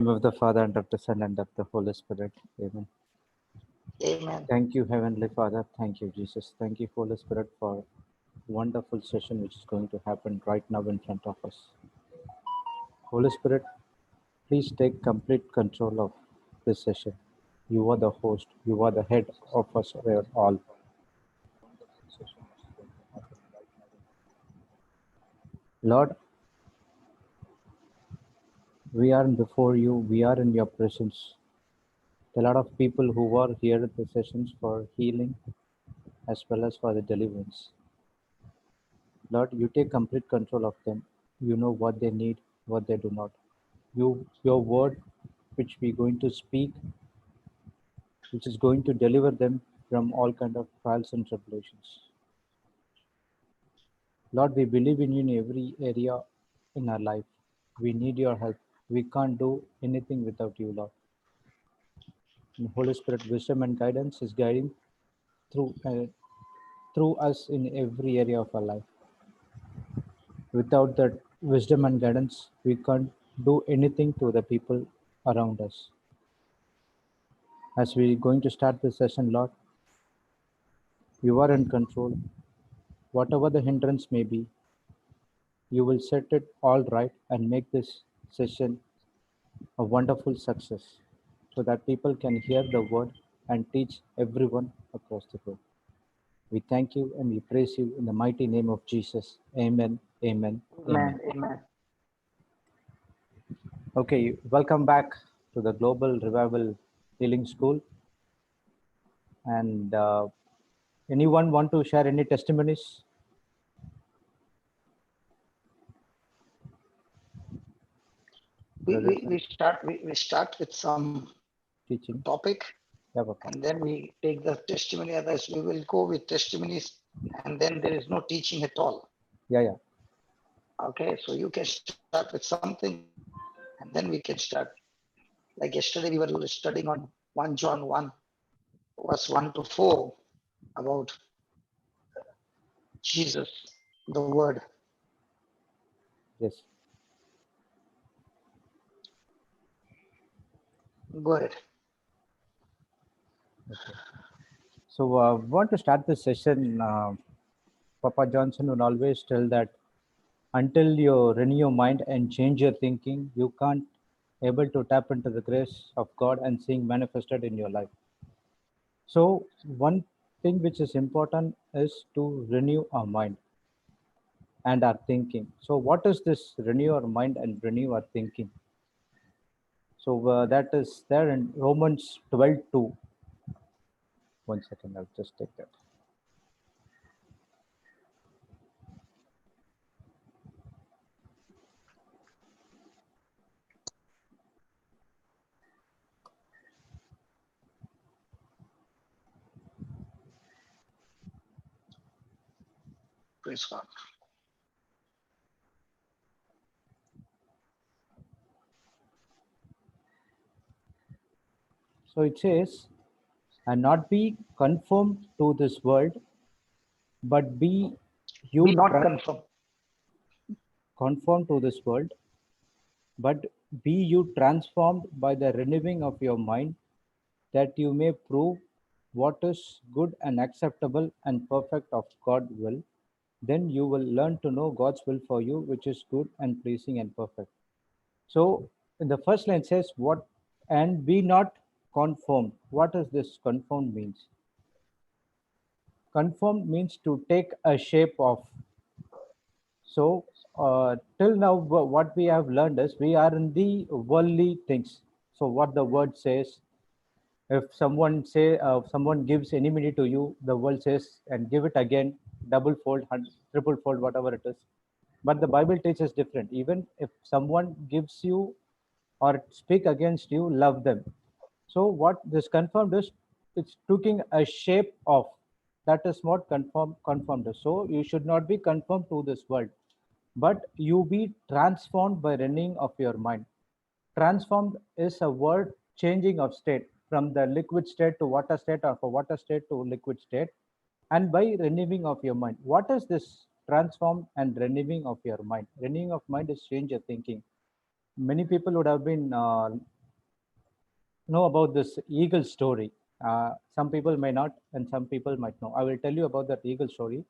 name of the Father, and of the Son, and of the Holy Spirit. Amen. Amen. Thank you, Heavenly Father. Thank you, Jesus. Thank you, Holy Spirit, for wonderful session which is going to happen right now in front of us. Holy Spirit, please take complete control of this session. You are the host. You are the head of us all. Lord, we are before you. We are in your presence. A lot of people who are here at the sessions for healing as well as for the deliverance. Lord, you take complete control of them. You know what they need, what they do not. Your word, which we're going to speak, which is going to deliver them from all kind of trials and tribulations. Lord, we believe in you in every area in our life. We need your help. We can't do anything without you, Lord. And Holy Spirit, wisdom and guidance is guiding through us in every area of our life. Without that wisdom and guidance, we can't do anything to the people around us. As we're going to start this session, Lord, you are in control. Whatever the hindrance may be, you will set it all right and make this session a wonderful success so that people can hear the word and teach everyone across the globe. We thank you and we praise you in the mighty name of Jesus. Amen, amen, amen. Amen. Okay, welcome back to the Global Revival Healing School. And anyone want to share any testimonies? We start with some Teaching. topic, Yeah, okay. and then we take the testimony. Otherwise, we will go with testimonies, and then there is no teaching at all. Yeah. Okay, so you can start with something, and then we can start. Like yesterday, we were studying on 1 John 1, verse 1 to 4, about Jesus, the Word. Yes. Go ahead. Okay. So want to start this session. Papa Johnson would always tell that until you renew your mind and change your thinking, you can't able to tap into the grace of God and seeing manifested in your life. So one thing which is important is to renew our mind and our thinking. So what is this renew our mind and renew our thinking? So that is there in Romans 12:2. 1 second, I'll just take that. Praise God. So it says, and not be conformed to this world, but be you Be not conformed. conformed to this world, but be you transformed by the renewing of your mind, that you may prove what is good and acceptable and perfect of God's will. Then you will learn to know God's will for you, which is good and pleasing and perfect. So in the first line says, what and be not conformed. What does this conformed means? Conformed means to take a shape of. So till now, what we have learned is we are in the worldly things. So what the word says, if someone gives any money to you, the world says and give it again, double fold, triple fold, whatever it is. But the Bible teaches different. Even if someone gives you or speak against you, love them. So what this confirmed is, it's taking a shape of. That is what conformed is. So you should not be conformed to this world, but you be transformed by renewing of your mind. Transformed is a word changing of state from the liquid state to water state, or from water state to liquid state, and by renewing of your mind. What is this transform and renewing of your mind? Renewing of mind is change your thinking. Many people would have been know about this eagle story. Some people may not, and some people might know. I will tell you about that eagle story.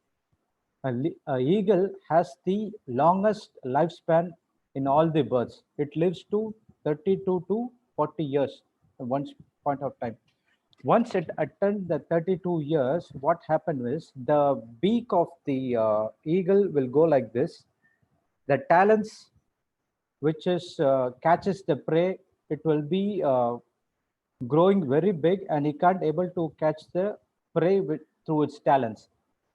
A eagle has the longest lifespan in all the birds. It lives to 32 to 40 years at one point of time. Once it attained the 32 years, what happened is the beak of the eagle will go like this. The talons, which is catches the prey, it will be growing very big, and he can't able to catch the prey through its talons.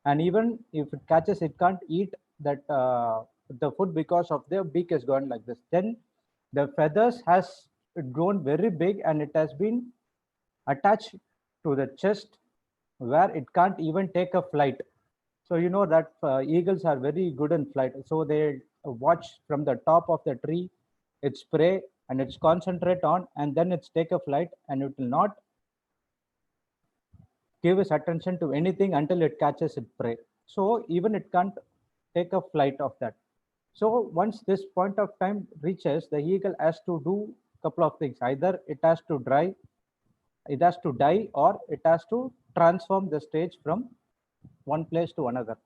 And even if it catches, it can't eat that the food because of their beak is gone like this. Then the feathers has grown very big, and it has been attached to the chest, where it can't even take a flight. So you know that eagles are very good in flight. So they watch from the top of the tree its prey, and it's concentrate on, and then it's take a flight, and it will not give its attention to anything until it catches its prey. So even it can't take a flight of that. So once this point of time reaches, the eagle has to do a couple of things. Either it has to die, or it has to transform the stage from one place to another.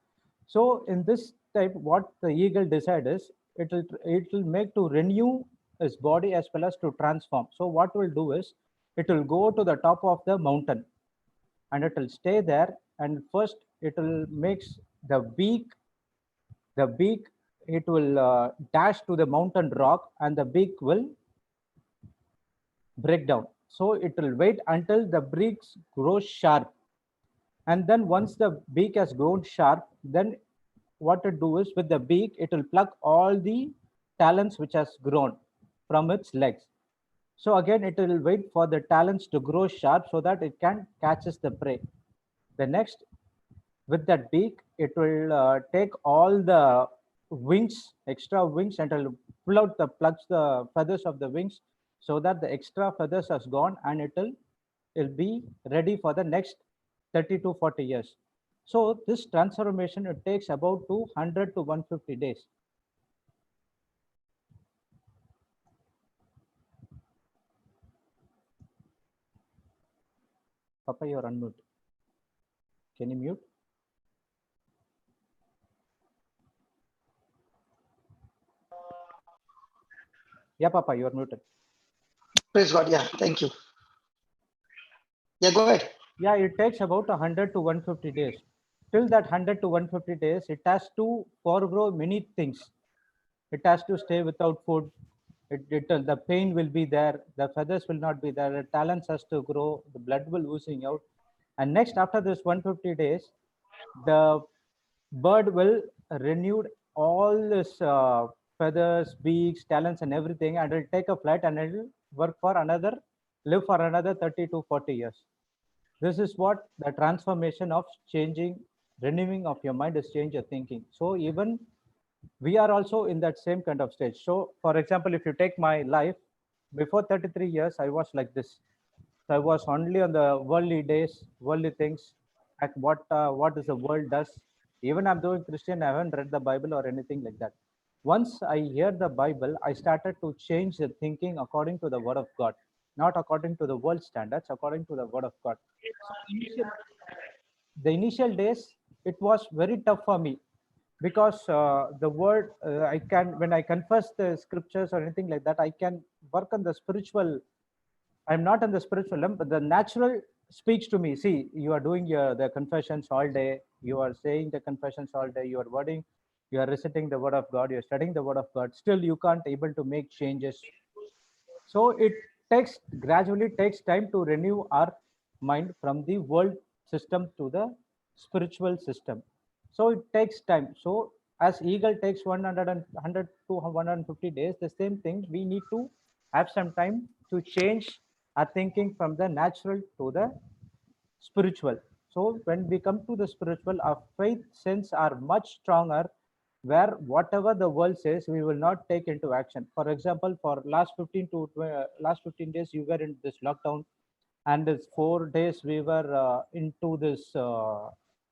So in this type, what the eagle decide is, it will make to renew its body as well as to transform. So what will do is, it will go to the top of the mountain, and it will stay there, and first it will makes the beak it will dash to the mountain rock, and the beak will break down. So it will wait until the beaks grow sharp, and then once the beak has grown sharp, then what it do is, with the beak it will pluck all the talons which has grown from its legs. So again it will wait for the talons to grow sharp, so that it can catches the prey. The next, with that beak it will take all the wings, extra wings, and it will pull out the plucks the feathers of the wings, so that the extra feathers has gone, and it'll be ready for the next 30 to 40 years. So this transformation, it takes about 200 to 150 days. Papa, you're unmute. Can you mute? Yeah, Papa, you're muted. Praise God. Yeah, thank you. Yeah, go ahead. Yeah, it takes about 100 to 150 days. Till that 100 to 150 days, it has to forego many things. It has to stay without food. The pain will be there. The feathers will not be there. The talons has to grow. The blood will oozing out. And next, after this 150 days, the bird will renew all this feathers, beaks, talons, and everything, and it'll take a flight, and it'll live for another 30 to 40 years. This is what the transformation of changing, renewing of your mind is change your thinking. So even we are also in that same kind of stage. So for example, if you take my life, before 33 years I was like this. So I was only on the worldly days, worldly things, at what is the world does. Even I'm doing Christian, I haven't read the Bible or anything like that. Once I hear the Bible, I started to change the thinking according to the word of God, not according to the world standards, according to the word of God. So the initial days, it was very tough for me, because the word I can, when I confess the scriptures or anything like that, I can work on the spiritual. I'm not in the spiritual realm, but the natural speaks to me. See, you are doing the confessions all day, you are saying the confessions all day, you are wording, you are reciting the word of God, you're studying the word of God, still you can't able to make changes. So it gradually takes time to renew our mind from the world system to the spiritual system. So it takes time. So as eagle takes 100 to 150 days, the same thing, we need to have some time to change our thinking from the natural to the spiritual. So when we come to the spiritual, our faith sense are much stronger, where whatever the world says, we will not take into action. For example, for last 15 days, you were in this lockdown, and this 4 days we were into this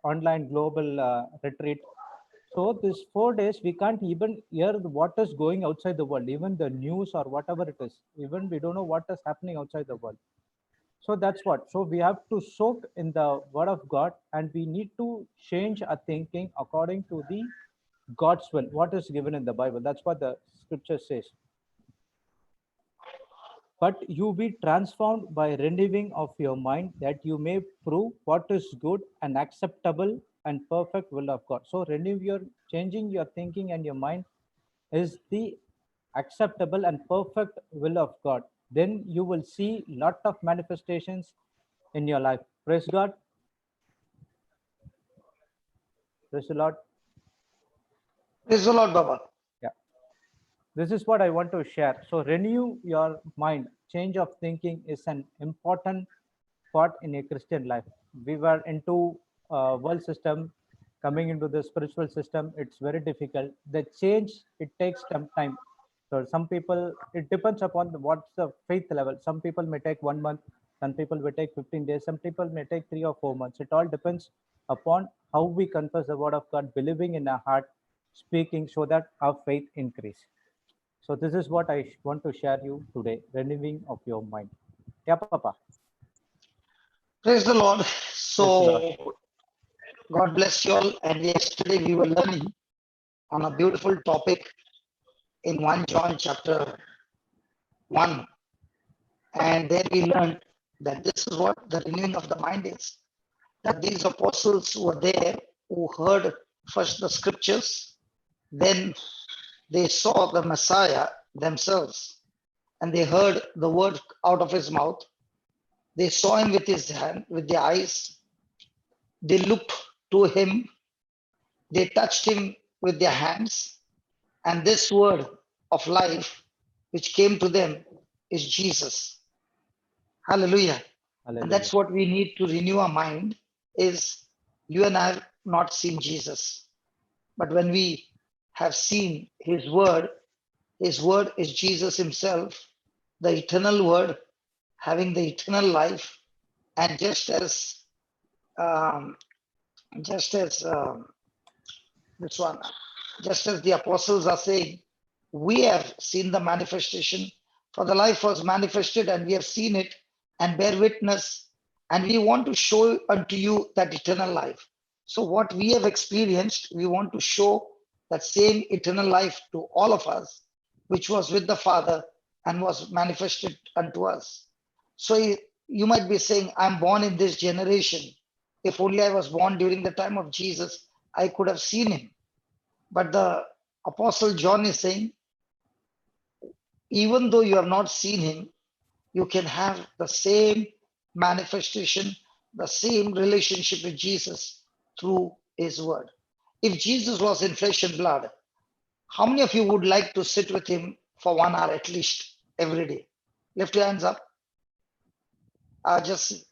online global retreat. So these 4 days we can't even hear what is going outside the world, even the news or whatever it is. Even we don't know what is happening outside the world. So that's what. So we have to soak in the word of God, and we need to change our thinking according to the God's will, what is given in the Bible. That's what the scripture says. But you be transformed by renewing of your mind, that you may prove what is good and acceptable and perfect will of God. So renew your changing your thinking and your mind is the acceptable and perfect will of God. Then you will see lot of manifestations in your life. Praise God. Praise the Lord. Praise the Lord, Baba. Yeah. This is what I want to share. So renew your mind. Change of thinking is an important part in a Christian life. We were into world system, coming into the spiritual system, it's very difficult. The change, it takes some time. So some people, it depends upon what's the faith level. Some people may take 1 month, some people may take 15 days, some people may take 3 or 4 months. It all depends upon how we confess the word of God, believing in our heart, speaking, so that our faith increase. So this is what I want to share you today, renewing of your mind. Yeah, Papa. Praise the Lord. Praise the Lord. So, God bless you all. And yesterday we were learning on a beautiful topic in 1 John chapter 1. And there we learned that this is what the renewing of the mind is. That these apostles were there who heard first the scriptures, then they saw the Messiah themselves, and they heard the word out of his mouth. They saw him with his hand, with their eyes. They looked to him. They touched him with their hands. And this word of life, which came to them, is Jesus. Hallelujah. And Hallelujah. that's what we need to renew our mind is you and I have not seen Jesus. But when we have seen his word is Jesus himself, the eternal word, having the eternal life. And um, just as this one, just as the apostles are saying, we have seen the manifestation, for the life was manifested, and we have seen it and bear witness, and we want to show unto you that eternal life. So, what we have experienced, we want to show that same eternal life to all of us, which was with the Father and was manifested unto us. So, you might be saying, I'm born in this generation. If only I was born during the time of Jesus, I could have seen him. But the Apostle John is saying, even though you have not seen him, you can have the same manifestation, the same relationship with Jesus through his word. If Jesus was in flesh and blood, how many of you would like to sit with him for 1 hour at least every day? Lift your hands up. Just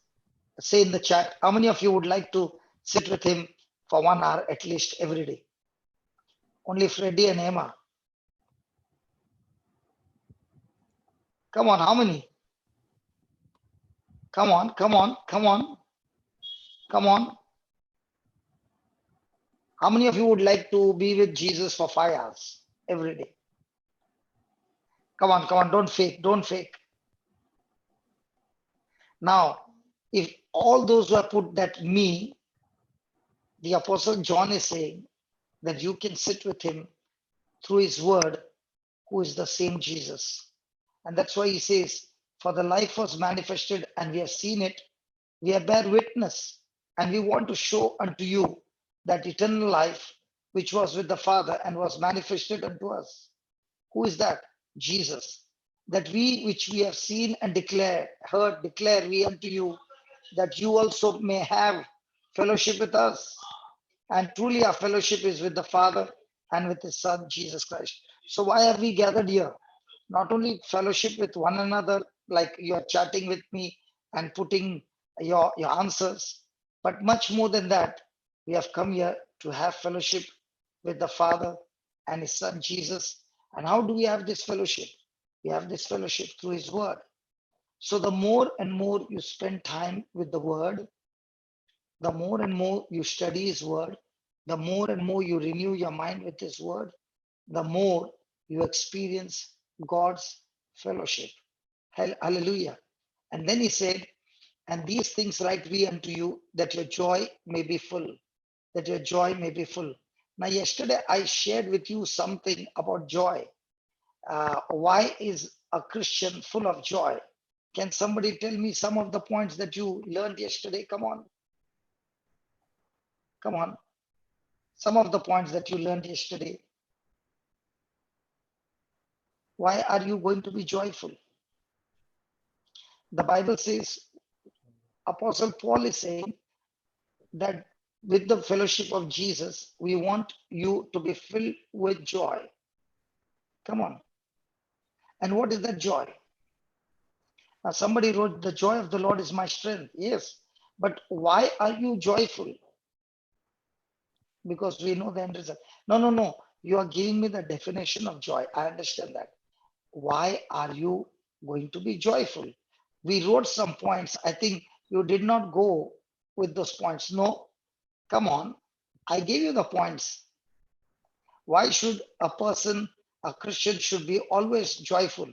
say in the chat, how many of you would like to sit with him for 1 hour at least every day? Only Freddie and Emma. Come on, how many? Come on, come on, come on, come on. How many of you would like to be with Jesus for 5 hours every day? Come on, come on, don't fake, don't fake. Now, if all those who have put that me, the Apostle John is saying that you can sit with him through his word, who is the same Jesus. And that's why he says, for the life was manifested and we have seen it, we have bear witness, and we want to show unto you that eternal life which was with the Father and was manifested unto us. Who is that? Jesus. That we which we have seen and declare we unto you, that you also may have fellowship with us. And truly our fellowship is with the Father and with his Son, Jesus Christ. So why have we gathered here? Not only fellowship with one another, like you're chatting with me and putting your answers, but much more than that, we have come here to have fellowship with the Father and his Son, Jesus. And how do we have this fellowship? We have this fellowship through his word. So the more and more you spend time with the word, the more and more you study his word, The more and more you renew your mind with His word, the more you experience God's fellowship. Hallelujah. And then He said, and these things write we unto you, that your joy may be full. That your joy may be full. Now, yesterday I shared with you something about joy. Why is a Christian full of joy? Can somebody tell me some of the points that you learned yesterday? Come on. Come on. Some of the points that you learned yesterday. Why are you going to be joyful? The Bible says, Apostle Paul is saying that with the fellowship of Jesus, we want you to be filled with joy. Come on. And what is that joy? Now, somebody wrote, the joy of the Lord is my strength. Yes. But why are you joyful? Because we know the end result. No. You are giving me the definition of joy. I understand that. Why are you going to be joyful? We wrote some points. I think you did not go with those points. No, come on. I gave you the points. Why should a person, a Christian, should be always joyful?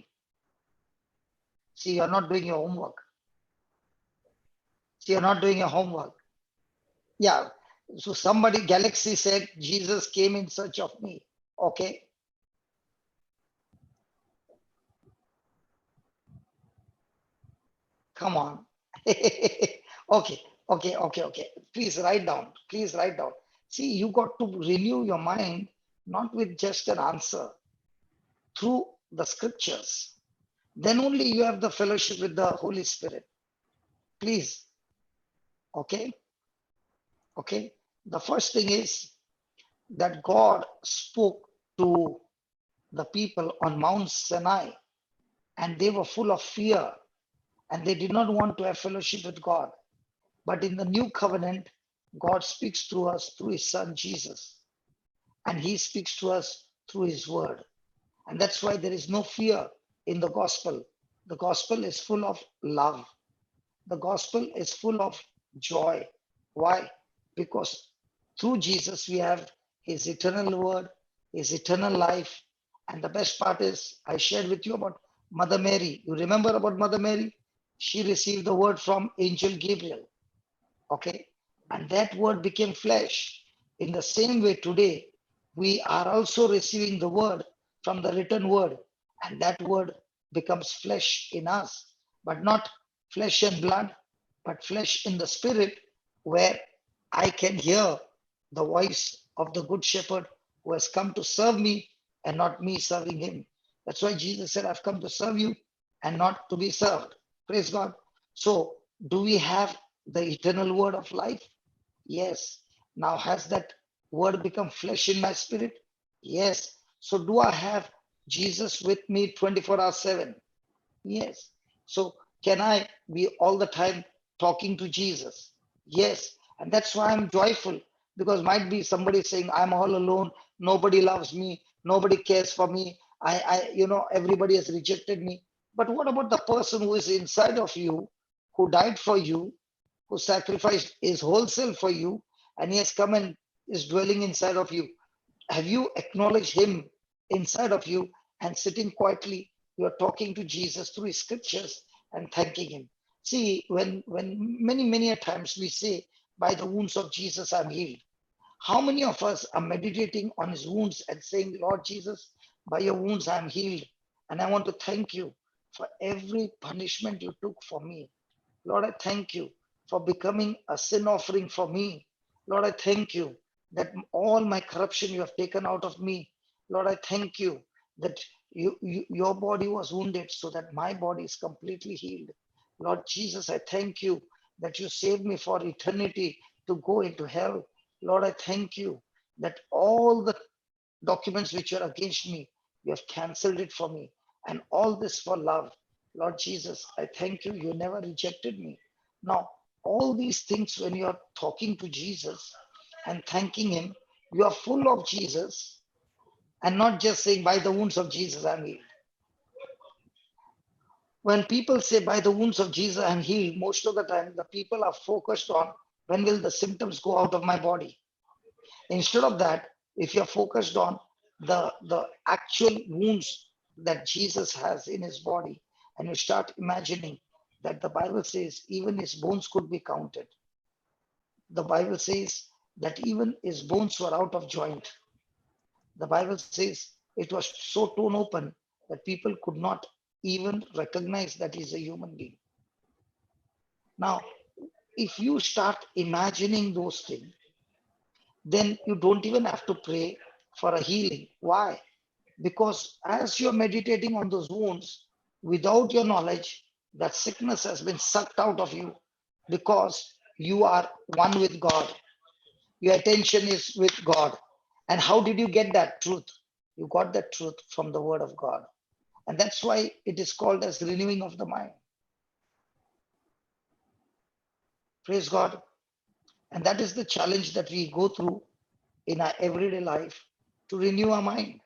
See, you're not doing your homework. See, you're not doing your homework. Yeah. So somebody, Galaxy said, Jesus came in search of me. Okay. Come on. Okay. Please write down. Please write down. See, you got to renew your mind, not with just an answer, through the scriptures. Then only you have the fellowship with the Holy Spirit. Please. Okay. Okay. The first thing is that God spoke to the people on Mount Sinai, and they were full of fear, and they did not want to have fellowship with God. But in the new covenant, God speaks to us through His Son Jesus, and He speaks to us through His word. And that's why there is no fear in the gospel. The gospel is full of love. The gospel is full of joy. Why? Because through Jesus, we have His eternal word, His eternal life. And the best part is, I shared with you about Mother Mary. You remember about Mother Mary? She received the word from Angel Gabriel. Okay. And that word became flesh. In the same way, today, we are also receiving the word from the written word. And that word becomes flesh in us, but not flesh and blood, but flesh in the spirit, where I can hear the voice of the good shepherd who has come to serve me and not me serving him. That's why Jesus said, I've come to serve you and not to be served. Praise God. So, do we have the eternal word of life? Yes. Now, has that word become flesh in my spirit? Yes. So, do I have Jesus with me 24/7? Yes. So, can I be all the time talking to Jesus? Yes. And that's why I'm joyful, because might be somebody saying, I'm all alone. Nobody loves me. Nobody cares for me. Everybody has rejected me. But what about the person who is inside of you, who died for you, who sacrificed his whole self for you, and he has come and is dwelling inside of you? Have you acknowledged him inside of you, and sitting quietly, you are talking to Jesus through his scriptures and thanking him? See, when many a times we say, by the wounds of Jesus I'm healed. How many of us are meditating on his wounds and saying, Lord Jesus, by your wounds I'm healed, and I want to thank you for every punishment you took for me. Lord, I thank you for becoming a sin offering for me. Lord, I thank you that all my corruption you have taken out of me. Lord, I thank you that your body was wounded so that my body is completely healed. Lord Jesus, I thank you that you saved me for eternity to go into hell. Lord, I thank you that all the documents which are against me, you have cancelled it for me. And all this for love. Lord Jesus, I thank you. You never rejected me. Now, all these things, when you are talking to Jesus and thanking him, you are full of Jesus and not just saying, by the wounds of Jesus, I'm healed. When people say, by the wounds of Jesus, I'm healed, most of the time, the people are focused on, when will the symptoms go out of my body? Instead of that, if you're focused on the actual wounds that Jesus has in his body, and you start imagining that the Bible says even his bones could be counted. The Bible says that even his bones were out of joint. The Bible says it was so torn open that people could not even recognize that he's a human being. Now, if you start imagining those things, then you don't even have to pray for a healing. Why? Because as you're meditating on those wounds, without your knowledge, that sickness has been sucked out of you because you are one with God. Your attention is with God. And how did you get that truth? You got that truth from the Word of God. And that's why it is called as renewing of the mind. Praise God. And that is the challenge that we go through in our everyday life to renew our mind.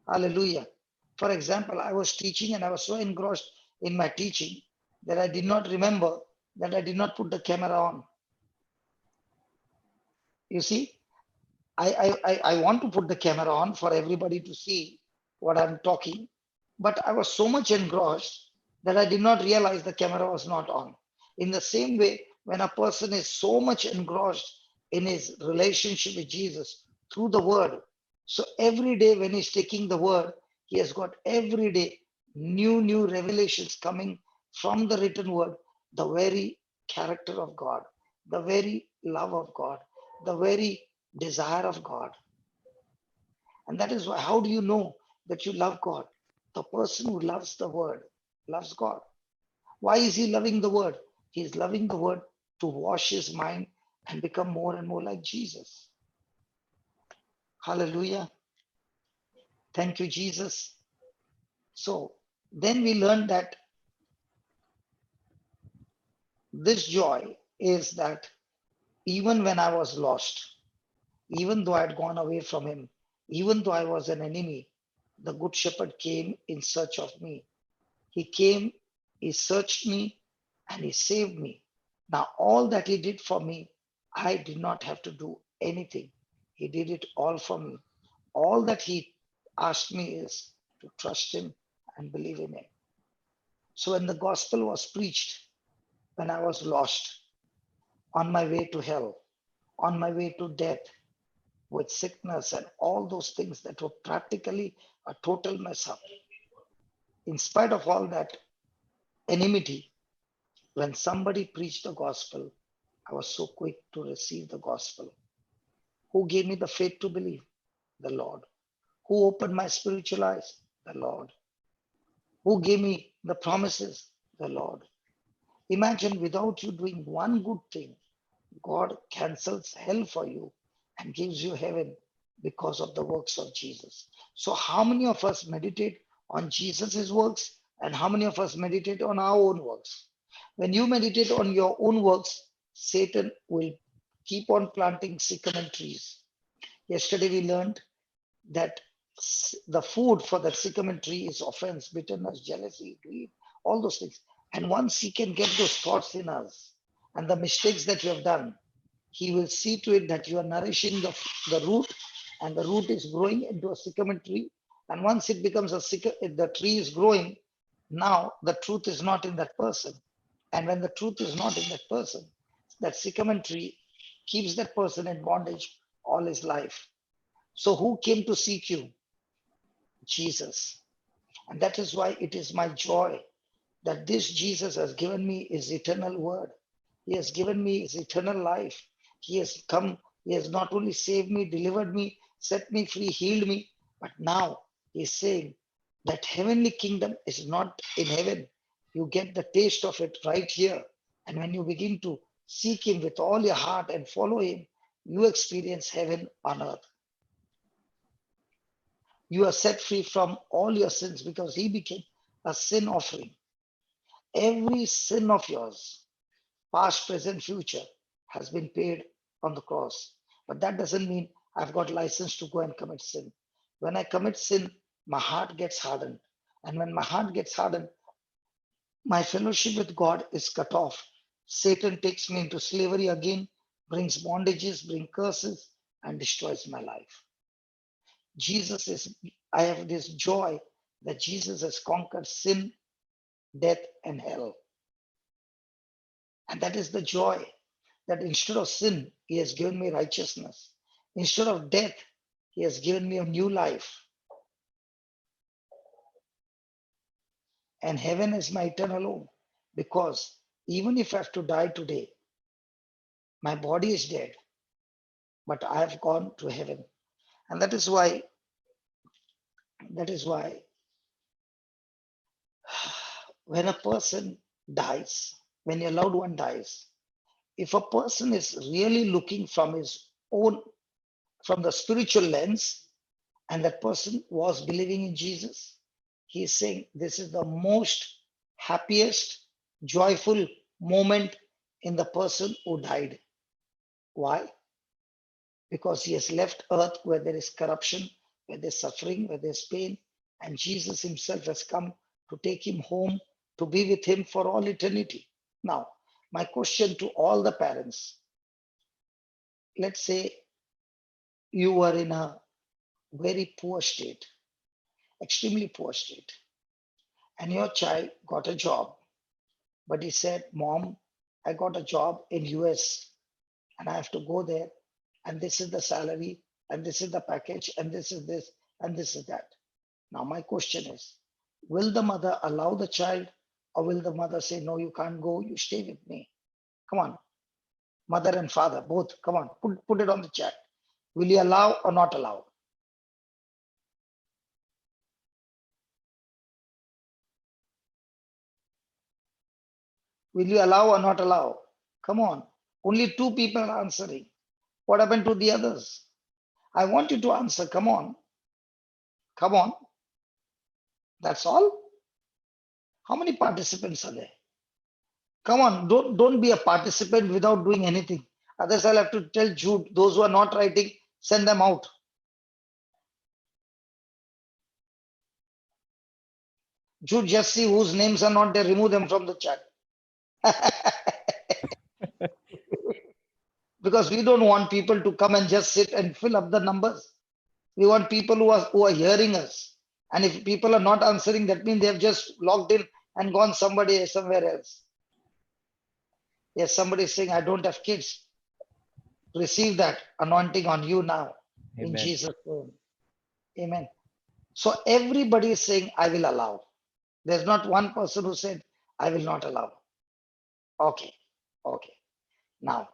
Hallelujah. For example, I was teaching and I was so engrossed in my teaching that I did not remember that I did not put the camera on. You see, I want to put the camera on for everybody to see what I'm talking, but I was so much engrossed that I did not realize the camera was not on. In the same way, when a person is so much engrossed in his relationship with Jesus through the word, so every day when he's taking the word, he has got every day new revelations coming from the written word, the very character of God, the very love of God, the very desire of God. And that is why, how do you know that you love God? The person who loves the word loves God. Why is he loving the word? He is loving the word to wash his mind and become more and more like Jesus. Hallelujah. Thank you, Jesus. So then we learned that this joy is that even when I was lost, even though I had gone away from him, even though I was an enemy, the good shepherd came in search of me. He came, he searched me, and he saved me. Now, all that he did for me, I did not have to do anything. He did it all for me. All that he asked me is to trust him and believe in him. So when the gospel was preached, when I was lost, on my way to hell, on my way to death, with sickness and all those things that were practically a total mess up. In spite of all that enmity, when somebody preached the gospel, I was so quick to receive the gospel. Who gave me the faith to believe? The Lord. Who opened my spiritual eyes? The Lord. Who gave me the promises? The Lord. Imagine without you doing one good thing, God cancels hell for you and gives you heaven because of the works of Jesus. So, how many of us meditate on Jesus' works and how many of us meditate on our own works? When you meditate on your own works, Satan will keep on planting sycamore trees. Yesterday, we learned that the food for that sycamore tree is offense, bitterness, jealousy, greed, all those things. And once he can get those thoughts in us and the mistakes that you have done, he will see to it that you are nourishing the root, and the root is growing into a sycamore tree. And once it becomes the tree is growing, now the truth is not in that person. And when the truth is not in that person, that sycamore tree keeps that person in bondage all his life. So who came to seek you? Jesus. And that is why it is my joy that this Jesus has given me his eternal word. He has given me his eternal life. He has come, he has not only saved me, delivered me, set me free, healed me, but now he is saying that heavenly kingdom is not in heaven. You get the taste of it right here. And when you begin to seek him with all your heart and follow him, you experience heaven on earth. You are set free from all your sins because he became a sin offering. Every sin of yours, past, present, future, has been paid on the cross. But that doesn't mean I've got license to go and commit sin. When I commit sin, my heart gets hardened. And when my heart gets hardened, my fellowship with God is cut off. Satan takes me into slavery again, brings bondages, brings curses, and destroys my life. I have this joy that Jesus has conquered sin, death, and hell. And that is the joy that instead of sin, he has given me righteousness. Instead of death, he has given me a new life. And heaven is my eternal home. Because even if I have to die today, my body is dead, but I have gone to heaven. And that is why when a person dies, when your loved one dies, if a person is really looking from his own, from the spiritual lens, and that person was believing in Jesus, he is saying this is the most happiest, joyful moment in the person who died. Why? Because he has left earth where there is corruption, where there's suffering, where there's pain, and Jesus himself has come to take him home to be with him for all eternity. Now, my question to all the parents, let's say you were in a very poor state, extremely poor state, and your child got a job, but he said, Mom, I got a job in US and I have to go there, and this is the salary, and this is the package, and this is this, and this is that. Now, my question is, will the mother allow the child, or will the mother say, no, you can't go, you stay with me? Come on, mother and father, both, come on, put it on the chat. Will you allow or not allow? Will you allow or not allow? Come on, only two people are answering. What happened to the others? I want you to answer, come on. Come on. That's all? How many participants are there? Come on, don't be a participant without doing anything. Others I'll have to tell Jude, those who are not writing, send them out. Jude, just see whose names are not there, remove them from the chat. Because we don't want people to come and just sit and fill up the numbers. We want people who are hearing us. And if people are not answering, that means they have just logged in and gone somewhere else. Yes, somebody is saying, I don't have kids. Receive that anointing on you now. In Amen. Jesus' name. Amen. So everybody is saying, I will allow. There's not one person who said, I will not allow. Okay. Okay. Now,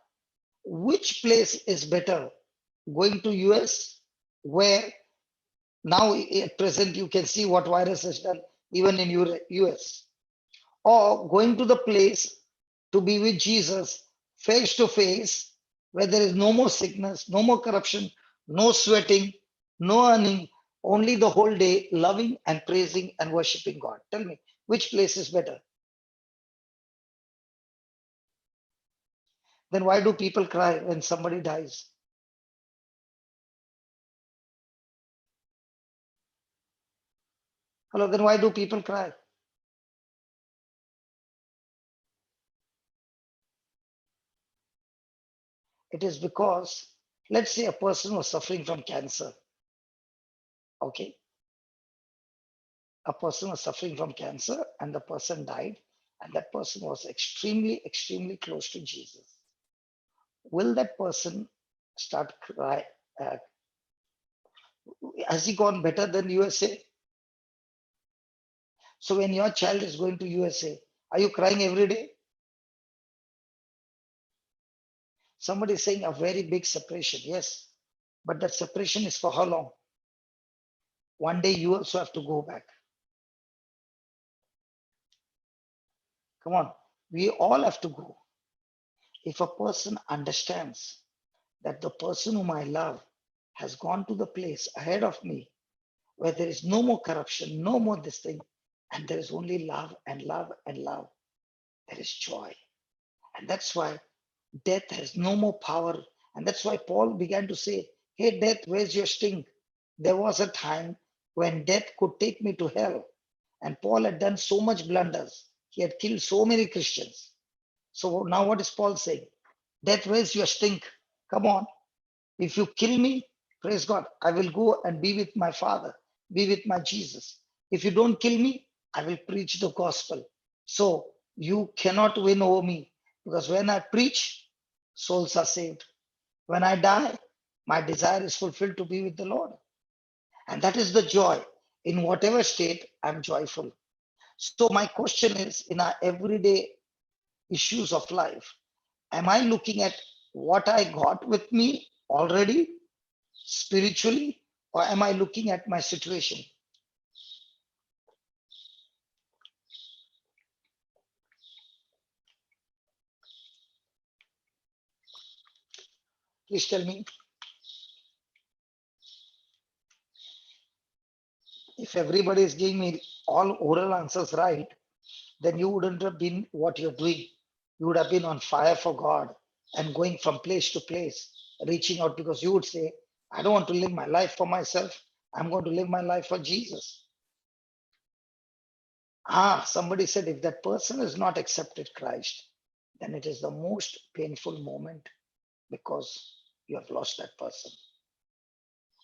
which place is better? Going to US, where now at present you can see what virus has done even in US, or going to the place to be with Jesus face to face, where there is no more sickness, no more corruption, no sweating, no earning, only the whole day loving and praising and worshiping God. Tell me, which place is better? Then why do people cry when somebody dies? Hello, then why do people cry? It is because, let's say a person was suffering from cancer. Okay. A person was suffering from cancer and the person died, and that person was extremely, extremely close to Jesus. Will that person start cry? Has he gone better than USA? So when your child is going to USA, are you crying every day? Somebody is saying a very big separation. Yes, but that separation is for how long? One day you also have to go back. Come on, we all have to go. If a person understands that the person whom I love has gone to the place ahead of me where there is no more corruption, no more this thing, and there is only love and love and love, there is joy. And that's why death has no more power. And that's why Paul began to say, hey, death, where's your sting? There was a time when death could take me to hell. And Paul had done so much blunders. He had killed so many Christians. So now what is Paul saying? Death, where's your stink? Come on. If you kill me, praise God, I will go and be with my Father, be with my Jesus. If you don't kill me, I will preach the gospel. So you cannot win over me, because when I preach, souls are saved. When I die, my desire is fulfilled to be with the Lord. And that is the joy. In whatever state, I'm joyful. So my question is, in our everyday issues of life, am I looking at what I got with me already spiritually, or am I looking at my situation? Please tell me. If everybody is giving me all oral answers right, then you wouldn't have been what you're doing. You would have been on fire for God and going from place to place, reaching out, because you would say, I don't want to live my life for myself. I'm going to live my life for Jesus. Somebody said, if that person has not accepted Christ, then it is the most painful moment, because you have lost that person.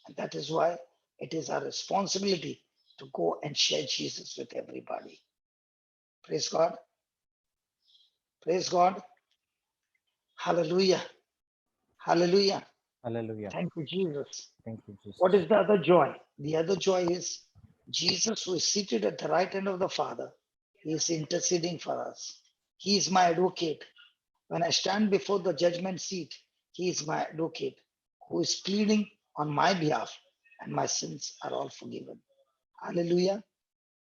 And that is why it is our responsibility to go and share Jesus with everybody. Praise God. Praise God. Hallelujah. Hallelujah. Hallelujah. Thank you, Jesus. Thank you, What Jesus. is the other joy? The other joy is Jesus, who is seated at the right hand of the Father. He is interceding for us. He is my advocate. When I stand before the judgment seat, He is my advocate who is pleading on my behalf, and my sins are all forgiven. Hallelujah.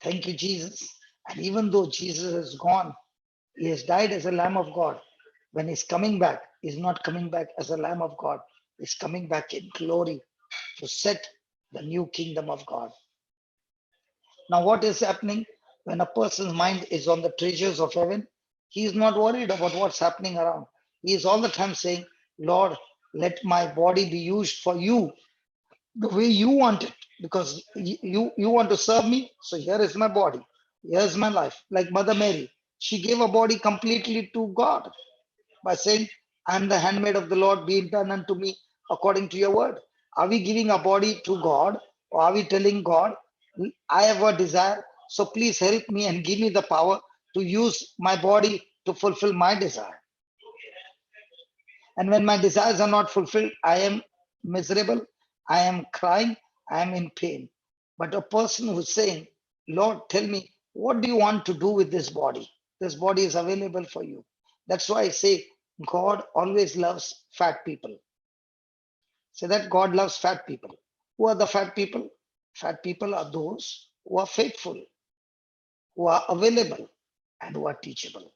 Thank you, Jesus. And even though Jesus is gone, He has died as a Lamb of God. When He's coming back, He's not coming back as a Lamb of God. He's coming back in glory to set the new kingdom of God. Now, what is happening when a person's mind is on the treasures of heaven? He is not worried about what's happening around. He is all the time saying, Lord, let my body be used for you the way you want it, because you want to serve me. So here is my body. Here's my life. Like Mother Mary, she gave her body completely to God by saying, I am the handmaid of the Lord, be it done unto me according to your word. Are we giving our body to God, or are we telling God, I have a desire, so please help me and give me the power to use my body to fulfill my desire? And when my desires are not fulfilled, I am miserable, I am crying, I am in pain. But a person who's saying, Lord, tell me, what do you want to do with this body? This body is available for you. That's why I say God always loves fat people. Say that God loves fat people. Who are the fat people? Fat people are those who are faithful, who are available, and who are teachable.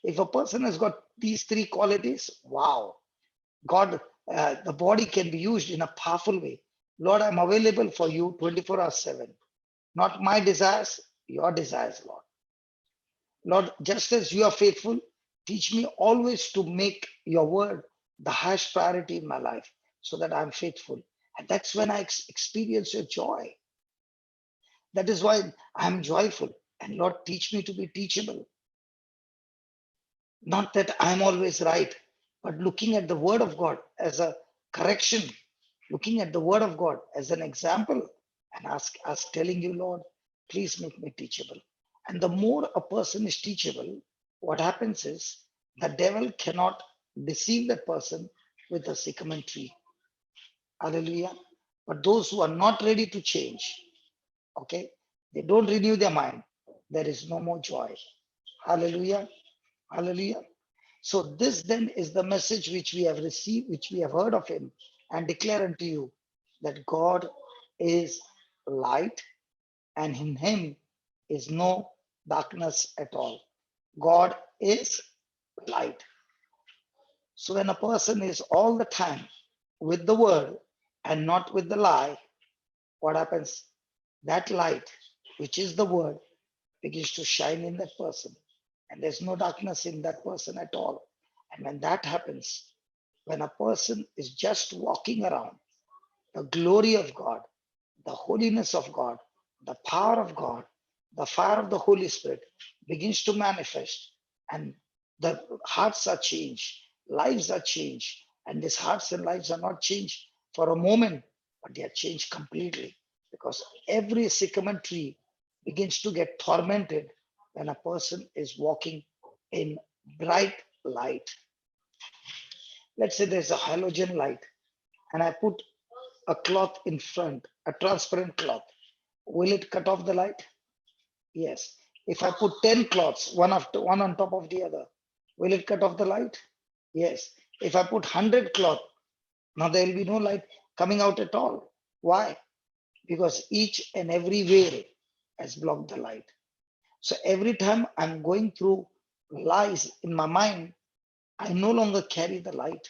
If a person has got these three qualities, wow, God, the body can be used in a powerful way. Lord, I'm available for you 24 hours 7. Not my desires, your desires, Lord. Lord, just as you are faithful, teach me always to make your word the highest priority in my life, so that I'm faithful. And that's when I experience your joy. That is why I'm joyful. And Lord, teach me to be teachable. Not that I'm always right, but looking at the word of God as a correction, looking at the word of God as an example, and ask telling you, Lord, please make me teachable. And the more a person is teachable, what happens is the devil cannot deceive that person with a sycamore tree. Hallelujah. But those who are not ready to change, okay, they don't renew their mind, there is no more joy. Hallelujah. Hallelujah. So this then is the message which we have received, which we have heard of Him, and declare unto you that God is light, and in Him is no darkness at all. God is light. So when a person is all the time with the word and not with the lie, what happens? That light, which is the word, begins to shine in that person. And there's no darkness in that person at all. And when that happens, when a person is just walking around, the glory of God, the holiness of God, the power of God, the fire of the Holy Spirit begins to manifest, and the hearts are changed, lives are changed, And these hearts and lives are not changed for a moment, but they are changed completely, because every sycamore tree begins to get tormented when a person is walking in bright light. Let's say there's a halogen light and I put a cloth in front, a transparent cloth. Will it cut off the light? Yes. If I put 10 cloths, one on top of the other, will it cut off the light? Yes. If I put 100 cloth, now there will be no light coming out at all. Why? Because each and every way has blocked the light. So every time I'm going through lies in my mind, I no longer carry the light.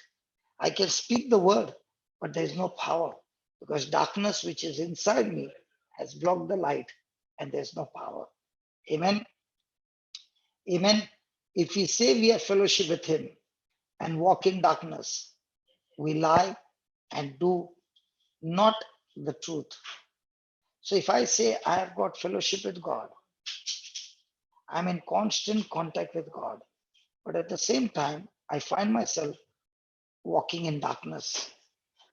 I can speak the word, but there is no power, because darkness which is inside me has blocked the light and there's no power. Amen. Amen. If we say we have fellowship with him and walk in darkness, we lie and do not the truth. So if I say I have got fellowship with God, I'm in constant contact with God, but at the same time, I find myself walking in darkness.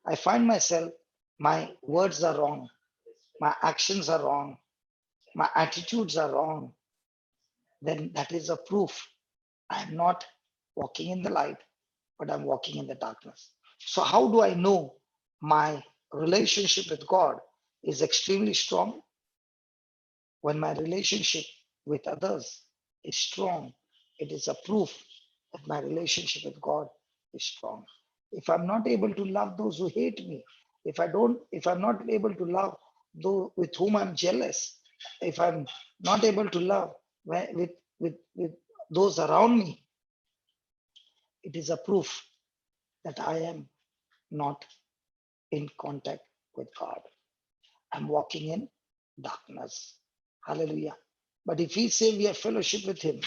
I find myself, my words are wrong, my actions are wrong, my attitudes are wrong, then that is a proof I'm not walking in the light, but I'm walking in the darkness. So, how do I know my relationship with God is extremely strong? When my relationship with others is strong, it is a proof that my relationship with God is strong. If I'm not able to love those who hate me, if I'm not able to love those with whom I'm jealous, if I'm not able to love with those around me, it is a proof that I am not in contact with God. I'm walking in darkness. Hallelujah. But if we say we have fellowship with him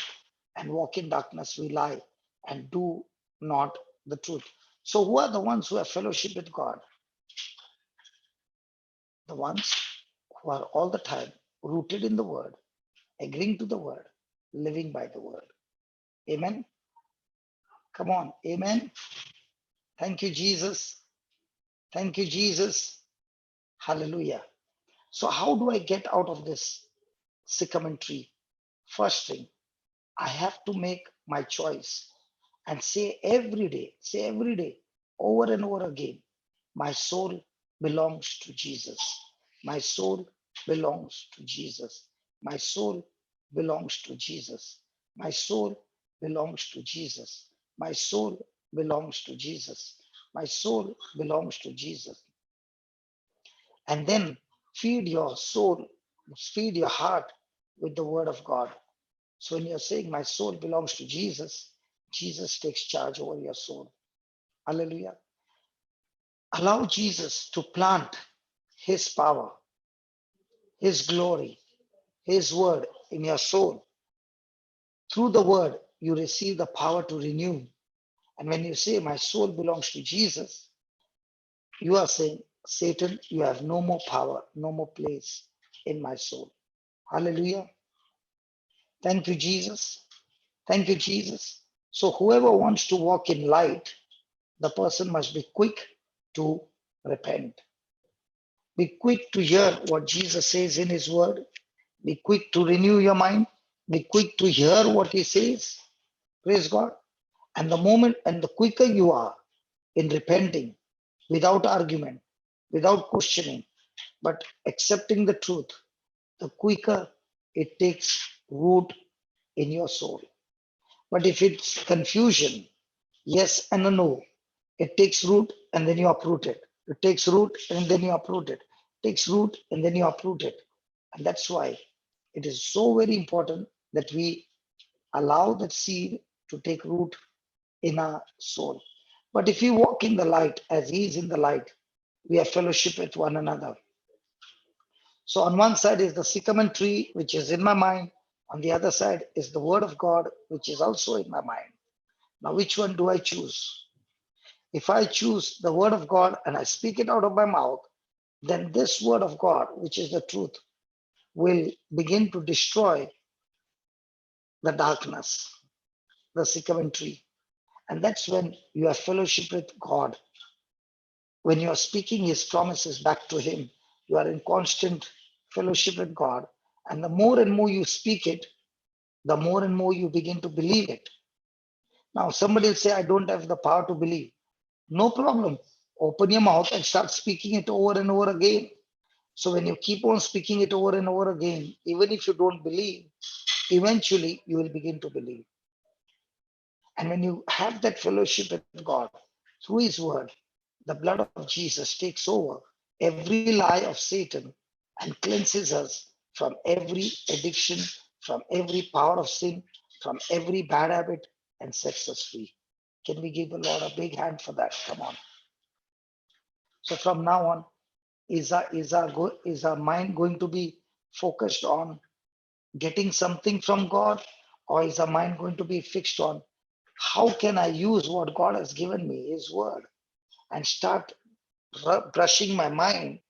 and walk in darkness, we lie and do not the truth. So who are the ones who have fellowship with God? The ones who are all the time rooted in the word, agreeing to the word, living by the word. Amen. Come on. Amen. Thank you, Jesus. Thank you, Jesus. Hallelujah. So how do I get out of this sycamore tree? First thing, I have to make my choice and say every day, over and over again, my soul belongs to Jesus. My soul belongs to Jesus. My soul belongs to Jesus. My soul belongs to Jesus. My soul belongs to Jesus. My soul belongs to Jesus. And then feed your soul, feed your heart with the word of God. So when you're saying my soul belongs to Jesus, Jesus takes charge over your soul. Hallelujah. Allow Jesus to plant his power, his glory, his word in your soul. Through the word, you receive the power to renew. And when you say my soul belongs to Jesus, you are saying, Satan, you have no more power, no more place in my soul. Hallelujah. Thank you, Jesus. Thank you, Jesus. So whoever wants to walk in light, the person must be quick to repent. Be quick to hear what Jesus says in his word. Be quick to renew your mind. Be quick to hear what he says. Praise God. And the moment and the quicker you are in repenting, without argument, without questioning, but accepting the truth, the quicker it takes root in your soul. But if it's confusion, yes and a no, it takes root and then you uproot it. It takes root and then you uproot it. It takes root and then you uproot it. And that's why it is so very important that we allow that seed to take root in our soul. But if we walk in the light as he is in the light, we have fellowship with one another. So on one side is the sycamore tree, which is in my mind. On the other side is the word of God, which is also in my mind. Now, which one do I choose? If I choose the word of God and I speak it out of my mouth, then this word of God, which is the truth, will begin to destroy the darkness, the sycamore tree. And that's when you have fellowship with God. When you are speaking His promises back to Him, you are in constant fellowship with God. And the more and more you speak it, the more and more you begin to believe it. Now, somebody will say, I don't have the power to believe. No problem. Open your mouth and start speaking it over and over again. So when you keep on speaking it over and over again, even if you don't believe, eventually you will begin to believe. And when you have that fellowship with God through His word, the blood of Jesus takes over every lie of Satan and cleanses us from every addiction, from every power of sin, from every bad habit, and sets us free. Can we give the Lord a big hand for that? Come on. So from now on, is our mind going to be focused on getting something from God, or is our mind going to be fixed on how can I use what God has given me, His word, and start brushing my mind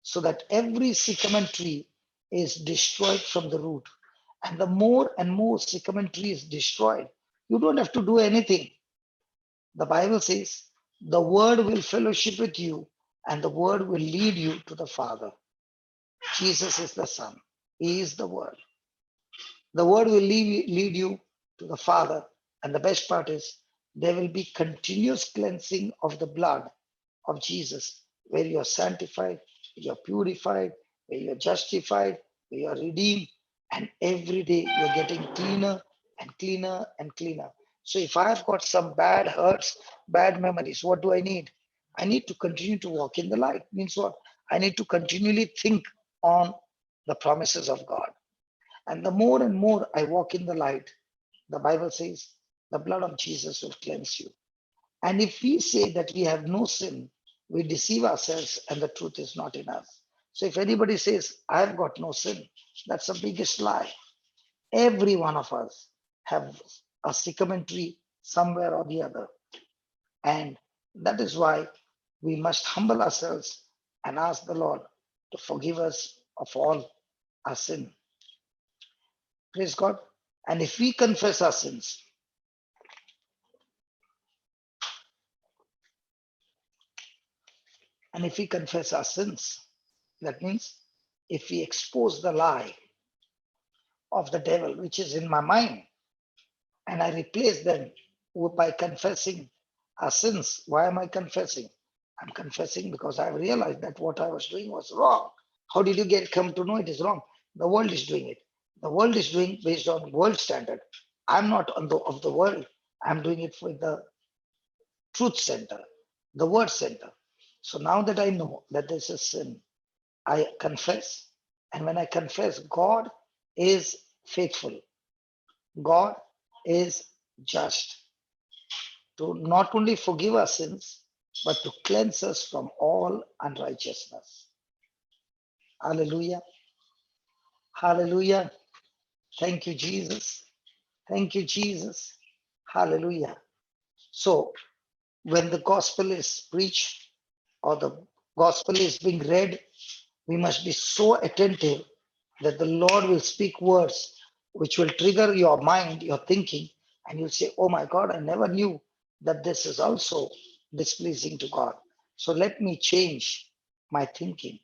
so that every sycamore tree is destroyed from the root. And the more and more sycamore tree is destroyed, you don't have to do anything. The Bible says the word will fellowship with you and the word will lead you to the Father. Jesus is the Son. He is the word. The word will lead you to the Father. And the best part is there will be continuous cleansing of the blood of Jesus, where you're sanctified, you're purified, where you're justified, where you're redeemed, and every day you're getting cleaner and cleaner and cleaner. So if I've got some bad hurts, bad memories, what do I need? I need to continue to walk in the light. Means what? I need to continually think on the promises of God. And the more and more I walk in the light, the Bible says the blood of Jesus will cleanse you. And if we say that we have no sin, we deceive ourselves and the truth is not in us. So if anybody says, I've got no sin, that's the biggest lie. Every one of us have a sycamore tree somewhere or the other. And that is why we must humble ourselves and ask the Lord to forgive us of all our sin. Praise God. And if we confess our sins, and if we confess our sins, that means if we expose the lie of the devil which is in my mind and I replace them by confessing our sins. Why am I confessing? I'm confessing because I realized that what I was doing was wrong. How did you come to know it is wrong? The world is doing it. The world is doing based on world standard. I'm not of the world. I'm doing it with the truth center, the word center. So now that I know that this is sin, I confess. And when I confess, God is faithful. God is just to not only forgive our sins, but to cleanse us from all unrighteousness. Hallelujah. Hallelujah. Thank you, Jesus. Thank you, Jesus. Hallelujah. So, when the gospel is preached or the gospel is being read, we must be so attentive that the Lord will speak words which will trigger your mind, your thinking, and you'll say, oh my God, I never knew that this is also displeasing to God. So let me change my thinking.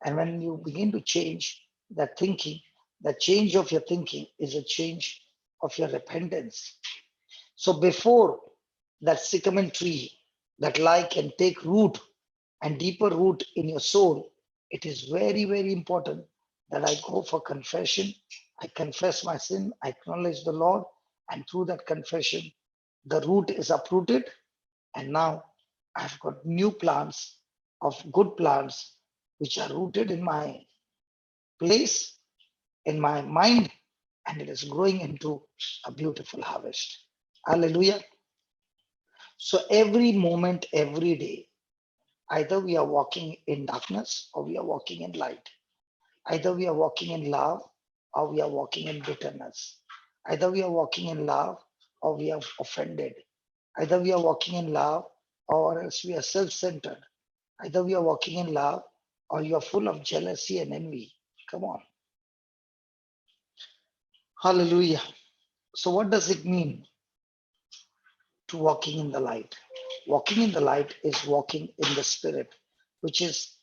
And when you begin to change that thinking, the change of your thinking is a change of your repentance. So before that sycamore tree, that lie can take root and deeper root in your soul, it is very, very important that I go for confession. I confess my sin, I acknowledge the Lord, and through that confession, the root is uprooted. And now I've got new plants of good plants which are rooted in my place, in my mind, and it is growing into a beautiful harvest. Hallelujah. So every moment, every day, either we are walking in darkness or we are walking in light. Either we are walking in love or we are walking in bitterness. Either we are walking in love or we are offended. Either we are walking in love or else we are self-centered. Either we are walking in love or you are full of jealousy and envy. Come on. Hallelujah. So what does it mean to walking in the light. Walking in the light is walking in the spirit, which is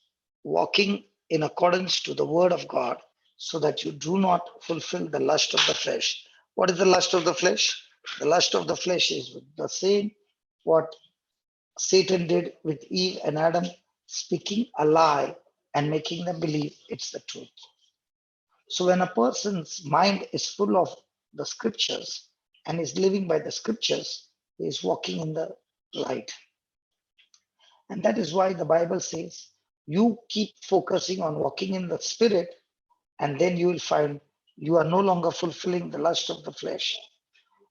walking in accordance to the word of God, so that you do not fulfill the lust of the flesh. What is the lust of the flesh? The lust of the flesh is the same what Satan did with Eve and Adam, speaking a lie and making them believe it's the truth. So when a person's mind is full of the scriptures and is living by the scriptures, he is walking in the light. And that is why the Bible says, you keep focusing on walking in the spirit, and then you will find you are no longer fulfilling the lust of the flesh.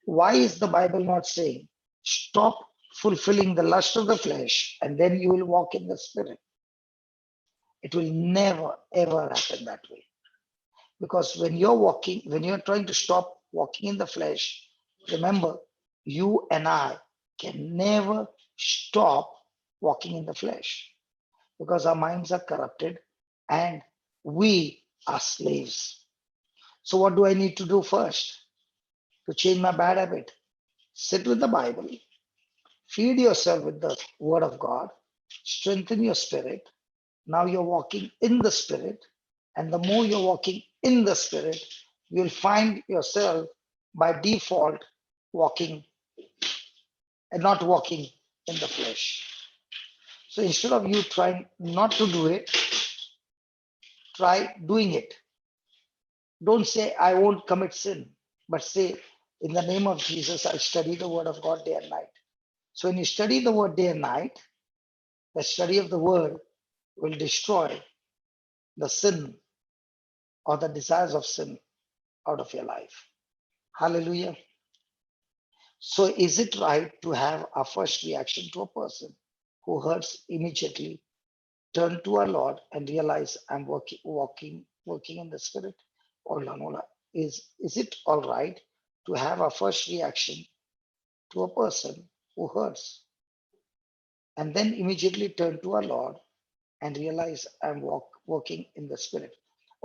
Why is the Bible not saying, stop fulfilling the lust of the flesh and then you will walk in the spirit? It will never, ever happen that way. Because when you're trying to stop walking in the flesh, remember, you and I can never stop walking in the flesh, because our minds are corrupted and we are slaves. So, what do I need to do first to change my bad habit? Sit with the Bible, feed yourself with the Word of God, strengthen your spirit. Now you're walking in the spirit, and the more you're walking in the spirit, you'll find yourself by default walking and not walking in the flesh. So instead of you trying not to do it, try doing it. Don't say, I won't commit sin, but say, in the name of Jesus, I study the word of God day and night. So when you study the word day and night, the study of the word will destroy the sin or the desires of sin out of your life. Hallelujah. So is it right to have our first reaction to a person who hurts immediately, turn to our Lord and realize I'm working in the spirit? Hold on, hold on. Is it all right to have our first reaction to a person who hurts and then immediately turn to our Lord and realize I'm working in the spirit?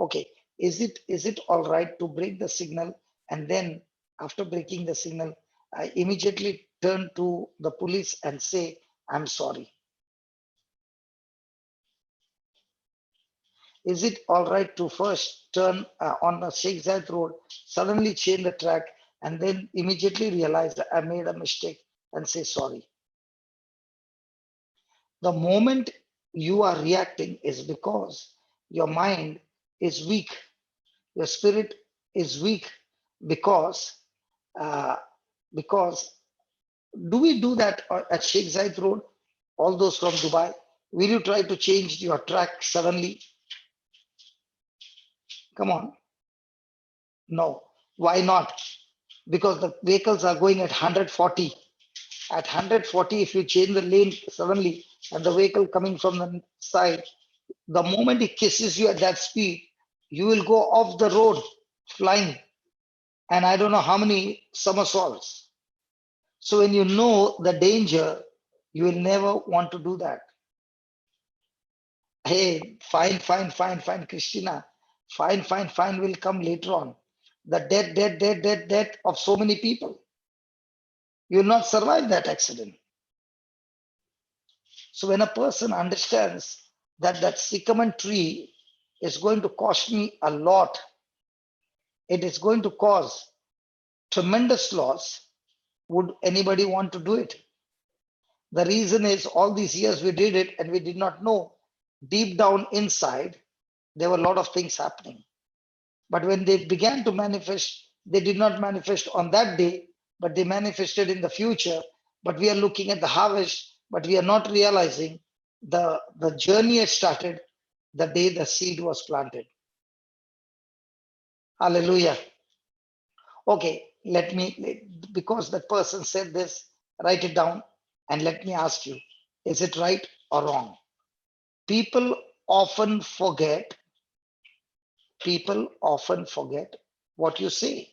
Okay, is it all right to break the signal and then after breaking the signal, I immediately turn to the police and say, I'm sorry? Is it all right to first turn on the Sheikh Zayed Road, suddenly change the track, and then immediately realize that I made a mistake and say sorry? The moment you are reacting is because your mind is weak, your spirit is weak, because uh, because do we do that at Sheikh Zayed Road? All those from Dubai, will you try to change your track suddenly? Come on. No. Why not? Because the vehicles are going at 140. At 140, if you change the lane suddenly and the vehicle coming from the side, the moment it kisses you at that speed, you will go off the road flying. And I don't know how many somersaults. So when you know the danger, you will never want to do that. Hey, fine, Christina. Fine will come later on. The death of so many people. You will not survive that accident. So when a person understands that that sycamore tree is going to cost me a lot, it is going to cause tremendous loss, would anybody want to do it? The reason is all these years we did it and we did not know. Deep down inside, there were a lot of things happening. But when they began to manifest, they did not manifest on that day, but they manifested in the future. But we are looking at the harvest, but we are not realizing the journey had started the day the seed was planted. Hallelujah. Okay, because that person said this, write it down and let me ask you, is it right or wrong? People often forget, what you say.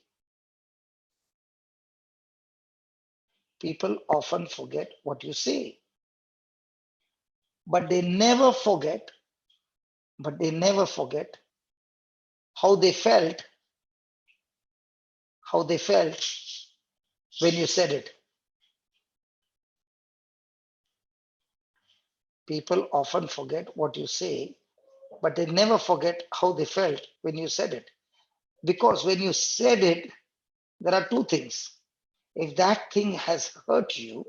People often forget what you say, but they never forget, how they felt, how they felt when you said it. People often forget what you say, but they never forget how they felt when you said it. Because when you said it, there are two things. If that thing has hurt you,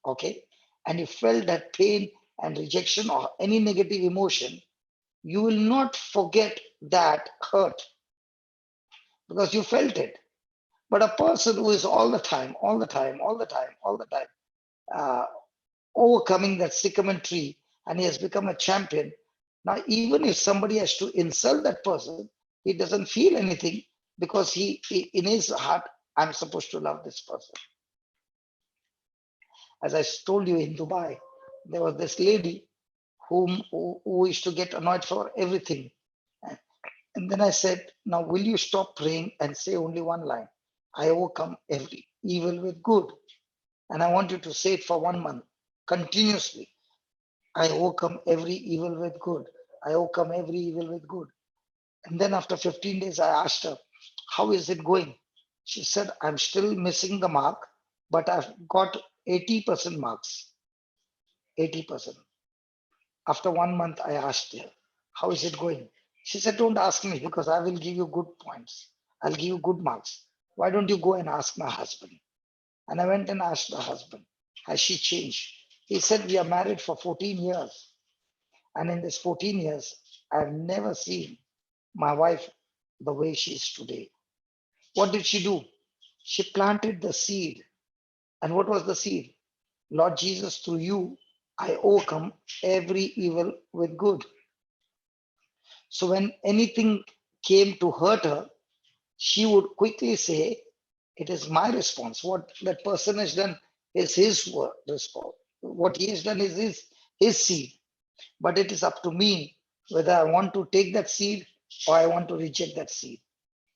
okay, and you felt that pain and rejection or any negative emotion, you will not forget that hurt because you felt it. But a person who is all the time, uh, overcoming that sycamore tree, and he has become a champion. Now, even if somebody has to insult that person, he doesn't feel anything because he in his heart, I'm supposed to love this person. As I told you in Dubai, there was this lady who used to get annoyed for everything. And then I said, now will you stop praying and say only one line? I overcome every evil with good. And I want you to say it for 1 month continuously. I overcome every evil with good. I overcome every evil with good. And then after 15 days, I asked her, how is it going? She said, I'm still missing the mark, but I've got 80% marks. 80%. After 1 month, I asked her, how is it going? She said, don't ask me because I will give you good points. I'll give you good marks. Why don't you go and ask my husband? And I went and asked the husband, has she changed? He said, we are married for 14 years. And in this 14 years, I've never seen my wife the way she is today. What did she do? She planted the seed. And what was the seed? Lord Jesus, through you, I overcome every evil with good. So when anything came to hurt her, she would quickly say, it is my response. What that person has done is his response. What he has done is his seed. But it is up to me whether I want to take that seed or I want to reject that seed.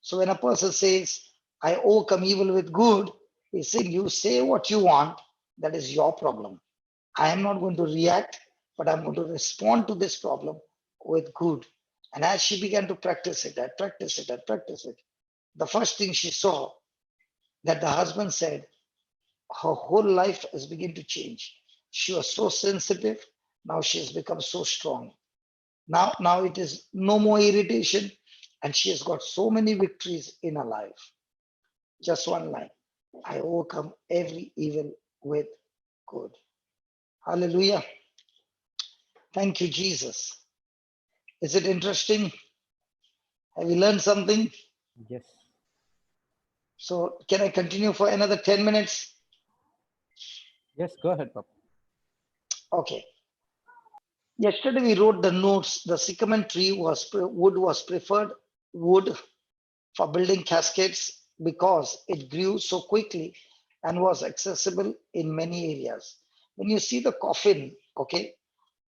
So when a person says, I overcome evil with good, he's saying, you say what you want, that is your problem. I am not going to react, but I'm going to respond to this problem with good. And as she began to practice it, the first thing she saw that the husband said, her whole life has begun to change. She was so sensitive. Now she has become so strong. Now it is no more irritation. And she has got so many victories in her life. Just one line. I overcome every evil with good. Hallelujah. Thank you, Jesus. Is it interesting? Have you learned something? Yes. So can I continue for another 10 minutes? Yes, go ahead, Papa. Okay. Yesterday we wrote the notes. The sycamore tree wood was preferred wood for building cascades because it grew so quickly and was accessible in many areas. When you see the coffin, okay,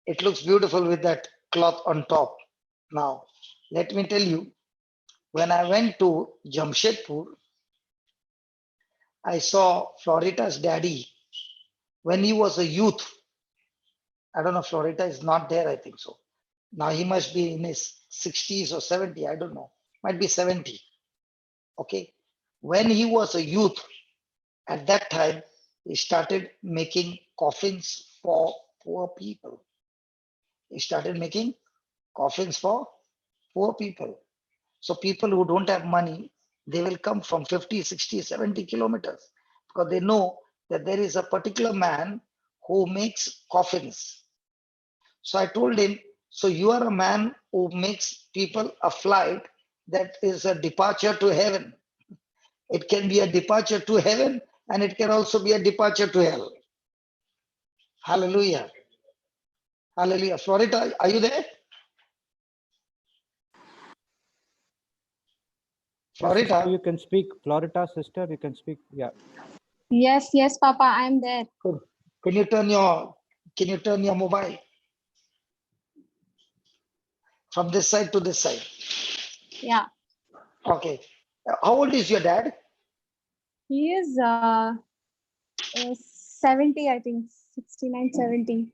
it looks beautiful with that cloth on top. Now, let me tell you, when I went to Jamshedpur, I saw Florita's daddy when he was a youth. I don't know, Florita is not there, I think so. Now he must be in his 60s or 70, I don't know, might be 70. Okay. When he was a youth, at that time, he started making coffins for poor people. He started making coffins for poor people. So people who don't have money, they will come from 50, 60, 70 kilometers because they know that there is a particular man who makes coffins. So I told him, so you are a man who makes people a flight that is a departure to heaven. It can be a departure to heaven and it can also be a departure to hell. Hallelujah. Hallelujah. Florida, are you there? Yeah, sister, Florida, you can speak. Florida, sister, you can speak. Yeah. Yes, yes, Papa, I'm there. can you turn your mobile from this side to this side? Yeah, Okay. How old is your dad? he is 70, I think, 69, 70.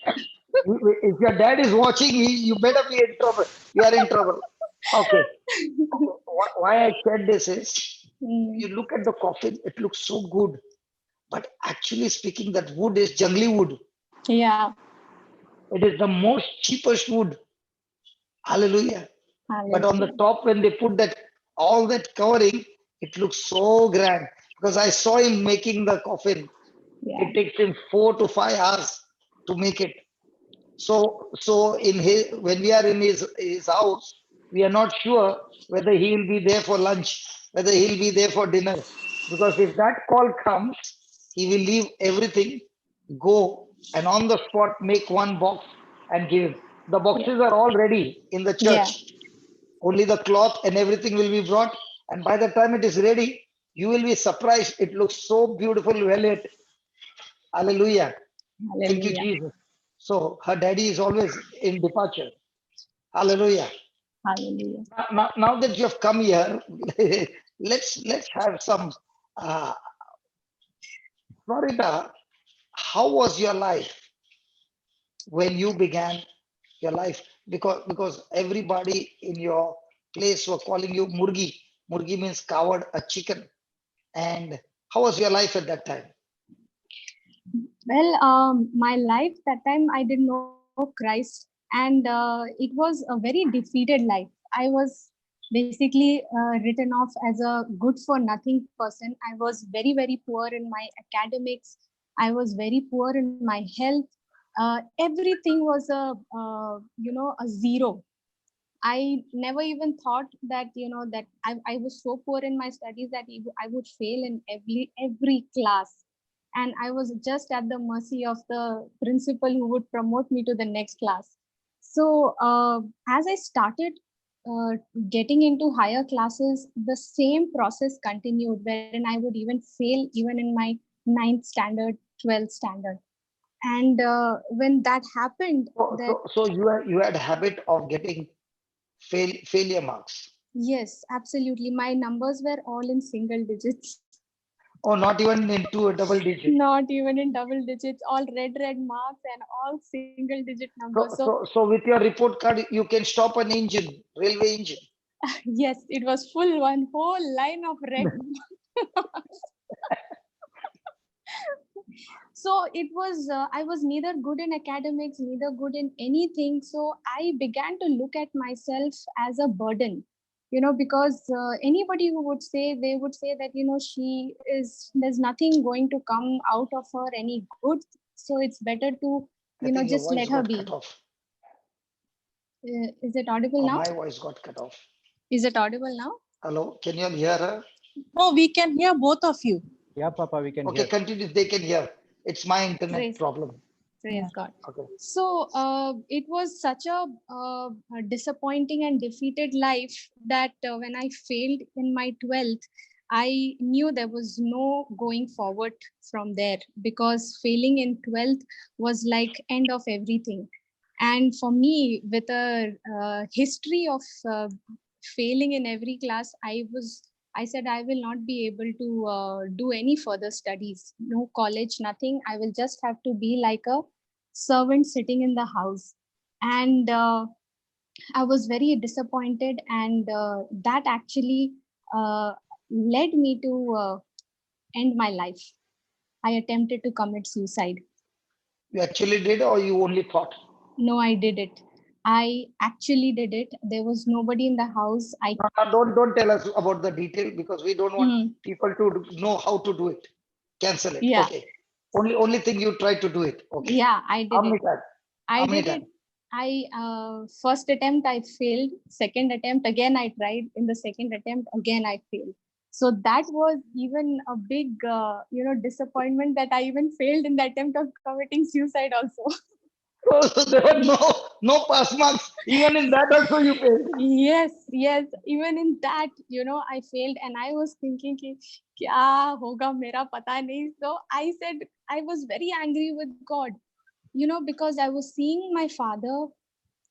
If your dad is watching, you better be in trouble. You are in trouble. Okay. Why I said this is, Mm. you look at the coffin, it looks so good. But actually speaking, that wood is jungly wood. Yeah. It is the most cheapest wood. Hallelujah. But on the Hallelujah. top, when they put that all that covering, it looks so grand. Because I saw him making the coffin. Yeah. It takes him 4 to 5 hours to make it. So in his when we are in his house, we are not sure whether he will be there for lunch, whether he'll be there for dinner. Because if that call comes, he will leave everything, go and on the spot make one box and give him. The Yeah. boxes are all ready in the Yeah. church. Only the cloth and everything will be brought. And by the time it is ready, you will be surprised. It looks so beautiful, well lit. Hallelujah. Thank you, Hallelujah. Jesus. So her daddy is always in departure. Hallelujah. Hallelujah. Now that you have come here, let's have some. Uh, Florida, how was your life when you began your life? Because everybody in your place were calling you Murgi. Murgi means coward, a chicken. And how was your life at that time? Well, my life that time I didn't know Christ, and it was a very defeated life. I was basically written off as a good for nothing person. I was very, very poor in my academics. I was very poor in my health. Everything was a zero. I never even thought that that I was so poor in my studies that I would fail in every class, and I was just at the mercy of the principal who would promote me to the next class. So as I started uh, getting into higher classes, the same process continued, wherein I would even fail even in my ninth standard, 12th standard. And when that happened, that So you had habit of getting failure marks. yes, absolutely. My numbers were all in single digits, Or not even into a double digit. not even in double digits, all red marks and all single digit numbers. So, So with your report card, you can stop an engine, railway engine. yes, it was full one whole line of red. So it was, I was neither good in academics, neither good in anything. So I began to look at myself as a burden, because anybody who would say, they would say that, there's nothing going to come out of her any good. So it's better to, I think your just let voice her got cut be. off. Is it audible Or now? my voice got cut off. Is it audible now? Hello, can you all hear her? No, we can hear both of you. Yeah, Papa, we can Okay, hear. continue. They can hear. It's my internet Praise, problem. praise Yeah. God. Okay. So it was such a disappointing and defeated life that when I failed in my 12th, I knew there was no going forward from there, because failing in 12th was like end of everything. And for me, with a history of failing in every class, I said I will not be able to do any further studies, no college, nothing. I will just have to be like a servant sitting in the house. And I was very disappointed, and that actually uh, led me to end my life. I attempted to commit suicide. You actually did, or you only thought? No, I did it. I actually did it. There was nobody in the house. Don't tell us about the detail because we don't want Mm, people to know how to do it. Cancel it. yeah, Okay. Only thing you try to do it. Okay. yeah, I How did many it. times? I How many did it. times? I first attempt I failed. Second attempt again I tried. In the second attempt again I failed. So that was even a big disappointment that I even failed in the attempt of committing suicide also. So there were no pass marks. Even in that also you failed. Yes, yes. Even in that, I failed, and I was thinking, ki, kya hoga mera pata nahi. So I said I was very angry with God, because I was seeing my father,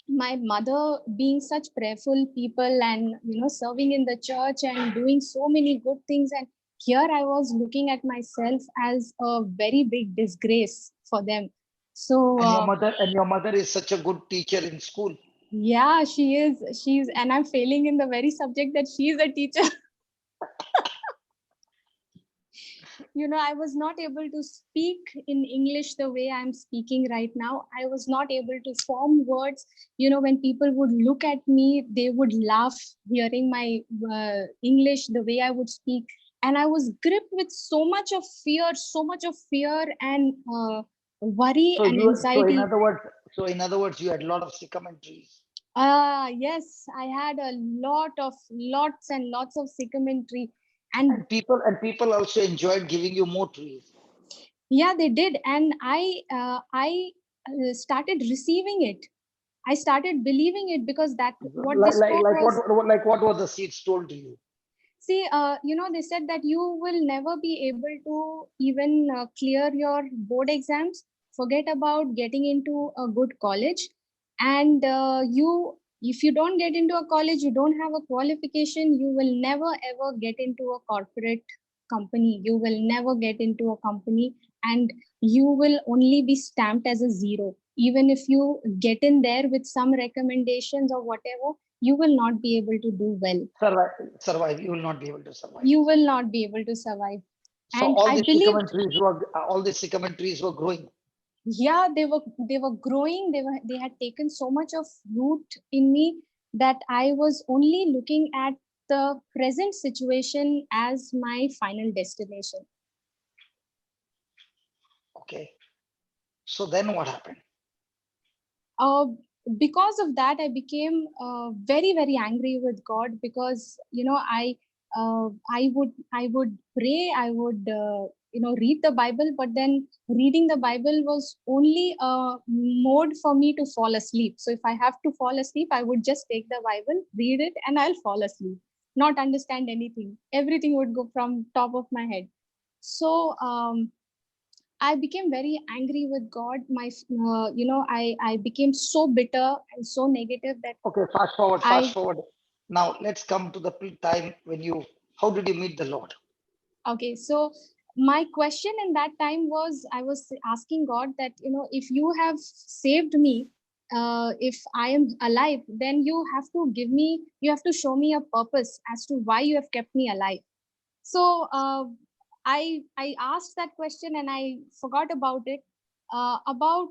my mother being such prayerful people, and serving in the church and doing so many good things, and here I was looking at myself as a very big disgrace for them. So And your mother is such a good teacher in school. yeah, she's and I'm failing in the very subject that she is a teacher. I was not able to speak in English the way I'm speaking right now. I was not able to form words. When people would look at me, they would laugh hearing my English, the way I would speak. And I was gripped with so much of fear and worry So and you, anxiety. so in other words, you had a lot of sycamore trees. Yes, I had lots and lots of sycamore tree. And And people also enjoyed giving you more trees. yeah, they did. And I started receiving it. I started believing it, because that what they Like, like, spoke like was, what were the seeds told to you? see, they said that you will never be able to even clear your board exams. Forget about getting into a good college. And if you don't get into a college, you don't have a qualification, you will never ever get into a corporate company. You will never get into a company, and you will only be stamped as a zero. Even if you get in there with some recommendations or whatever, you will not be able to do well. Survive. You will not be able to survive. You will not be able to survive. So And all I the sycamore believed, trees were all the sycamore trees were growing. yeah, they were growing. They had taken so much of root in me that I was only looking at the present situation as my final destination. Okay. So then what happened? uh, because of that, I became very very angry with God, because I would pray, I would read the Bible, but then reading the Bible was only a mode for me to fall asleep. So if I have to fall asleep, I would just take the Bible, read it, and I'll fall asleep, not understand anything. Everything would go from top of my head. So I became very angry with God. I became so bitter and so negative that Okay, fast forward, fast I, forward. Now let's come to the time when how did you meet the Lord? okay, so my question in that time was, I was asking God that, if you have saved me, if I am alive, then you have to show me a purpose as to why you have kept me alive. So I asked that question and I forgot about it. About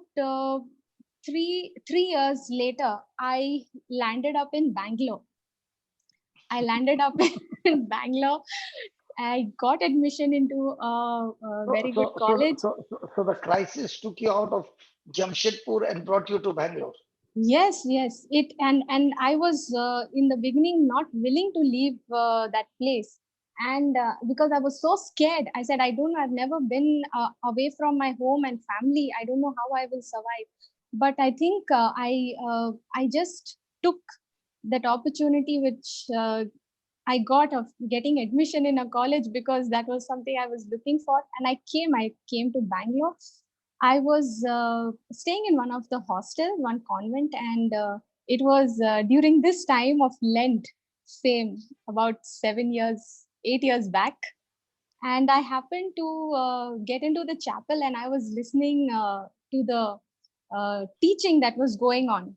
3 years later, I landed up in Bangalore. I landed up in Bangalore. I got admission into a So, very good so, so, college. so the crisis took you out of Jamshedpur and brought you to Bangalore. Yes, yes. And I was in the beginning not willing to leave that place, and because I was so scared, I said, I don't know. I've never been away from my home and family. I don't know how I will survive. But I think I just took that opportunity which I got of getting admission in a college, because that was something I was looking for. And I came to Bangalore. I was staying in one of the hostels, one convent, and it was during this time of Lent, same, about 7 years, 8 years back. And I happened to get into the chapel, and I was listening to the teaching that was going on.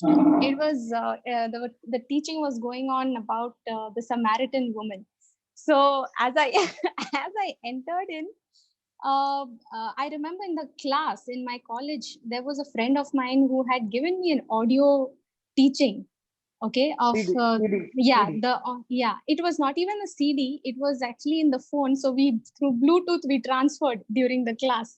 It was the teaching was going on about the Samaritan woman. So as I as I entered in, I remember in the class in my college, there was a friend of mine who had given me an audio teaching. Okay, of CD, CD, yeah, CD. it was not even a CD. It was actually in the phone. So we, through Bluetooth, we transferred during the class,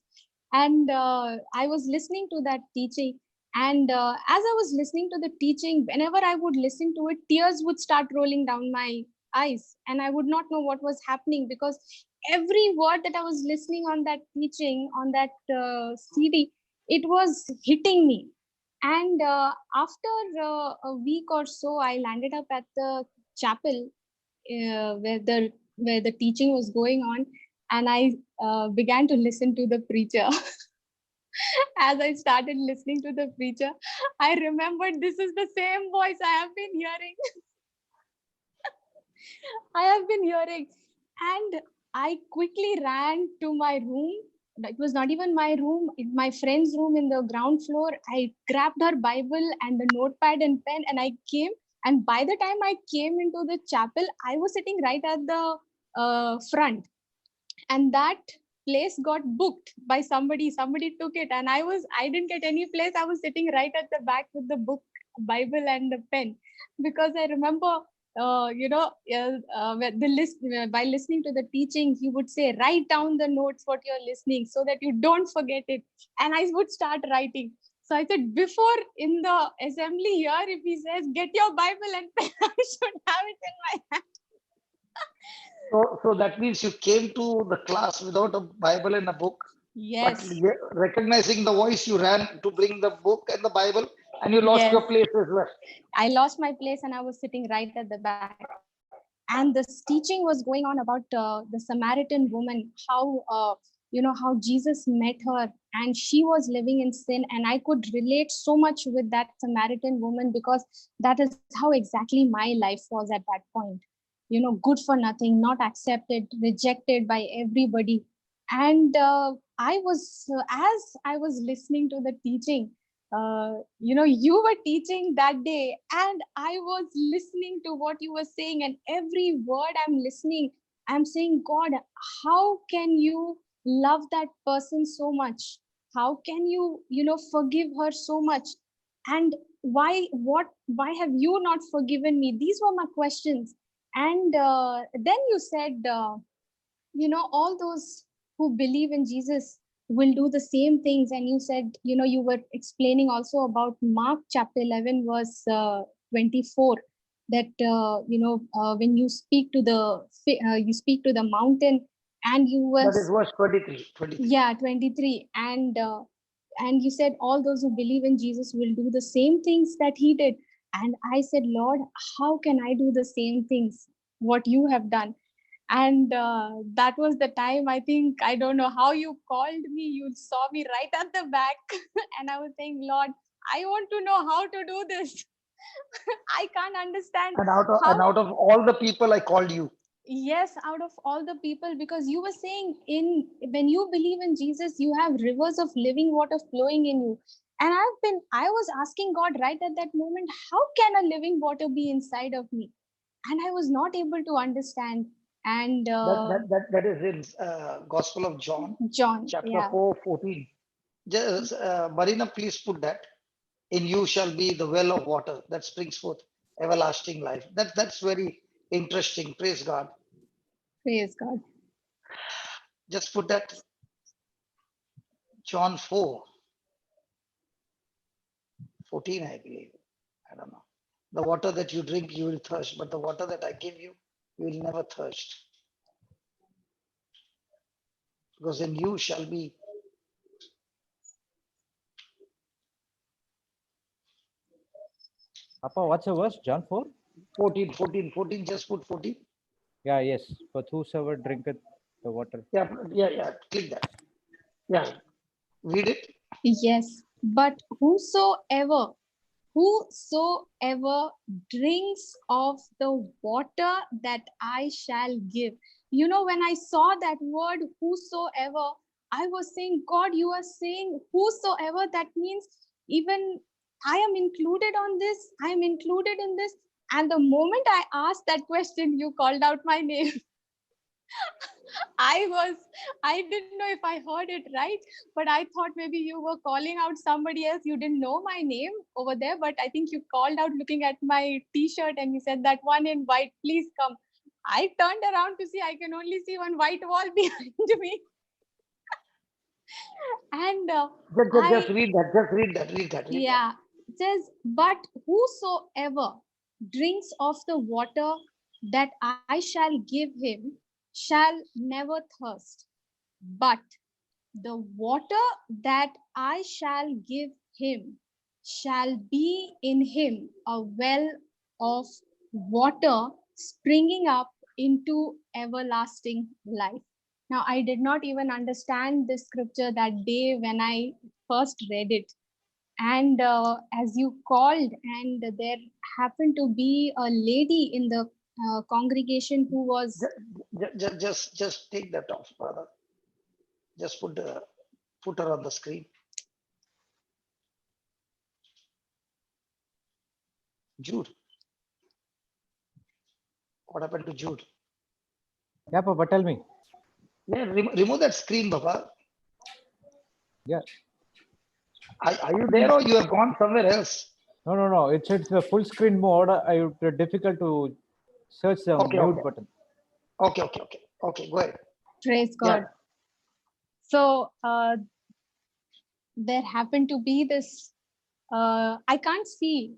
and I was listening to that teaching. And as I was listening to the teaching, whenever I would listen to it, tears would start rolling down my eyes, and I would not know what was happening, because every word that I was listening on that teaching on that CD, it was hitting me. And after a week or so, I landed up at the chapel where the teaching was going on, and I began to listen to the preacher. As I started listening to the preacher, I remembered, this is the same voice I have been hearing. I have been hearing. And I quickly ran to my room. It was not even my room, my friend's room in the ground floor. I grabbed her Bible and the notepad and pen, and I came. And by the time I came into the chapel, I was sitting right at the front. and that place got booked by somebody. Somebody took it, and I didn't get any place. I was sitting right at the back with the book, Bible, and the pen, because I remember, when by listening to the teaching, he would say, write down the notes what you're listening so that you don't forget it. And I would start writing. So I said, before in the assembly here, if he says, get your Bible and pen, I should have it in my hand. So that means you came to the class without a Bible and a book. But Yes. recognizing the voice, you ran to bring the book and the Bible, and you lost Yes. your place as well. I lost my place and I was sitting right at the back. And this teaching was going on about the Samaritan woman, how Jesus met her, and she was living in sin. And I could relate so much with that Samaritan woman, because that is how exactly my life was at that point. Good for nothing, not accepted, rejected by everybody. And as I was listening to the teaching, you were teaching that day, and I was listening to what you were saying, and every word I'm listening, I'm saying, God, how can you love that person so much? How can you forgive her so much? And why have you not forgiven me? These were my questions. And then you said, all those who believe in Jesus will do the same things. And you said, you were explaining also about Mark chapter 11 verse 24, that when you speak to the mountain, and you That is was verse 23. 23. yeah, 23. And you said all those who believe in Jesus will do the same things that he did. And I said, Lord, how can I do the same things what you have done? And that was the time, I think, I don't know how you called me. You saw me right at the back. And I was saying, Lord, I want to know how to do this. I can't understand And out of, how. and out of all the people, I called you. Yes, out of all the people, because you were saying, when you believe in Jesus, you have rivers of living water flowing in you. And I was asking God right at that moment, how can a living water be inside of me? And I was not able to understand. And That is in Gospel of John, John, chapter yeah. 4, 14. Just, Marina, please put that. In you shall be the well of water that springs forth everlasting life. That's very interesting. Praise God. Praise God. Just put that John 4, 14, I believe. I don't know. The water that you drink, you will thirst, but the water that I give you, you will never thirst. Because in you shall be. Papa, what's the verse? John 4? 14, 14, 14, just put 14. Yeah, yes. But whosoever drinketh the water. Yeah. Click that. Yeah. Read it. Yes, but whosoever drinks of the water that I shall give. When I saw that word whosoever, I was saying, God, you are saying whosoever. That means even I am included on this. I am included in this. And the moment I asked that question, you called out my name. I didn't know if I heard it right, but I thought maybe you were calling out somebody else. You didn't know my name over there, but I think you called out looking at my t-shirt, and you said, that one in white, please come. I turned around to see, I can only see one white wall behind me. And Just read that. Just read that. Read that. Read that. yeah, it says, but whosoever drinks of the water that I shall give him shall never thirst. But the water that I shall give him shall be in him a well of water springing up into everlasting life. Now, I did not even understand this scripture that day when I first read it. And as you called, and there happened to be a lady in the congregation who was. Just take that off, brother. Just put her on the screen. Jude. What happened to Jude? Yeah, Papa, tell me. Yeah, remove that screen, Baba. Yeah. Are you there or you have gone somewhere else? No. It's the full screen mode. It's difficult to search the Okay, mute okay. button. Okay, go ahead. Praise Yeah. God. So there happened to be this. I can't see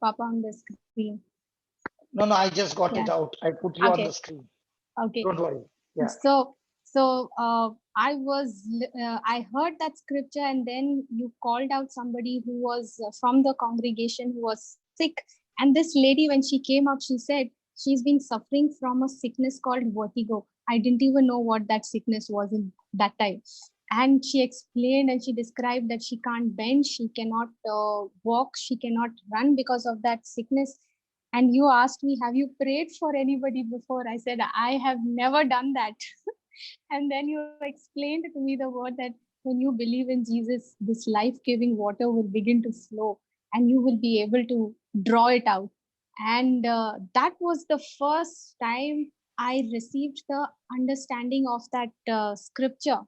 Papa on the screen. No, I just got Yeah. it out. I put you on the Okay. screen. Okay. Don't worry. Yeah. So I heard that scripture, and then you called out somebody who was from the congregation who was sick. And this lady, when she came up, she said she's been suffering from a sickness called vertigo. I didn't even know what that sickness was in that time. And she explained and she described that she can't bend, she cannot walk, she cannot run because of that sickness. And you asked me, have you prayed for anybody before? I said, I have never done that. And then you explained to me the word that when you believe in Jesus, this life-giving water will begin to flow and you will be able to draw it out. And that was the first time I received the understanding of that scripture.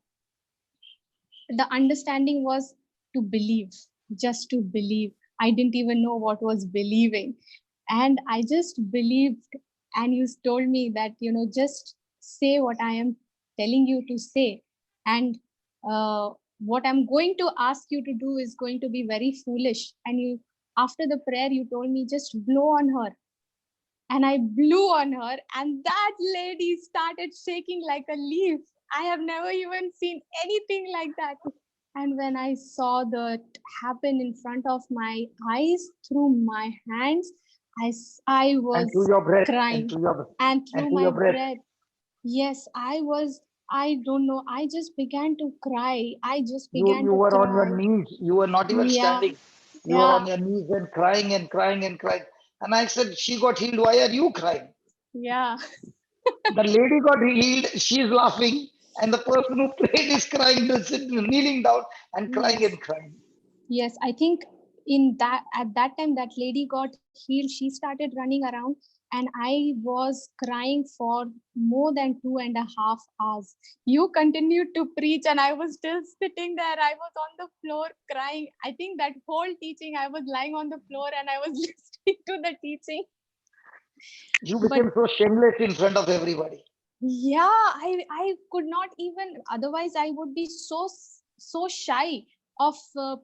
The understanding was to believe, just to believe. I didn't even know what was believing. And I just believed. And you told me that, just say what I am telling you to say. And what I'm going to ask you to do is going to be very foolish. And after the prayer, you told me just blow on her. And I blew on her, and that lady started shaking like a leaf. I have never even seen anything like that. And when I saw that happen in front of my eyes, through my hands, I And to was your breath. crying. And through to my your breath. breath, yes, I don't know. I just began to cry. I just began You to were on your cry. knees. You were not even Yeah, standing. You were yeah, on your knees and crying and crying and crying. And I said, she got healed. Why are you crying? yeah. The lady got healed. She's laughing. And the person who prayed is crying, kneeling down and crying Yes. and crying. Yes, I think at that time that lady got healed. She started running around, and I was crying for more than 2.5 hours. You continued to preach, and I was still sitting there. I was on the floor crying. I think that whole teaching, I was lying on the floor and I was listening to the teaching. You But became so shameless in front of everybody. yeah, I could not even, otherwise I would be so shy of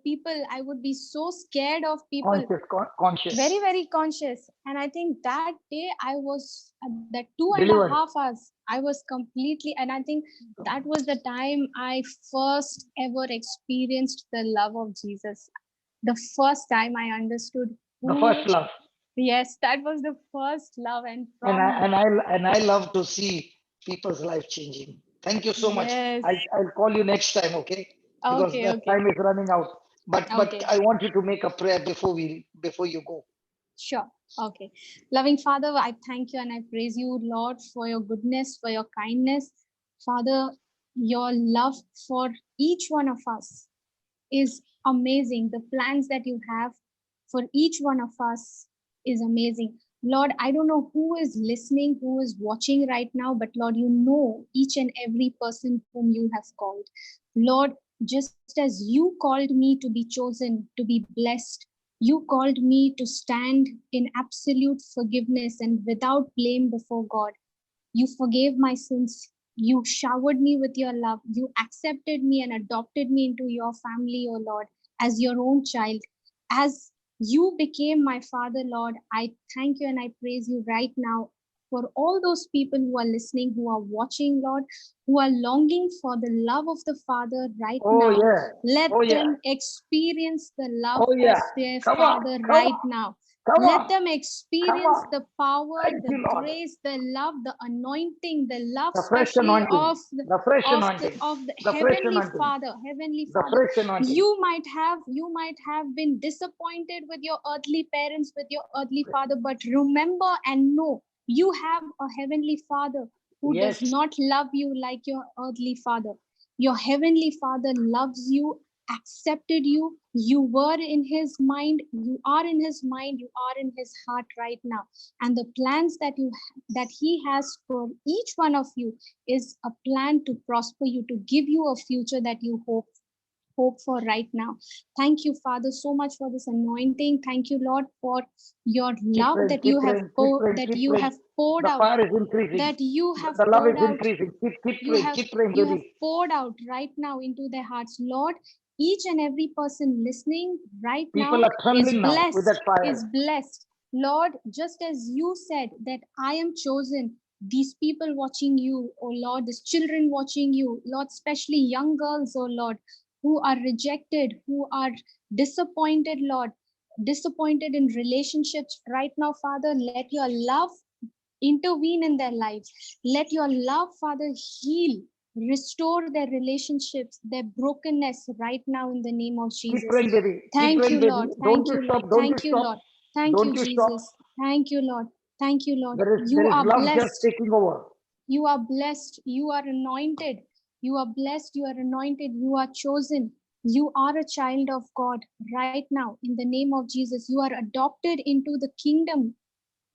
people. I would be so scared of people, Conscious. very conscious. And I think that day I was at that two and a Delivered. half hours, I was completely, and I think that was the time I first ever experienced the love of Jesus. The first time I understood The first love. Yes, that was the first love. And And from I love to see people's life changing. Thank you so much. Yes. I'll call you next time, okay? Because that Okay. time is running out. But Okay. I want you to make a prayer before you go. Sure. Okay. Loving Father, I thank you and I praise you, Lord, for your goodness, for your kindness. Father, your love for each one of us is amazing. The plans that you have for each one of us is amazing. Lord, I don't know who is listening, who is watching right now, but Lord, you know each and every person whom you have called. Lord, just as you called me to be chosen, to be blessed, you called me to stand in absolute forgiveness and without blame before God. You forgave my sins. You showered me with your love. You accepted me and adopted me into your family, O Lord, as your own child. As you became my Father, Lord, I thank you and I praise you right now for all those people who are listening, who are watching, Lord, who are longing for the love of the Father right Oh now. yeah. Let Oh yeah. them experience the love Oh of yeah. their Come Father on. right now. Come Let on. them Come experience on. the power, Thank the you, Lord. grace, the love, the anointing, the love, The fresh especially anointing. The fresh anointing. of the The fresh heavenly anointing. Father. Heavenly The Father, fresh anointing. you might have been disappointed with your earthly parents, with your earthly father, but remember and know you have a heavenly Father who does Yes. not love you like your earthly father. Your heavenly Father loves you accepted you. You were in his mind. You are in his mind. You are in his heart right now. And the plans that he has for each one of you is a plan to prosper you, to give you a future that you hope for right now. Thank you, Father, so much for this anointing. Thank you, Lord, for your Keep love praying, that keep you have praying, keep praying, that keep you praying. have poured The out, fire is increasing. that you have The love poured is out, increasing. you have Keep praying, you have baby. poured out right now into their hearts, Lord. Each and every person listening right now People are trembling now with that is fire. blessed, Lord. Just as you said that I am chosen, these people watching you, oh Lord, these children watching you, Lord, especially young girls, oh Lord, who are rejected, who are disappointed, Lord, disappointed in relationships right now, Father, let your love intervene in their lives. Let your love, Father, heal, restore their relationships, their brokenness right now in the name of Keep Jesus. praying, baby. Keep Thank praying, you, baby. Lord. Don't Thank you you, stop. Lord. Don't you Thank you, stop. Lord. Thank you, Don't you stop. Jesus. Thank you, Lord. Thank you, Lord. There You is are love just blessed. taking over. You are blessed. You are anointed. You are blessed. You are anointed. You are chosen. You are a child of God right now in the name of Jesus. You are adopted into the kingdom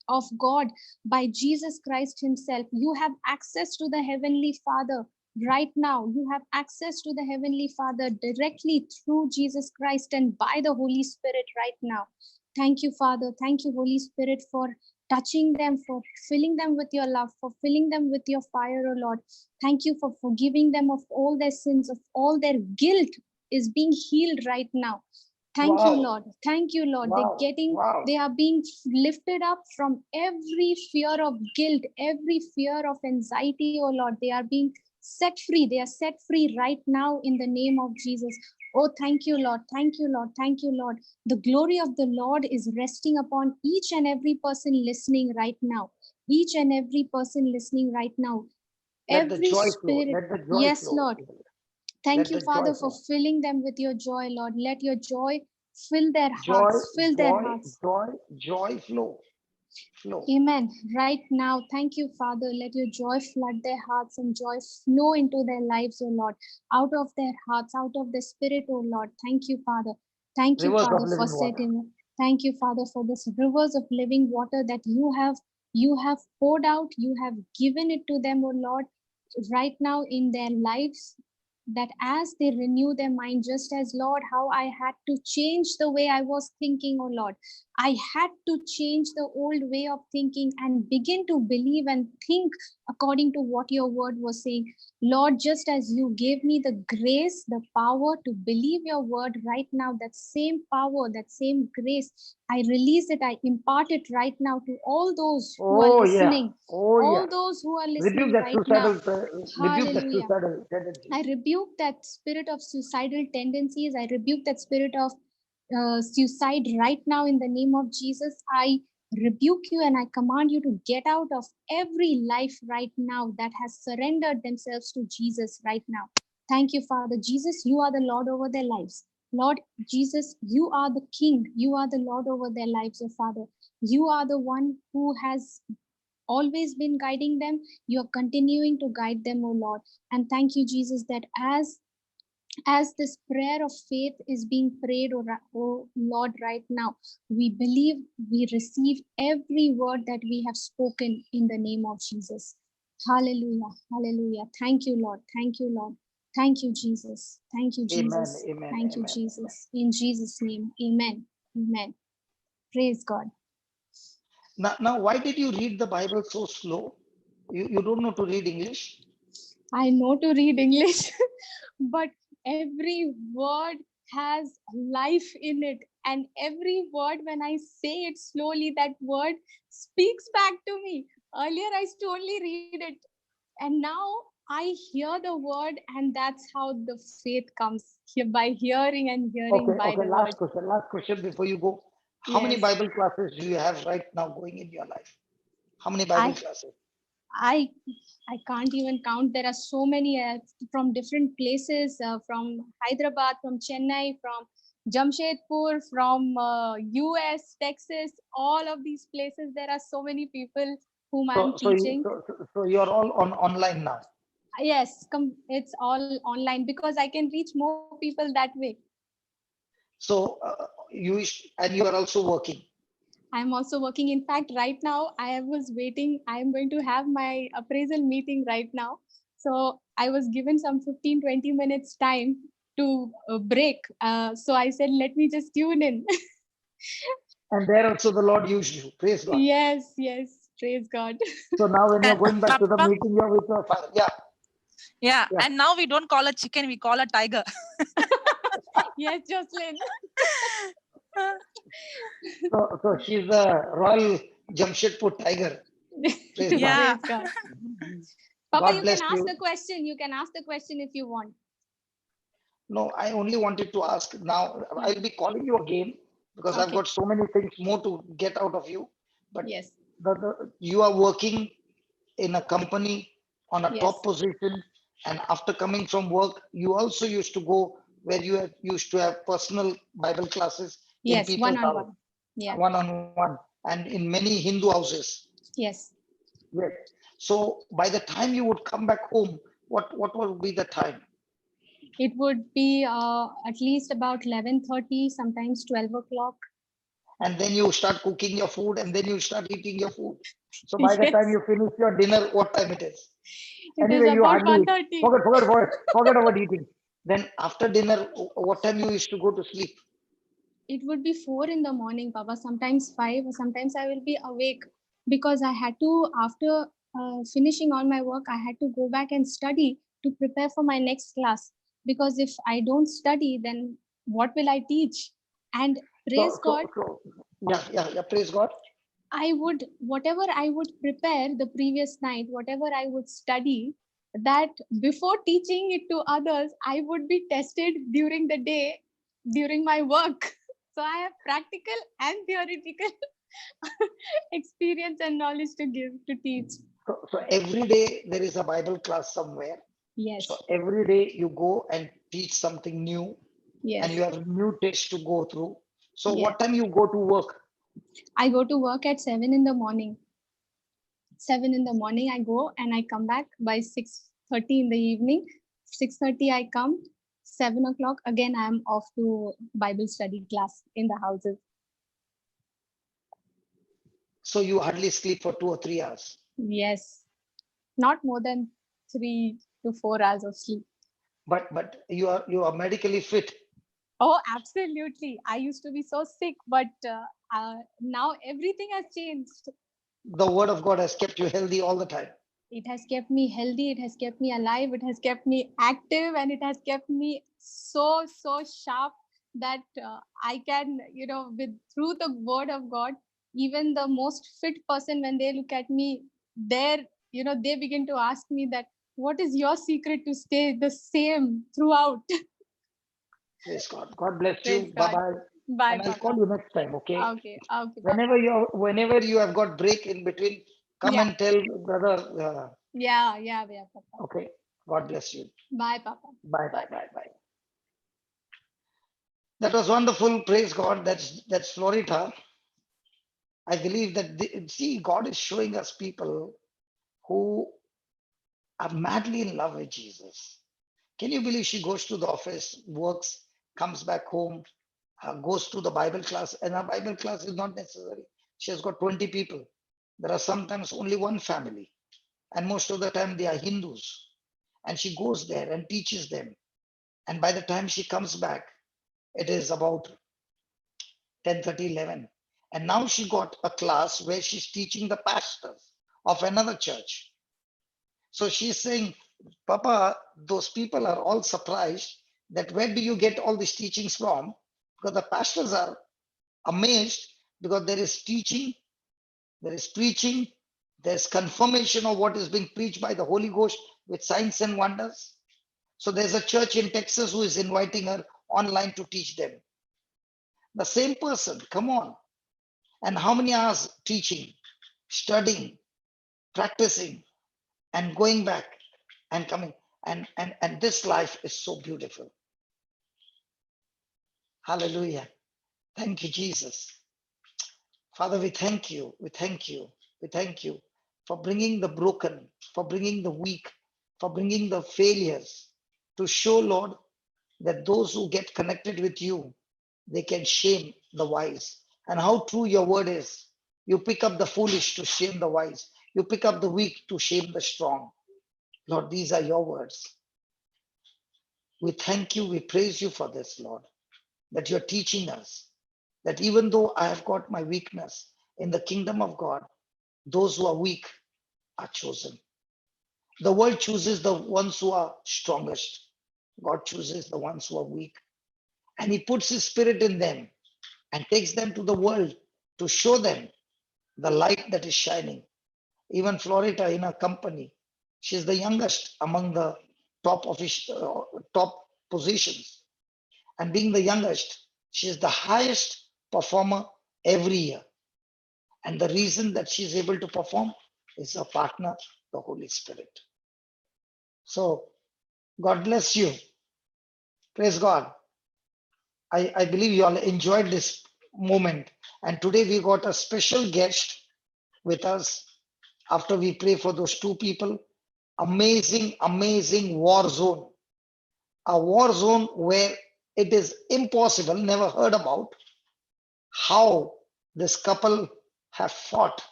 of God by Jesus Christ Himself. You have access to the Heavenly Father right now. You have access to the Heavenly Father directly through Jesus Christ and by the Holy Spirit right now. Thank you, Father. Thank you, Holy Spirit, for touching them, for filling them with your love, for filling them with your fire, O Lord. Thank you for forgiving them of all their sins, of all their guilt is being healed right now. Thank you, Wow. Lord. Thank you, Lord. Wow. Wow. They are being lifted up from every fear of guilt, every fear of anxiety, oh Lord. They are being set free. They are set free right now in the name of Jesus. Oh, thank you, Lord. Thank you, Lord. Thank you, Lord. The glory of the Lord is resting upon each and every person listening right now. Each and every person listening right now. Let the Every joy flow. spirit. Let the joy Yes, flow. Lord. Thank Let you, the joy Father, for flow. filling them with your joy, Lord. Let your joy fill their Joy, hearts, fill their joy, hearts. joy, joy flow. Flow. Amen. Right now, thank you, Father. Let your joy flood their hearts and joy flow into their lives, oh Lord, out of their hearts, out of the spirit, oh Lord. Thank you, Father. Thank you, Rivers of Father, for living water. setting. Thank you, Father, for this rivers of living water that you have poured out, you have given it to them, oh Lord, right now in their lives, that as they renew their mind, just as Lord, how I had to change the way I was thinking, oh Lord. I had to change the old way of thinking and begin to believe and think according to what your word was saying. Lord, just as you gave me the grace, the power to believe your word right now, that same power, that same grace, I release it, I impart it right now to all those who are Oh yeah. listening, Oh yeah. all those who are Rebuke listening that right now. suicidal. Rebuke that Hallelujah. suicidal tendency. I rebuke that spirit of suicidal tendencies. I rebuke that spirit of suicide right now in the name of Jesus. I rebuke you and I command you to get out of every life right now that has surrendered themselves to Jesus right now. Thank you, Father. Jesus, you are the Lord over their lives. Lord Jesus, you are the King. You are the Lord over their lives, oh Father. You are the one who has always been guiding them. You are continuing to guide them, oh Lord. And thank you, Jesus, that as this prayer of faith is being prayed, oh Lord, right now, we believe we receive every word that we have spoken in the name of Jesus. Hallelujah. Hallelujah. Thank you, Lord. Thank you, Lord. Thank you, Jesus. Thank you, Amen. Jesus. Amen. Thank you, Amen. Jesus. In Jesus' name, amen. Amen. Praise God. Now, why did you read the Bible so slow? You don't know to read English? I know to read English, but every word has life in it. And every word, when I say it slowly, that word speaks back to me. Earlier, I used to only read it. And now I hear the word, and that's how the faith comes here by hearing and hearing Okay, by okay. the word. Last question before you go. How many Yes. Bible classes do you have right now going in your life? How many Bible I classes? I I can't even count. There are so many from different places, from Hyderabad, from Chennai, from Jamshedpur, from US, Texas, all of these places. There are so many people whom I'm So teaching. you're all on online now. Yes, it's all online because I can reach more people that way. So and you are also working. I'm also working. In fact, right now I was waiting. I am going to have my appraisal meeting right now. So I was given some 15-20 minutes time to break. So I said, let me just tune in. And there also the Lord used you. Praise God. Yes, yes. Praise God. So now when you're going back to the Papa, meeting, you're with your father. Yeah, yeah, yeah. and now we don't call a chicken, we call a tiger. Yes, Jocelyn. So she's the Royal Jamshedpur Tiger. Praise God. Yeah. Praise God. Papa, God you can bless ask you. the question. You can ask the question if you want. No, I only wanted to ask now. Hmm. I'll be calling you again because I've Okay. got so many things more to get out of you. But Yes. you are working in a company on a Yes. top position, and after coming from work, you also used to go where used to have personal Bible classes in Yes. One people's on house, one. Yeah. one on one, and in many Hindu houses. Yes. Yes. So by the time you would come back home, what would be the time? It would be at least about 11:30, sometimes 12 o'clock. And then you start cooking your food, and then you start eating your food. So by the time Yes. you finish your dinner, what time it is? It is Anyway, you about hardly eat. 1:30. Forget about eating. Then after dinner, what time you used to go to sleep? It would be 4 in the morning, Papa. Sometimes 5, or sometimes I will be awake because I had to, after finishing all my work, I had to go back and study to prepare for my next class. Because if I don't study, then what will I teach? And So, praise so, God, so, yeah. Praise God. I would, whatever I would prepare the previous night, whatever I would study, that before teaching it to others, I would be tested during the day, during my work. So I have practical and theoretical experience and knowledge to give to teach. So every day there is a Bible class somewhere. So Yes, every day you go and teach something new, and you yes, have new text to go through. So yes. what time you go to work? I go to work at 7 in the morning. 7 in the morning I go and I come back by 6:30 in the evening. 6:30 I come. 7 o'clock again I am off to Bible study class in the houses. So you hardly sleep for 2 or 3 hours. Yes, not more than 3 to 4 hours of sleep. But you are medically fit. Oh, absolutely. I used to be so sick, but now everything has changed. The word of God has kept you healthy all the time. It has kept me healthy, it has kept me alive, it has kept me active, and it has kept me so sharp that I can, with through the word of God, even the most fit person, when they look at me, there, they begin to ask me that, what is your secret to stay the same throughout? Praise God. God bless Praise you. Bye God. bye. Bye, And I'll call Papa. you next time. Okay. Okay, okay, Papa. Whenever you have got break in between, come Yeah, and tell brother. yeah, Papa. Okay. God bless you. Bye, Papa. Bye Bye. bye bye bye. That was wonderful. Praise God. That's Florida. I believe that see, God is showing us people who are madly in love with Jesus. Can you believe she goes to the office, works, comes back home, goes to the Bible class, and her Bible class is not necessary. She has got 20 people. There are sometimes only one family, and most of the time they are Hindus. And she goes there and teaches them. And by the time she comes back, it is about 10:30, 11. And now she got a class where she's teaching the pastors of another church. So she's saying, Papa, those people are all surprised that where do you get all these teachings from? Because the pastors are amazed because there is teaching, there is preaching, there's confirmation of what is being preached by the Holy Ghost with signs and wonders. So there's a church in Texas who is inviting her online to teach them. The same person, come on. And how many hours teaching, studying, practicing, and going back and coming. And this life is so beautiful. Hallelujah. Thank you, Jesus. Father, we thank you. We thank you. We thank you for bringing the broken, for bringing the weak, for bringing the failures to show, Lord, that those who get connected with you, they can shame the wise. And how true your word is. You pick up the foolish to shame the wise. You pick up the weak to shame the strong. Lord, these are your words. We thank you, we praise you for this, Lord, that you're teaching us that even though I have got my weakness, in the kingdom of God, those who are weak are chosen. The world chooses the ones who are strongest. God chooses the ones who are weak. And he puts his spirit in them and takes them to the world to show them the light that is shining. Even Florida in her company, she's the youngest among the top positions. And being the youngest, she's the highest performer every year. And the reason that she's able to perform is her partner, the Holy Spirit. So God bless you. Praise God. I believe you all enjoyed this moment. And today we got a special guest with us after we pray for those two people. Amazing, amazing war zone. A war zone where it is impossible, never heard about, how this couple have fought.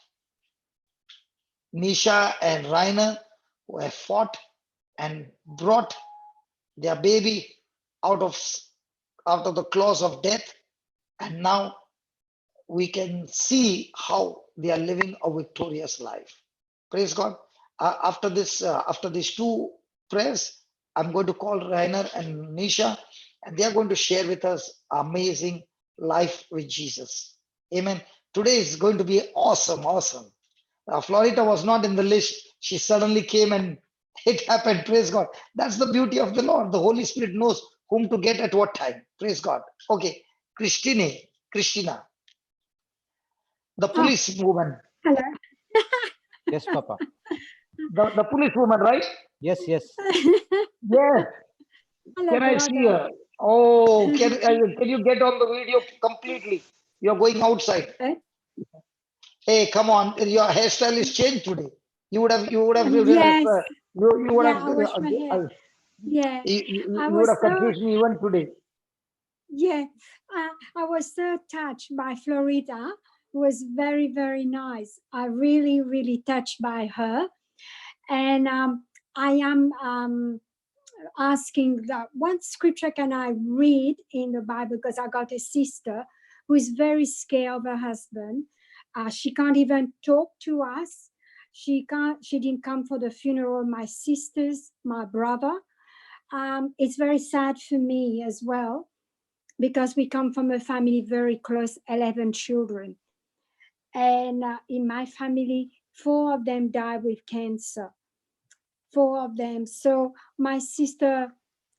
Nisha and Rainer, who have fought and brought their baby out of the claws of death, and now we can see how they are living a victorious life. Praise God. After these two prayers, I'm going to call Rainer and Nisha, and they are going to share with us amazing life with Jesus. Amen. Today is going to be awesome, awesome. Florida was not in the list. She suddenly came and it happened. Praise God. That's the beauty of the Lord. The Holy Spirit knows whom to get at what time. Praise God. Okay. Christina, the police woman. Hello. Yes, Papa. The police woman, right? Yes, yes. Yes. Hello, Can I brother. see her? Oh, can you get on the video completely? You're going outside. Eh? Hey, come on! Your hairstyle is changed today. You would have Yes. you would Yeah, have I wash my hair. Yeah, I you would was have so confused me even today. yeah, I was so touched by Florida. It was very, very nice. I really, really touched by her, and I am asking that what scripture can I read in the Bible, because I got a sister who is very scared of her husband. She can't even talk to us. She didn't come for the funeral of my sisters, my brother. It's very sad for me as well, because we come from a family very close, 11 children. And in my family, 4 of them died with cancer. 4 of them. So my sister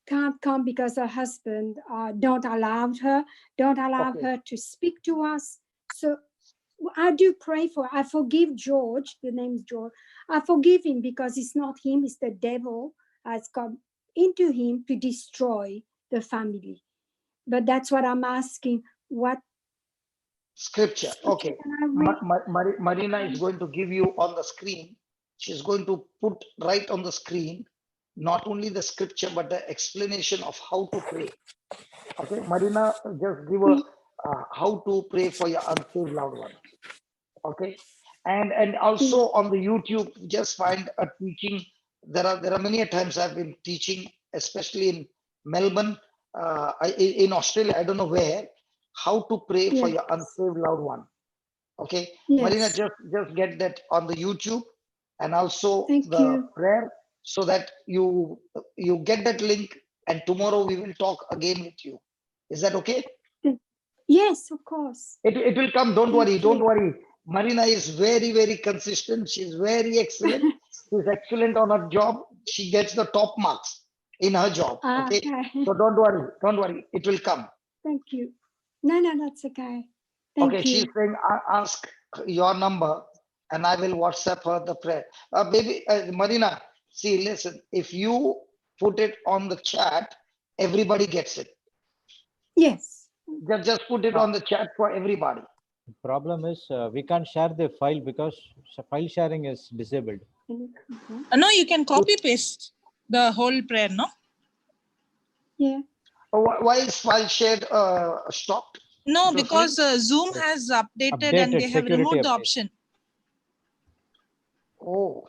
can't come because her husband don't allow her to speak to us. So I do pray for her. I forgive George. The name's George. I forgive him because it's not him, it's the devil has come into him to destroy the family. But that's what I'm asking. What Scripture. Okay. can I read? Marina is going to give you on the screen. She's going to put right on the screen not only the scripture but the explanation of how to pray. Okay, Marina, just give a how to pray for your unsaved loved ones. Okay, and also on the YouTube, just find a teaching. There are many times I've been teaching, especially in Melbourne, in Australia. I don't know where, how to pray for your unsaved loved one. Okay, Marina, just get that on the YouTube, and also the prayer, so that you get that link, and tomorrow we will talk again with you. Is that okay? Yes, of course. It will come. Don't worry. Marina is very, very consistent. She's very excellent. She's excellent on her job. She gets the top marks in her job. Okay. So don't worry. It will come. Thank you. No, that's okay. Thank you. She's saying, ask your number and I will WhatsApp her the prayer. Baby, Marina, see, listen, if you put it on the chat, everybody gets it. Yes. Just put it on the chat for everybody. The problem is we can't share the file because file sharing is disabled. No, you can copy paste. The whole prayer, no? Yeah. Why is file shared stopped? No, Jocelyn? because Zoom has updated and Updated, they have security removed the update. option. Oh.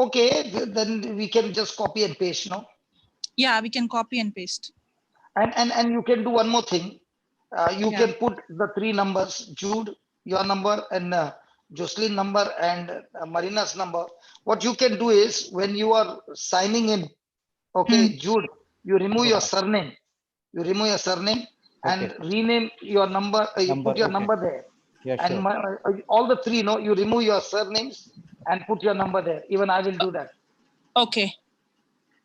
Okay, then we can just copy and paste, no? Yeah, we can copy and paste. And you can do one more thing. You Yeah. can put the three numbers, Jude, your number, and Jocelyn number, and Marina's number. What you can do is when you are signing in, okay, Jude, you remove your surname. You remove your surname and rename your number. You Number, put your okay. number there. Yeah, And sure. all the three, no, you remove your surnames and put your number there. Even I will do that. Okay.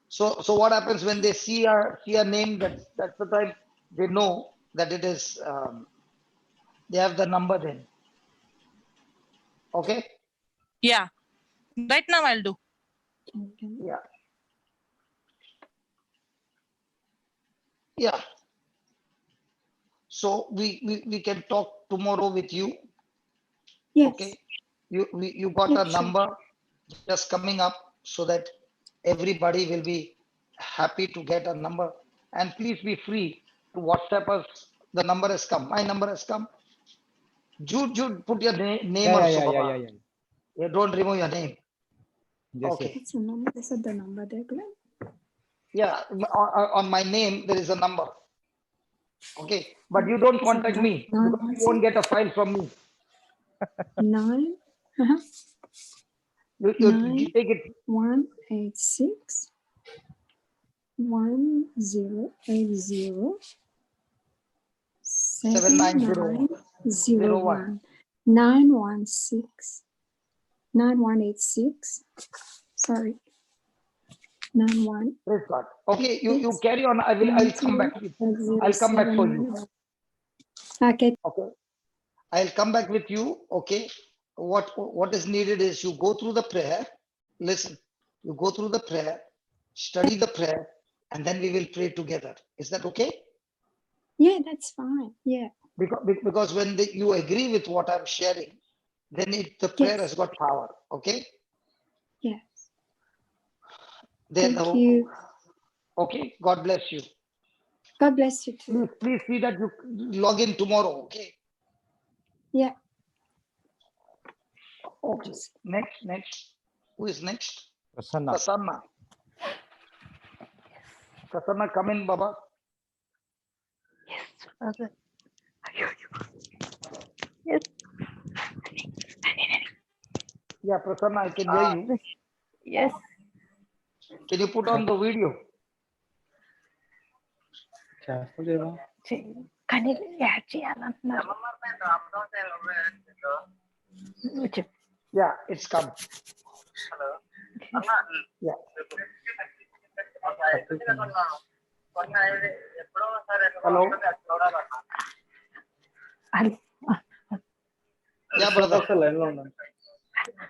So what happens when they see a name? That's the time they know that it is. They have the number then. Okay. Yeah. Right now I'll do. Okay. Yeah. Yeah. So we can talk tomorrow with you. Yes. Okay. You got Yeah, a sure. number just coming up so that everybody will be happy to get a number. And please be free to WhatsApp us. The number has come. My number has come. Jude, put your name Yeah, also, yeah, yeah, Baba. yeah, yeah. You don't remove your name. Yes, Okay. yes. What's the number? Is it the number there, Glenn? Yeah, on my name there is a number. Okay, but you don't Is it contact me because you won't get a file from me. 9? You take it. 186 1080 7901. 7901 916 9186. Sorry, 91. Praise God. Okay, you carry on. I'll come back with. I'll come back for you. Okay. Okay, I'll come back with you. Okay, what is needed is you go through the prayer. Listen, you go through the prayer, study the prayer, and then we will pray together. Is that okay? Yeah, that's fine. Yeah. Because when you agree with what I'm sharing, then the prayer has got power. Okay. Yes. Then, Thank you. okay. God bless you. God bless you too. Please see that you log in tomorrow. Okay. Yeah. Okay. Next. Who is next? Prasanna. Prasanna, come in, Baba. Okay. Yes. Yeah, Prasanna, I can hear you. Yes. Can you put on the video? కానీ add చేయాలంటున్నారు. Yeah, it's come. Yeah. Hello. Yeah, brother.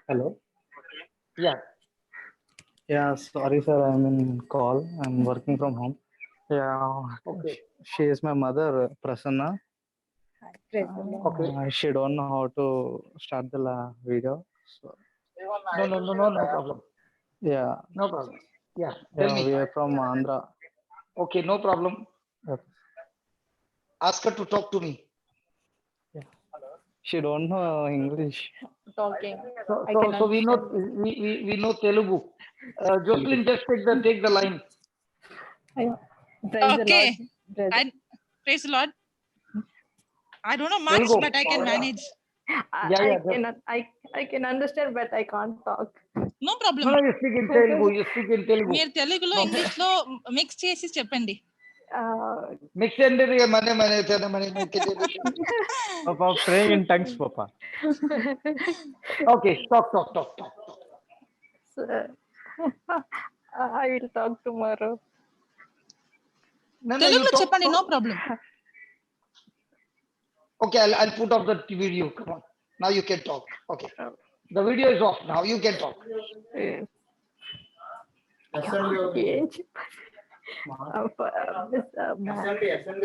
Hello. Yeah. Yeah, sorry, sir. I'm in call. I'm working from home. Yeah. Okay. She is my mother, Prasanna. Okay. She don't know how to start the video. So, No problem. yeah. No problem. Yeah. Tell me. We are from Andhra. Okay, no problem. Okay. Ask her to talk to me. She don't know English. Talking. So we know Telugu. Jocelyn, just take the line. Okay. Praise the Lord. I don't know much, Telugu. but I can manage. I can understand, but I can't talk. No problem. No, you speak in Telugu. మీరు తెలుగులో English లో mix చేసి చెప్పండి. Mix అంటే Papa, praying in tongues, Papa. Okay, talk. I will talk tomorrow. తెలుగులో చెప్పండి, no problem. Okay, I'll put off the video. Come on. Now you can talk. Okay. The video is off. Now you can talk.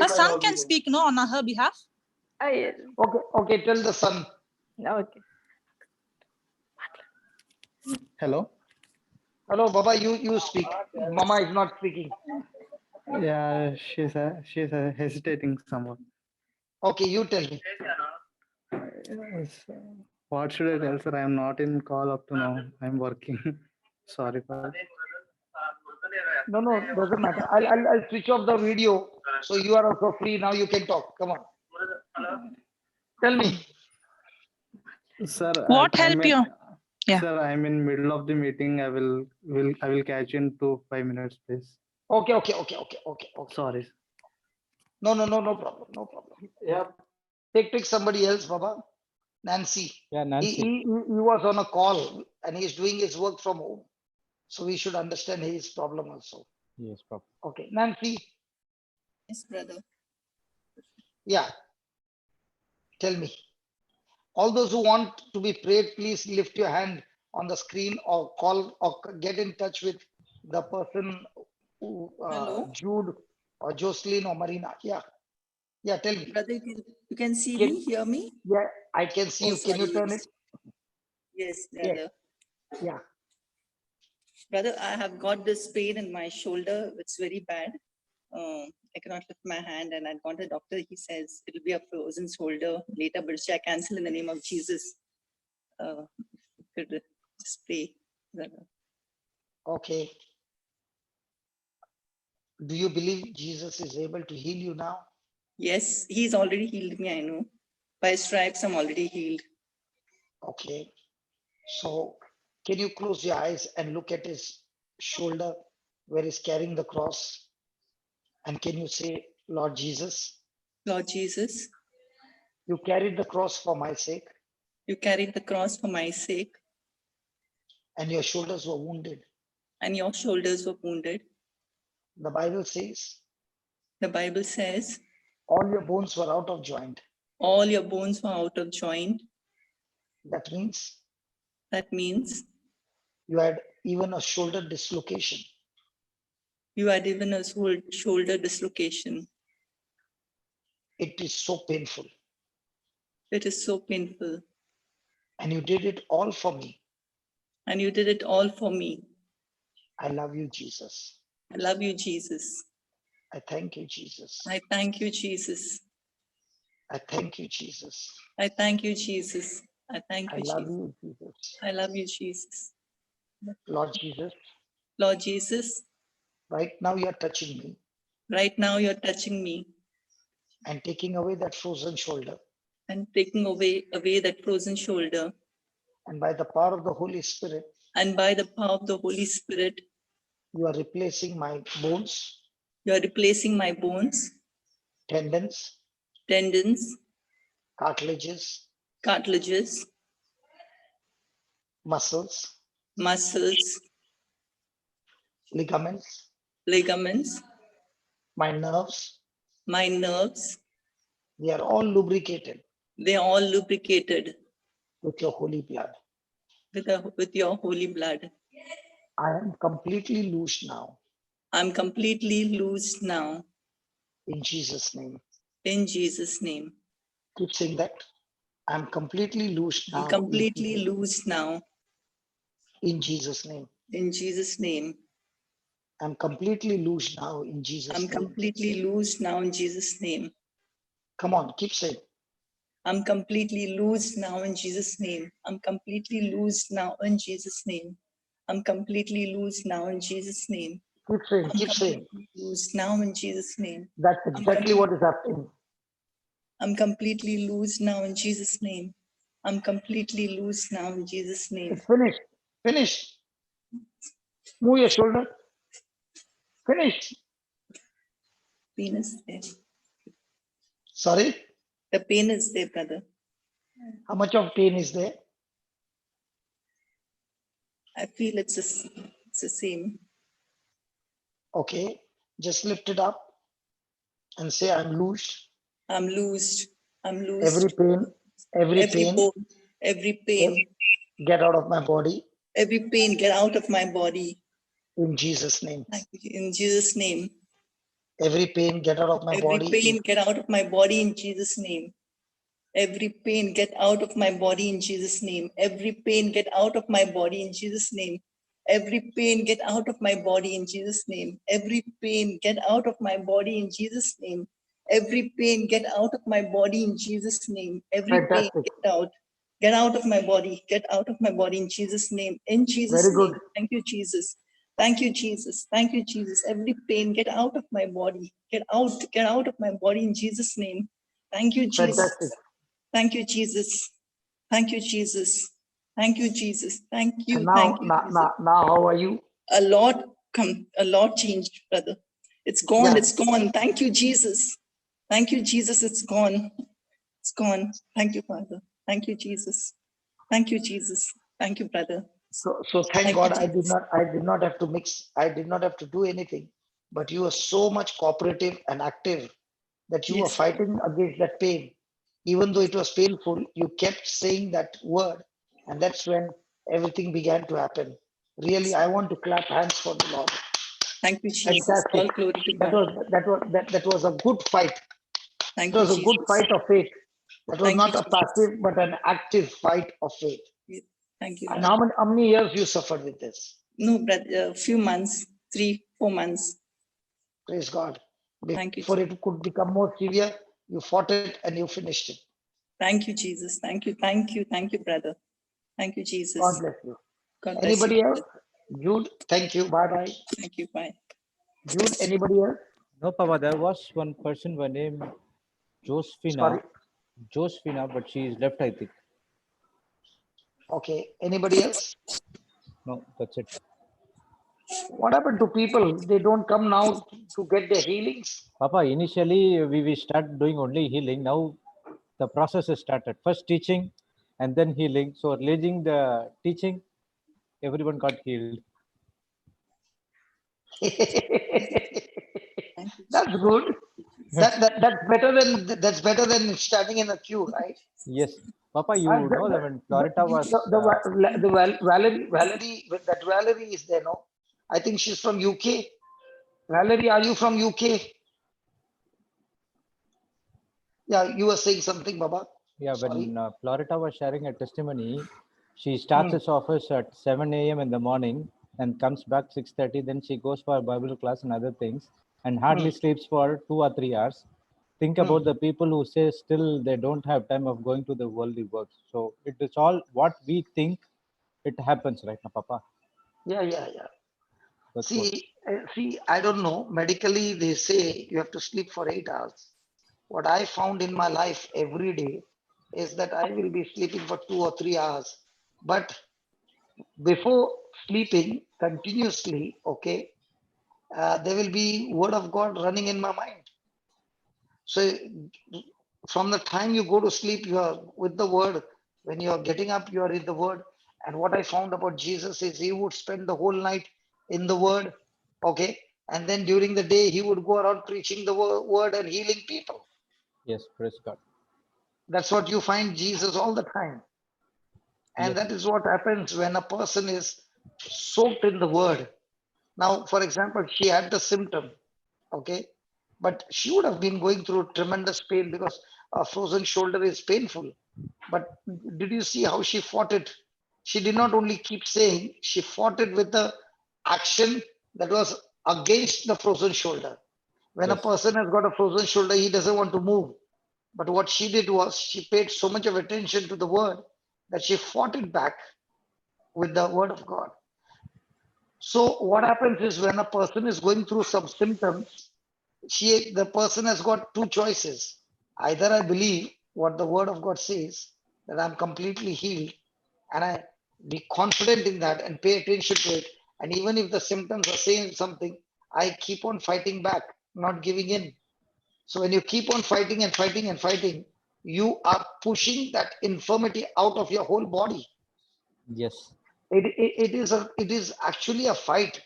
Her son can speak, no, on her behalf. Okay, tell the son. Okay. Hello. Hello, Baba, you speak. Mama is not speaking. Yeah, she's hesitating somewhat. Okay, you tell me. Yes. What should I tell, sir? I am not in call up to now. I'm working. Sorry for that. No, doesn't matter. I'll switch off the video. So you are also free. Now you can talk. Come on. Tell me. Sir, What I'm help in, you? Yeah. sir, I'm in middle of the meeting. I will catch you in 5 minutes, please. Okay. Sorry. No problem. No problem. Yeah. Take somebody else, Baba. Nancy. Yeah, He, Nancy. he, he was on a call and he's doing his work from home. So we should understand his problem also. Yes, Papa. Okay, Nancy. Yes, brother. Yeah, tell me. All those who want to be prayed, please lift your hand on the screen or call or get in touch with the person who, Hello, Jude or Jocelyn or Marina. Yeah, tell me. brother. You can see Can, me, hear me? yeah, I can see Oh, you. Can you sorry. turn it? Yes, Yes, brother. yeah. Brother, I have got this pain in my shoulder. It's very bad. I cannot lift my hand, and I gone to the doctor. He says it will be a frozen shoulder later, but I cancel in the name of Jesus. Could just pray, brother. Okay. Do you believe Jesus is able to heal you now? Yes, he's already healed me. I know. By stripes, I'm already healed. Okay. So can you close your eyes and look at his shoulder where he's carrying the cross? And can you say, Lord Jesus, Lord Jesus, you carried the cross for my sake you carried the cross for my sake, and your shoulders were wounded. and your shoulders were wounded. The Bible says The Bible says all your bones were out of joint. all your bones were out of joint. That means That means you had even a shoulder dislocation. you had even a shoulder dislocation. It is so painful. It is so painful. And you did it all for me. And you did it all for me. I love you, Jesus. I love you, Jesus. I thank you, Jesus. I thank you, Jesus. I thank you, Jesus. I thank you, Jesus. I thank I you, love Jesus. you, Jesus. I love you, Jesus. Lord Jesus, Lord Jesus, right now you are touching me right now you're touching me and taking away that frozen shoulder. and taking away that frozen shoulder. And by the power of the Holy Spirit, And by the power of the Holy Spirit, you are replacing my bones, you are replacing my bones, tendons, tendons, cartilages, cartilages, muscles, muscles, ligaments, ligaments, my nerves. my nerves. They are all lubricated They are all lubricated with your holy blood. with your holy blood. I am completely loose now I'm completely loose now in Jesus' name. in Jesus' name. Keep saying that. I'm completely loose I'm now completely loose now in Jesus' name. in Jesus' name. I'm completely loose now in I'm Jesus' name. completely loose now in Jesus' name. Come on, keep saying. I'm completely loose now in Jesus' name. I'm completely loose now in Jesus' name. I'm completely loose now in Jesus' name. Keep saying, I'm keep saying. completely loose now in Jesus' name. That's exactly what is happening. I'm completely loose now in Jesus' name. I'm completely loose now in Jesus' name. It's finished. Finished. Move your shoulder. Finished. Pain is there. Sorry. The pain is there, brother. How much of pain is there? I feel it's the same. Okay. Just lift it up and say, I'm loose. I'm loosed. I'm loosed. Every pain, Every pain, bone, every pain, get out of my body every pain get out of my body. in Jesus' name. In Jesus' name. Every pain, get out of my Every body. pain get out of my body in Jesus' name. Every pain get out of my body in Jesus' name. Every pain get out of my body in Jesus' name. Every pain get out of my body in Jesus' name. Every pain get out of my body in Jesus' name. Every pain get out of my body in Jesus' name. Every pain Fantastic. get out. Get out of my body. Get out of my body in Jesus' name. In Jesus' Very good. name. Thank you, Jesus. Thank you, Jesus. Thank you, Jesus. Every pain get out of my body. Get out of my body in Jesus' name. Thank you, Jesus. Fantastic. Thank you, Jesus. Thank you, Jesus. Thank you, Jesus. Thank And you. now, Thank you, Jesus. now, how are you? A lot changed, brother. It's gone. Yeah. It's gone. Thank you, Jesus. Thank you, Jesus. It's gone. It's gone. Thank you, Father. Thank you, Jesus. Thank you, Jesus. Thank you, brother. So thank Thank God you, I did Jesus. not have to mix. I did not have to do anything. But you were so much cooperative and active that you were Yes. fighting against that pain. Even though it was painful, you kept saying that word. And that's when everything began to happen. Really, I want to clap hands for the Lord. Thank you, Jesus. Fantastic. All glory to That God. was a good fight. It Thank you, was a good Jesus. fight of faith. That was Thank you, not a Jesus. passive, but an active fight of faith. Thank you, And Lord. how many years you suffered with this? No, brother, a few months, 3-4 months. Praise God. Thank you, Before Jesus. it could become more severe, you fought it and you finished it. Thank you, Jesus. Thank you. Thank you. Thank you, brother. Thank you, God Jesus. bless you. God bless you. Anybody else? Jude, thank you. Bye bye. Thank you. Bye. Jude, anybody else? No, Papa, there was one person by name Sorry. Josephina, but she is left, I think. Okay. Anybody else? No, that's it. What happened to people? They don't come now to get their healings. Papa, initially we start doing only healing. Now the process is started. First teaching and then healing. So releasing the teaching, everyone got healed. Thank you, That's good. That's better than standing in a queue, right? Yes. Papa, And you know that when Florida was, Valerie is there, no? I think she's from UK. Valerie, are you from UK? Yeah, you were saying something, Baba. yeah, Sorry. when Florida was sharing a testimony, she starts his office at 7 a.m. in the morning and comes back 6:30. Then she goes for Bible class and other things and hardly sleeps for 2 or 3 hours. Think about the people who say still they don't have time of going to the worldly works. So it is all what we think it happens right now, Papa. Yeah. That's what. See, I don't know. Medically, they say you have to sleep for 8 hours. What I found in my life every day is that I will be sleeping for 2 or 3 hours. But before sleeping continuously, okay, there will be word of God running in my mind. So from the time you go to sleep, you are with the word. When you are getting up, you are in the word. And what I found about Jesus is he would spend the whole night in the word, okay, and then during the day he would go around preaching the word and healing people. Yes, praise God. That's what you find Jesus all the time. And Yes, that is what happens when a person is soaked in the word. Now, for example, she had the symptom, okay, but she would have been going through tremendous pain because a frozen shoulder is painful. But did you see how she fought it? She did not only keep saying, she fought it with the action that was against the frozen shoulder. When a yes, person has got a frozen shoulder, he doesn't want to move. But what she did was she paid so much of attention to the word that she fought it back with the word of God. So what happens is when a person is going through some symptoms, the person has got two choices. Either I believe what the word of God says, that I'm completely healed, and I be confident in that and pay attention to it. And even if the symptoms are saying something, I keep on fighting back, not giving in. So when you keep on fighting and fighting and fighting, you are pushing that infirmity out of your whole body. yes. It is actually a fight.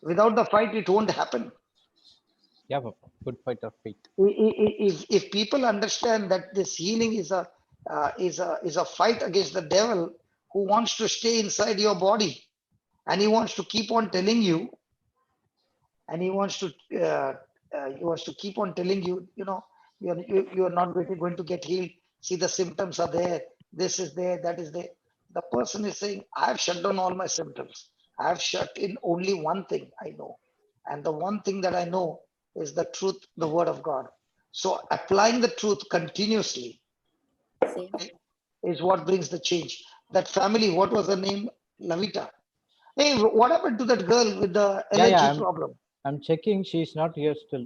Without the fight, it won't happen. Yeah, Papa. Good fight of faith. If people understand that this healing is a fight against the devil who wants to stay inside your body, and he wants to keep on telling you, and he wants to keep on telling you, you are not going to get healed. See, the symptoms are there. This is there. That is there. The person is saying, I have shut down all my symptoms. I have shut in only one thing I know. And the one thing that I know is the truth, the word of God. So applying the truth continuously, okay, is what brings the change. That family, what was her name? Lavita. Hey, what happened to that girl with the Yeah, yeah. allergy problem? I'm checking. She's not here still.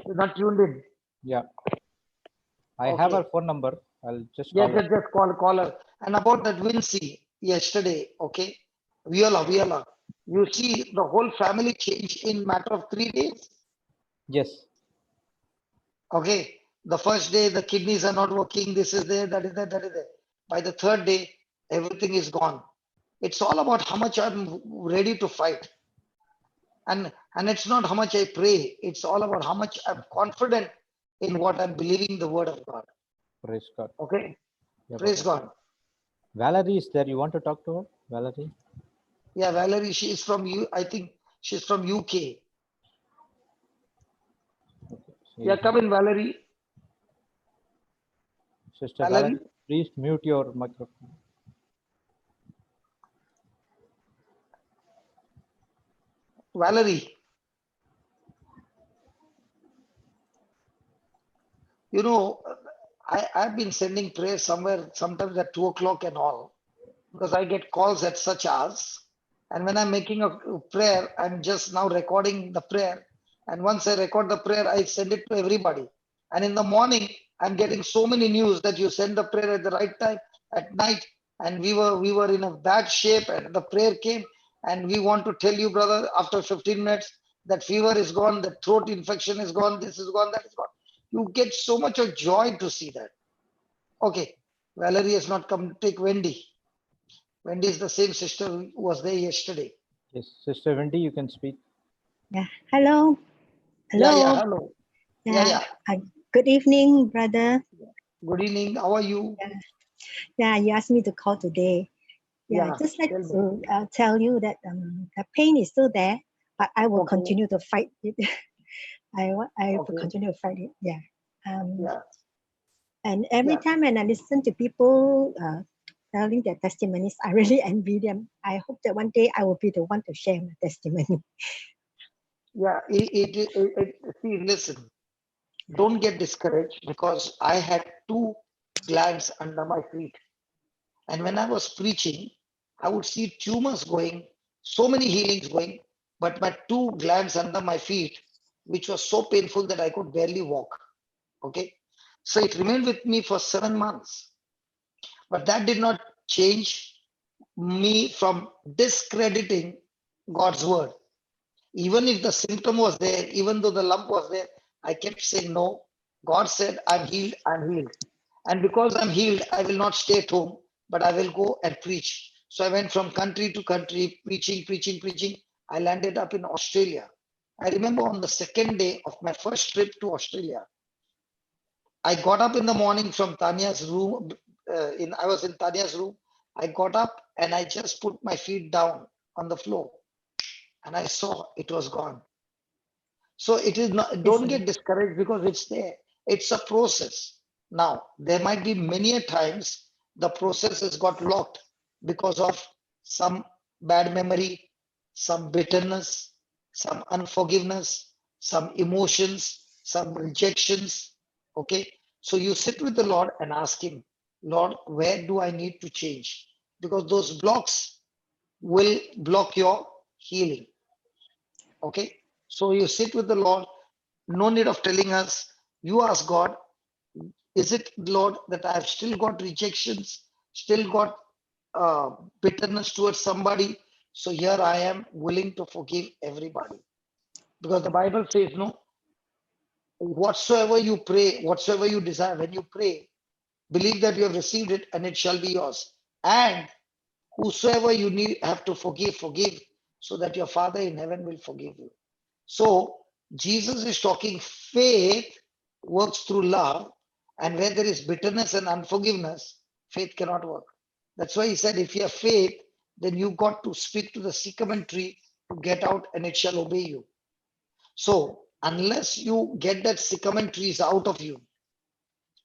She's not tuned in. Yeah. I have her Okay. phone number. I'll just Yeah, call her. just call her. And about that Vinci yesterday, okay, Viola. You see the whole family change in matter of 3 days. Yes. Okay, the first day the kidneys are not working. This is there, that is there, that is there. By the third day, everything is gone. It's all about how much I'm ready to fight, and it's not how much I pray. It's all about how much I'm confident in what I'm believing the word of God. Praise God. Okay, Yeah, praise brother. God. Valerie is there. You want to talk to her? Valerie? Yeah, Valerie, she is from you. I think she's from UK. Yeah, She, come in, Valerie. Sister Valerie, Valerie, please mute your microphone. Valerie. You know, I've been sending prayers somewhere, sometimes at 2 o'clock and all, because I get calls at such hours. And when I'm making a prayer, I'm just now recording the prayer. And once I record the prayer, I send it to everybody. And in the morning, I'm getting so many news that you send the prayer at the right time at night. And we were in a bad shape, and the prayer came. And we want to tell you, brother, after 15 minutes, that fever is gone, the throat infection is gone, this is gone, that is gone. You get so much of joy to see that. Okay, Valerie has not come. Take Wendy. Wendy is the same sister who was there yesterday. Yes, Sister Wendy, you can speak. Yeah. Hello. Yeah, Hello. hello. Yeah. Yeah. Good evening, brother. Good evening. How are you? Yeah. You asked me to call today. Yeah. Yeah, Just like tell me. to tell you that the pain is still there, but I will Okay, continue to fight it. I will okay. continue to fight it. Yeah. Yeah, And every yeah, time when I listen to people telling their testimonies, I really envy them. I hope that one day I will be the one to share my testimony. yeah. See, listen, don't get discouraged because I had two glands under my feet. And when I was preaching, I would see tumors going, so many healings going, but my two glands under my feet, which was so painful that I could barely walk. Okay. So it remained with me for 7 months. But that did not change me from discrediting God's word. Even if the symptom was there, even though the lump was there, I kept saying, no, God said, I'm healed, I'm healed. And because I'm healed, I will not stay at home, but I will go and preach. So I went from country to country, preaching. I landed up in Australia. I remember on the second day of my first trip to Australia, I got up in the morning from Tanya's room. I was in Tanya's room. I got up and I just put my feet down on the floor, and I saw it was gone. So it is not. Don't get discouraged because it's there. It's a process. Now there might be many a times the process has got locked because of some bad memory, some bitterness, some unforgiveness, some emotions, some rejections. Okay. So you sit with the Lord and ask Him, Lord, where do I need to change? Because those blocks will block your healing. Okay. So you sit with the Lord, no need of telling us. You ask God, is it, Lord, that I've still got rejections, still got bitterness towards somebody? So here I am willing to forgive everybody. Because the Bible says, no, whatsoever you pray, whatsoever you desire, when you pray, believe that you have received it and it shall be yours. And whosoever you need have to forgive, forgive, so that your Father in heaven will forgive you. So Jesus is talking faith works through love, and where there is bitterness and unforgiveness, faith cannot work. That's why he said, if you have faith, then you got to speak to the sycamore tree to get out and it shall obey you. So unless you get that sycamore trees out of you,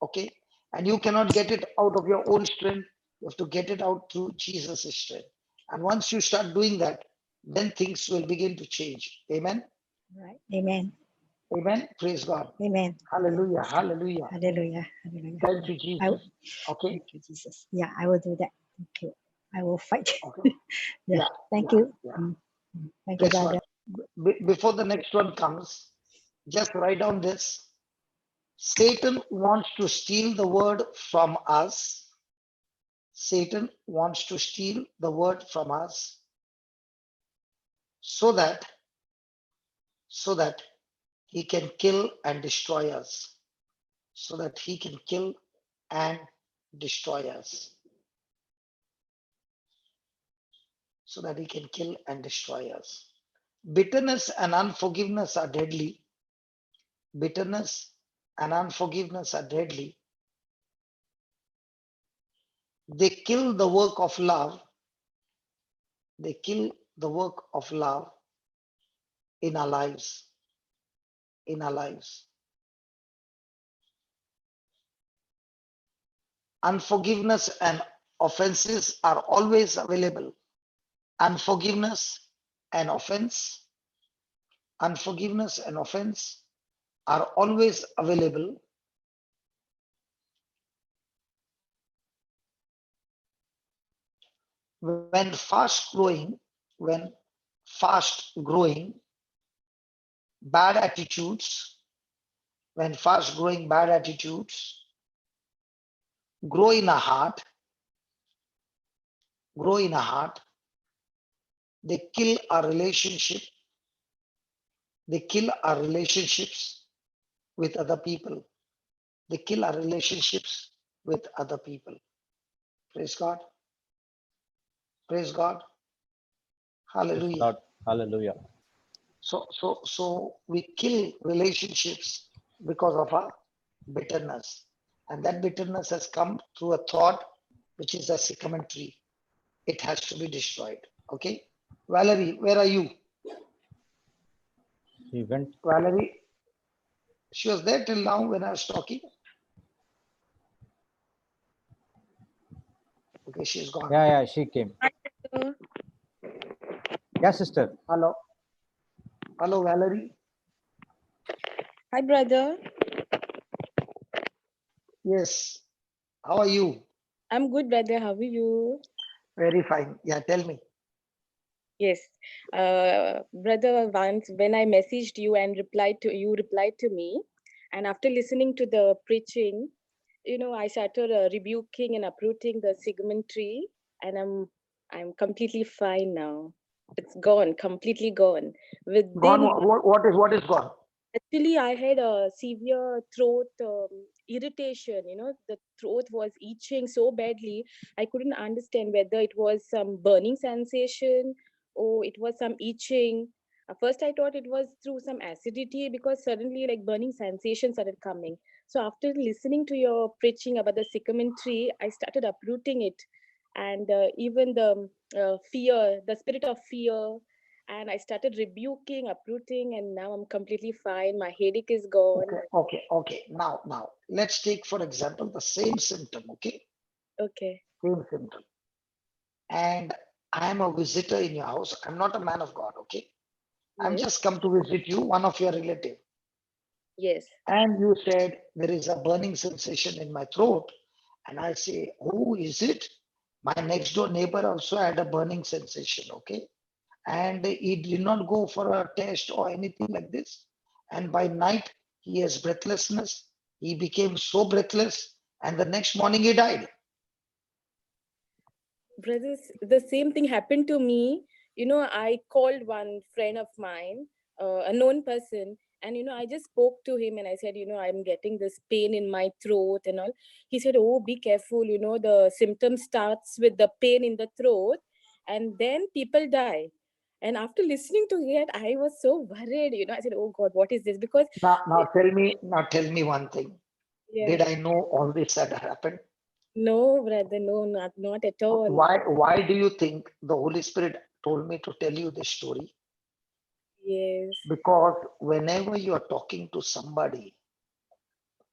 okay, and you cannot get it out of your own strength, you have to get it out through Jesus' strength. And once you start doing that, then things will begin to change. Amen. Right. Amen. Amen. Praise God. Amen. Hallelujah. Hallelujah. Hallelujah. Hallelujah. Thank you, I, Jesus. Okay. thank you, Jesus. Yeah, I will do that. Thank you. I will fight. Okay. Yeah. Yeah. Thank Yeah. you. Yeah. Thank you, Praise brother. God. Before the next one comes, just write down this. Satan wants to steal the word from us. Satan wants to steal the word from us so that he can kill and destroy us. So that he can kill and destroy us. So that he can kill and destroy us. Bitterness and unforgiveness are deadly. Bitterness and unforgiveness are deadly. They kill the work of love. They kill the work of love in our lives. In our lives. Unforgiveness and offenses are always available. Unforgiveness and offense. Unforgiveness and offense are always available. When fast growing bad attitudes, when fast growing bad attitudes grow in a heart, they kill our relationship. They kill our relationships with other people. They kill our relationships with other people. Praise God. Praise God. Praise Hallelujah. Lord. Hallelujah. So we kill relationships because of our bitterness. And that bitterness has come through a thought, which is a sycamore tree. It has to be destroyed. Okay. Valerie, where are you? He went. Valerie, she was there till now when I was talking. Okay, she's gone. Yeah, she came. Yeah, sister. Hello. Hello, Valerie. Hi, brother. Yes. How are you? I'm good, brother. How are you? Very fine. Yeah, tell me. Yes. Brother, once when I messaged you and replied to me. And after listening to the preaching, I started rebuking and uprooting the Sigmund tree, and I'm completely fine now. It's gone, completely gone. Gone. Within What is gone? Actually, I had a severe throat irritation. The throat was itching so badly. I couldn't understand whether it was some burning sensation or it was some itching. At first, I thought it was through some acidity because suddenly, like burning sensation started coming. So after listening to your preaching about the sycamore tree, I started uprooting it, and even the fear, the spirit of fear, and I started rebuking, uprooting, and now I'm completely fine. My headache is gone. Okay. Now, let's take, for example, the same symptom, okay? Okay. Same symptom. And I am a visitor in your house. I'm not a man of God, okay? I'm Yes. just come to visit you, one of your relative. Yes. And you said there is a burning sensation in my throat. And I say, who is it? My next door neighbor also had a burning sensation, okay? And he did not go for a test or anything like this. And by night, he has breathlessness. He became so breathless, and the next morning he died. Brothers, the same thing happened to me. I called one friend of mine, a known person, and I just spoke to him and I said, I'm getting this pain in my throat and all. He said, oh, be careful, the symptom starts with the pain in the throat and then people die. And after listening to it, I was so worried. I said, oh God, what is this? Because Now tell me one thing. yeah. Did I know all this had happened? No, brother, no, not at all. Why do you think the Holy Spirit told me to tell you this story? Yes. Because whenever you are talking to somebody,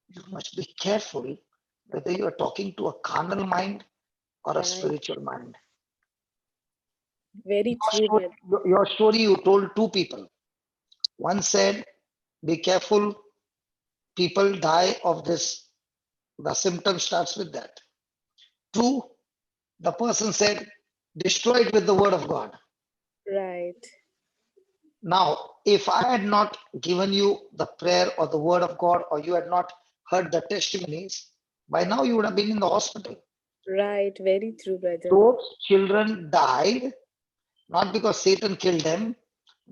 you must be careful whether you are talking to a carnal mind or a Right. spiritual mind. Very true, brother. Your story, you told two people. One said, be careful, people die of this. The symptom starts with that. Two, the person said, destroy it with the word of God. Right. Now, if I had not given you the prayer or the word of God, or you had not heard the testimonies, by now you would have been in the hospital. Right. Very true, brother. Job's children died, not because Satan killed them.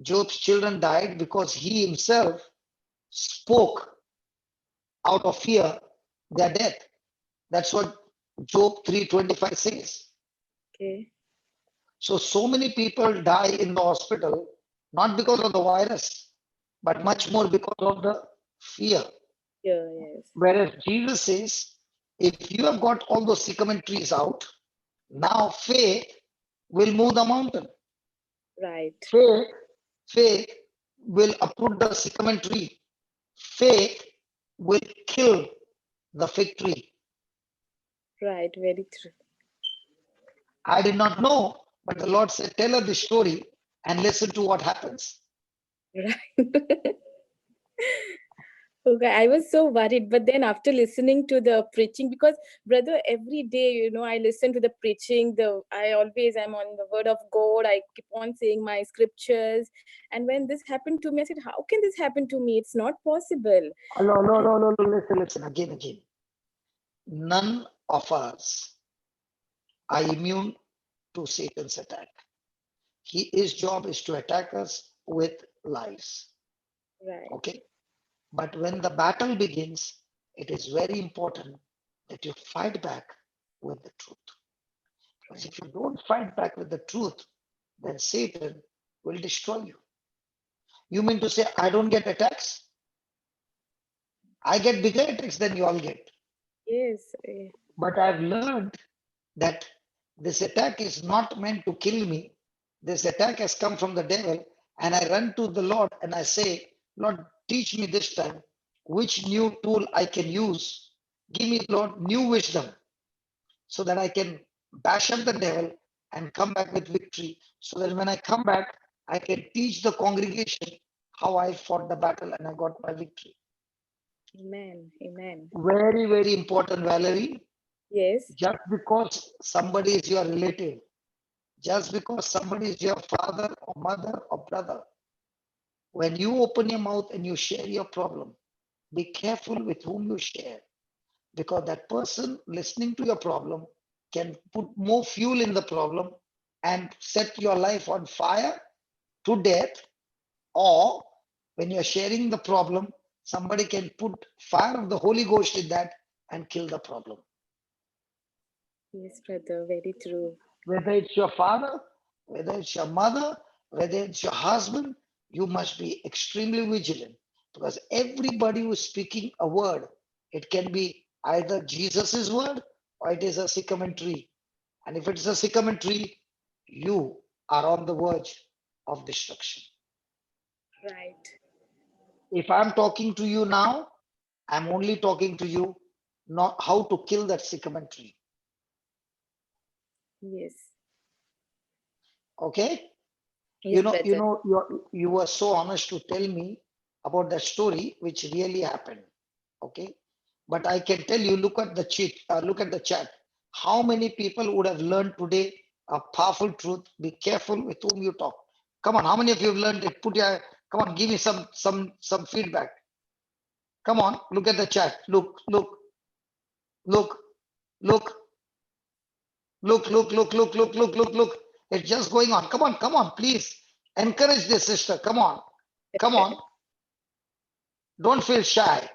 Job's children died because he himself spoke out of fear their death. That's what Job 3:25 says. Okay. So many people die in the hospital, not because of the virus, but much more because of the fear. Yeah, yes. Whereas Jesus says, if you have got all those sycamore trees out, now faith will move the mountain. Right. Faith will uproot the sycamore tree. Faith will kill the fig tree. Right. Very true. I did not know, but the Lord said, tell her the story and listen to what happens. Right. Okay, I was so worried, but then after listening to the preaching, because brother, every day, I listen to the preaching. I always am on the word of God. I keep on saying my scriptures, and when this happened to me, I said, "How can this happen to me? It's not possible." No, listen again. None of us are immune to Satan's attack. His job is to attack us with lies. Right. Okay. But when the battle begins, it is very important that you fight back with the truth. Because if you don't fight back with the truth, then Satan will destroy you. You mean to say, I don't get attacks? I get bigger attacks than you all get. Yes. But I've learned that this attack is not meant to kill me. This attack has come from the devil. And I run to the Lord and I say, Lord, teach me this time which new tool I can use. Give me, Lord, new wisdom so that I can bash up the devil and come back with victory. So that when I come back, I can teach the congregation how I fought the battle and I got my victory. Amen. Amen. Very, very important, Valerie. Yes. Just because somebody is your relative, just because somebody is your father or mother or brother, when you open your mouth and you share your problem, be careful with whom you share, because that person listening to your problem can put more fuel in the problem and set your life on fire to death. Or when you're sharing the problem, somebody can put fire of the Holy Ghost in that and kill the problem. Yes, brother. Very true. Whether it's your father, whether it's your mother, whether it's your husband, you must be extremely vigilant, because everybody who is speaking a word, it can be either Jesus's word or it is a sycamore tree. And if it's a sycamore tree, you are on the verge of destruction. Right. If I'm talking to you now, I'm only talking to you not how to kill that sycamore tree. Yes. Okay? Yes, You were so honest to tell me about that story, which really happened. Okay, but I can tell you, look at the chat. How many people would have learned today a powerful truth? Be careful with whom you talk. Come on, how many of you have learned it? Come on, give me some feedback. Come on, look at the chat. Look. It's just going on. Come on, please encourage this sister. Come on. Don't feel shy.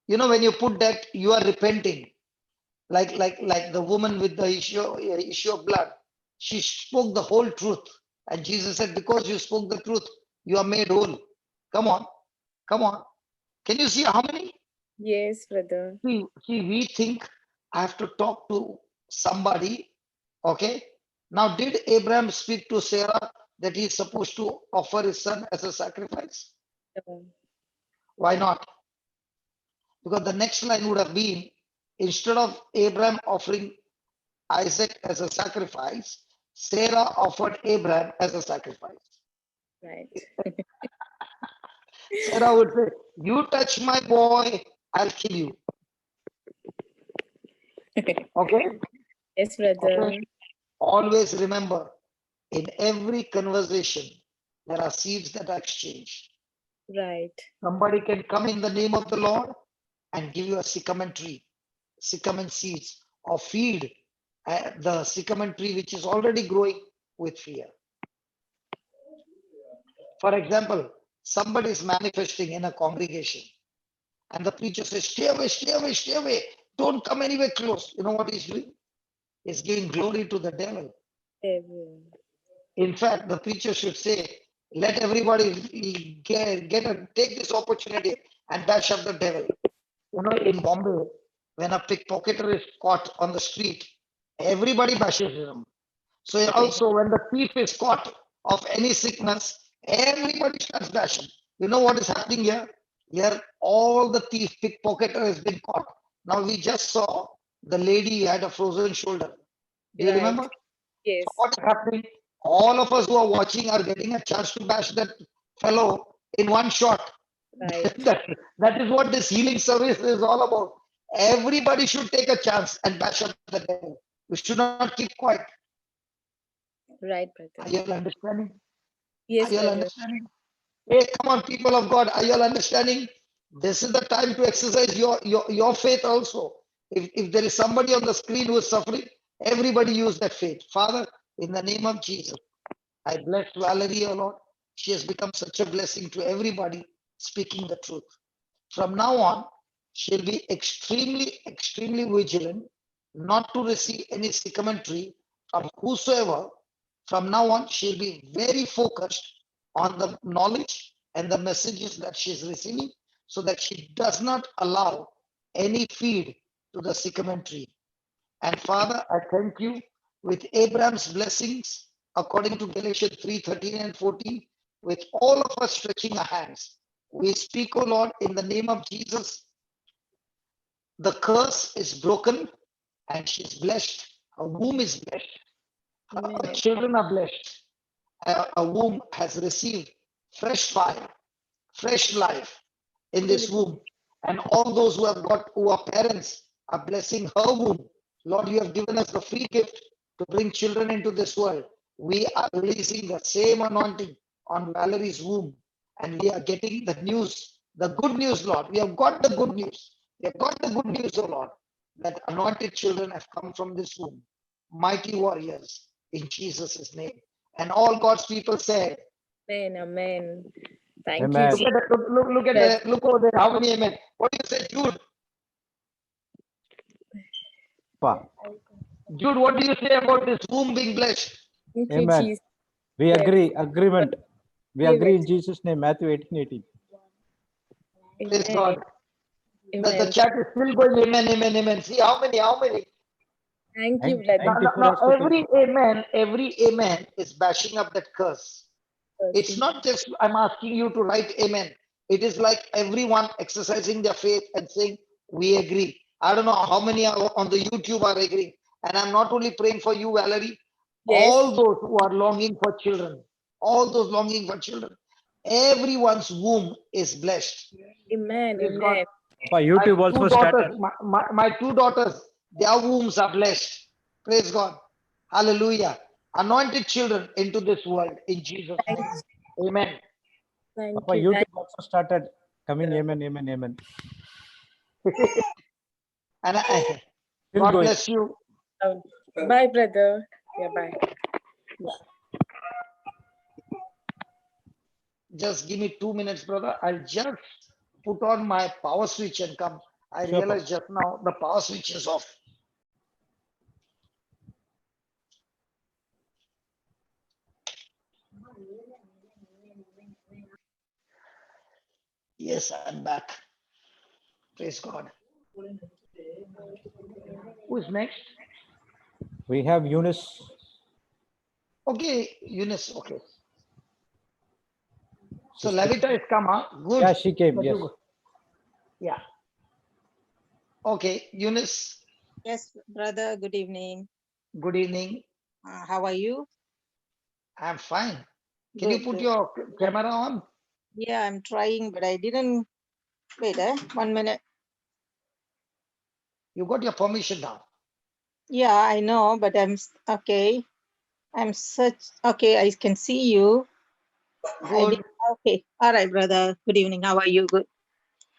When you put that, you are repenting. Like the woman with the issue of blood. She spoke the whole truth. And Jesus said, because you spoke the truth, you are made whole. Come on. Can you see how many? Yes, brother. See, we think I have to talk to somebody. Okay. Now, did Abraham speak to Sarah that he is supposed to offer his son as a sacrifice? No. Why not? Because the next line would have been, instead of Abraham offering Isaac as a sacrifice, Sarah offered Abraham as a sacrifice. Right. Sarah would say, you touch my boy, I'll kill you. Okay? Yes, brother. Okay? Always remember, in every conversation, there are seeds that are exchanged. Right. Somebody can come in the name of the Lord and give you a sycamore tree, sycamore seeds, or feed the sycamore tree which is already growing with fear. For example, somebody is manifesting in a congregation and the preacher says, stay away, stay away, stay away. Don't come anywhere close. You know what he's doing? He's giving glory to the devil. Amen. In fact, the preacher should say, let everybody take this opportunity and bash up the devil. You know, in Bombay, when a pickpocketer is caught on the street, everybody bashes him. So also when the thief is caught of any sickness, everybody starts bashing. You know what is happening here? Here, all the thief pickpocketer has been caught. Now we just saw the lady had a frozen shoulder. Do you Right. remember? Yes. So what is happening? All of us who are watching are getting a chance to bash that fellow in one shot. Right. that is what this healing service is all about. Everybody should take a chance and bash up the devil. We should not keep quiet. Right, Are brother. you all understanding? Yes, Are you all brother. understanding? Hey, come on, people of God. Are you all understanding? This is the time to exercise your faith also. If there is somebody on the screen who is suffering, everybody use that faith. Father, in the name of Jesus, I bless Valerie, O Lord. She has become such a blessing to everybody speaking the truth. From now on, she'll be extremely, extremely vigilant not to receive any sycamore from whosoever. From now on, she'll be very focused on the knowledge and the messages that she's receiving so that she does not allow any feed to the sycamore tree. And Father, I thank you with Abraham's blessings, according to Galatians 3:13 and 14, with all of us stretching our hands. We speak, O Lord, in the name of Jesus. The curse is broken and she's blessed. Her womb is blessed. Her Amen. children are blessed. A womb has received fresh fire, fresh life in this womb. And all those who are parents are blessing her womb. Lord, you have given us the free gift to bring children into this world. We are releasing the same anointing on Valerie's womb. And we are getting the news, the good news, Lord. We have got the good news. We have got the good news, oh Lord, that anointed children have come from this womb. Mighty warriors in Jesus' name. And all God's people said, Amen. Amen. Thank Amen. you, Jesus. look at that, look over there. How many amen? What do you say, Jude? Pa. Jude, what do you say about this womb being blessed? Thank you, Amen. Jesus. We Yes. agree. Agreement. We Amen. agree in Jesus' name. Matthew 18:18. Praise Amen. God. The Amen. chat is still going, amen, amen, amen. See how many? Thank you, brother. Now, every amen is bashing up that curse. It's not just I'm asking you to write amen. It is like everyone exercising their faith and saying, we agree. I don't know how many are on the YouTube are agreeing. And I'm not only praying for you, Valerie, Yes. all those who are longing for children, all those longing for children, everyone's womb is blessed. Amen. Praise God. Amen. Pa, YouTube also started. My two daughters, their wombs are blessed. Praise God. Hallelujah. Anointed children into this world in Jesus' Thank, name. Amen. thank Pa, you. YouTube also started coming. Amen. Amen. Amen. And Still God going. bless you. Bye, brother. Yeah, bye. Just give me 2 minutes, brother. I'll just put on my power switch and come. I Sure, realized just now the power switch is off. Yes, I'm back. Praise God. Who's next? We have Eunice. Okay, Eunice. Okay. So Levita is come, huh? Good. Yeah, she came. Let Yes. you go. Yeah. Okay, Eunice, Yes, brother, good evening. good evening. How are you? I'm fine. Can you Good, put good. your camera on? Yeah, I'm trying, but I didn't. Wait, 1 minute. You got your permission now. Yeah, I know, but okay. I'm such okay. I can see you. Good. Okay. All right, brother. Good evening. How are you? Good.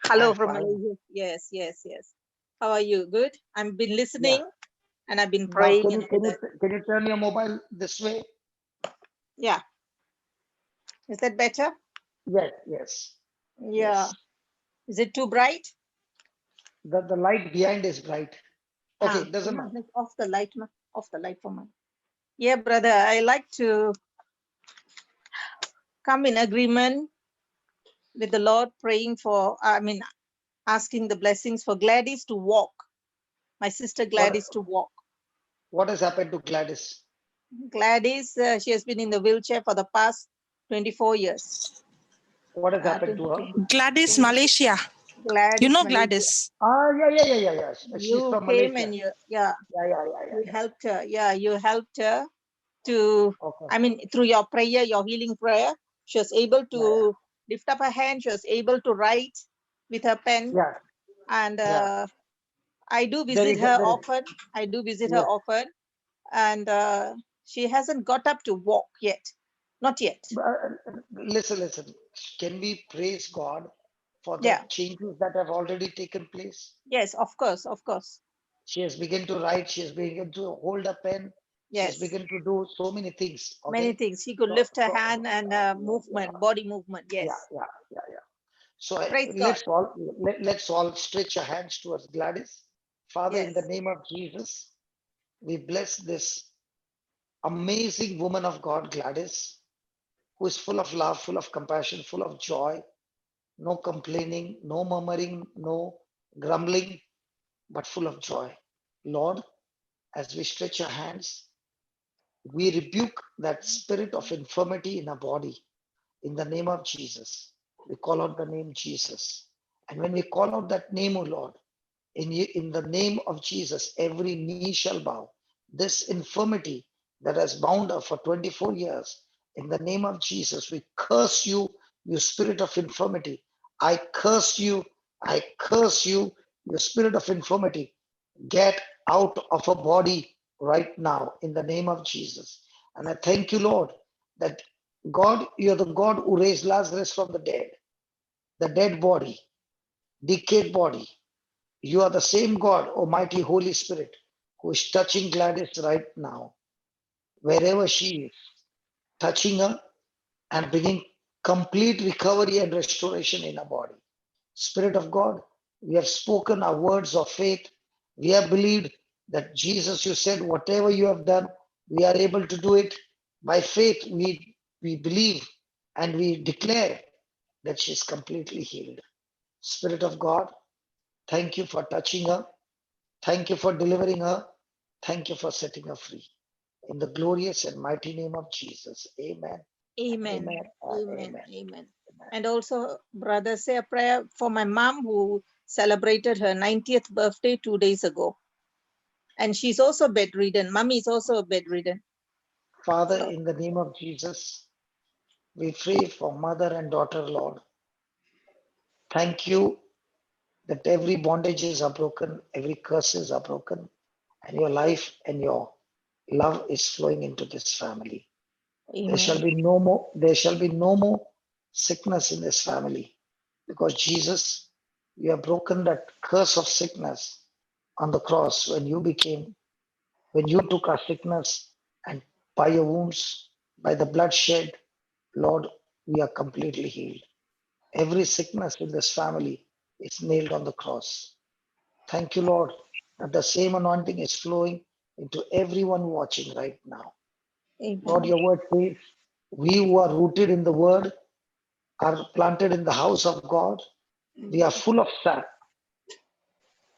Hello I'm from fine. Malaysia. Yes, yes, yes. How are you? Good. I've been listening and I've been Now praying. can you turn your mobile this way? Yeah. Is that better? Yes, yes. Yeah. Yes. Is it too bright? The light behind is bright. Okay, doesn't matter. Let's off the light. Off the light for me. Yeah, brother. I like to come in agreement with the Lord, praying for, asking the blessings for Gladys to walk. My sister Gladys to walk. What has happened to Gladys? Gladys, she has been in the wheelchair for the past 24 years. What has happened to her? Gladys, Malaysia. Gladys, You know Malaysia. Gladys. Yeah. She's You from came Malaysia. and you Yeah. helped her. Yeah, you helped her to, through your prayer, your healing prayer, she was able to lift up her hand. She was able to write with her pen. Yeah. And I do visit her often. I do visit her often. And she hasn't got up to walk yet. Not yet. Listen. Can we praise God for the changes that have already taken place? Yes, of course, of course. She has begun to write. She has begun to hold a pen. She has begun to do so many things. Okay? Many things. She could lift her hand and movement, body movement. Yes. Yeah. So Praise let's all stretch our hands towards Gladys. Father, in the name of Jesus, we bless this amazing woman of God, Gladys, who is full of love, full of compassion, full of joy, no complaining, no murmuring, no grumbling, but full of joy. Lord, as we stretch our hands, we rebuke that spirit of infirmity in our body in the name of Jesus. We call out the name Jesus. And when we call out that name, O Lord, in the name of Jesus, every knee shall bow. This infirmity that has bound her for 24 years, in the name of Jesus, we curse you, you spirit of infirmity. I curse you, you spirit of infirmity. Get out of her body right now in the name of Jesus. And I thank you, Lord, that God, you're the God who raised Lazarus from the dead body, decayed body. You are the same God, Almighty Holy Spirit, who is touching Gladys right now, wherever she is, touching her and bringing complete recovery and restoration in her body. Spirit of God, we have spoken our words of faith. We have believed that Jesus, you said, whatever you have done, we are able to do it. By faith, we believe and we declare that she is completely healed. Spirit of God, thank you for touching her. Thank you for delivering her. Thank you for setting her free. In the glorious and mighty name of Jesus. Amen. Amen. Amen. And also, brother, say a prayer for my mom who celebrated her 90th birthday 2 days ago. And she's also bedridden. Mommy is also bedridden. Father, in the name of Jesus, we pray for mother and daughter, Lord. Thank you that every bondages are broken, every curses are broken, and your life and your love is flowing into this family. Amen. There shall be no more sickness in this family, because Jesus, you have broken that curse of sickness on the cross when you took our sickness, and by your wounds, by the blood shed, Lord, we are completely healed. Every sickness in this family is nailed on the cross. Thank you, Lord, that the same anointing is flowing into everyone watching right now. Amen. Lord, your word says, we who are rooted in the word are planted in the house of God. We are full of sap.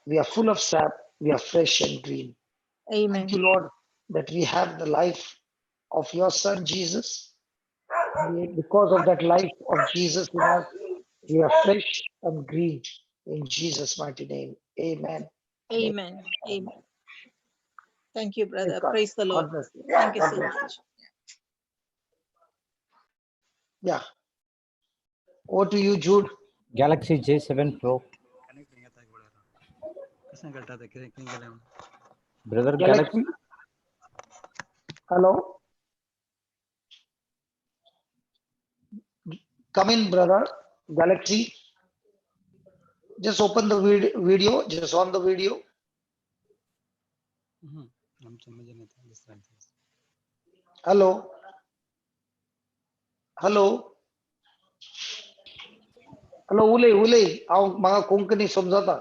We are full of sap. We are fresh and green. Amen. Thank you, Lord, that we have the life of your son, Jesus. Because of that life of Jesus in us, we are fresh and green in Jesus' mighty name. Amen. Amen. Amen. Thank you, Praise brother. God. Praise the Lord. God bless you. Thank you God so bless you. much. Yeah. Over to you, Jude. Galaxy J7 Pro. Brother Galaxy. Hello. Come in, brother. Galaxy. Just open the video. Just on the video. Hello. Hello. Hello, उले आओ मागा कोंकणी समझाता.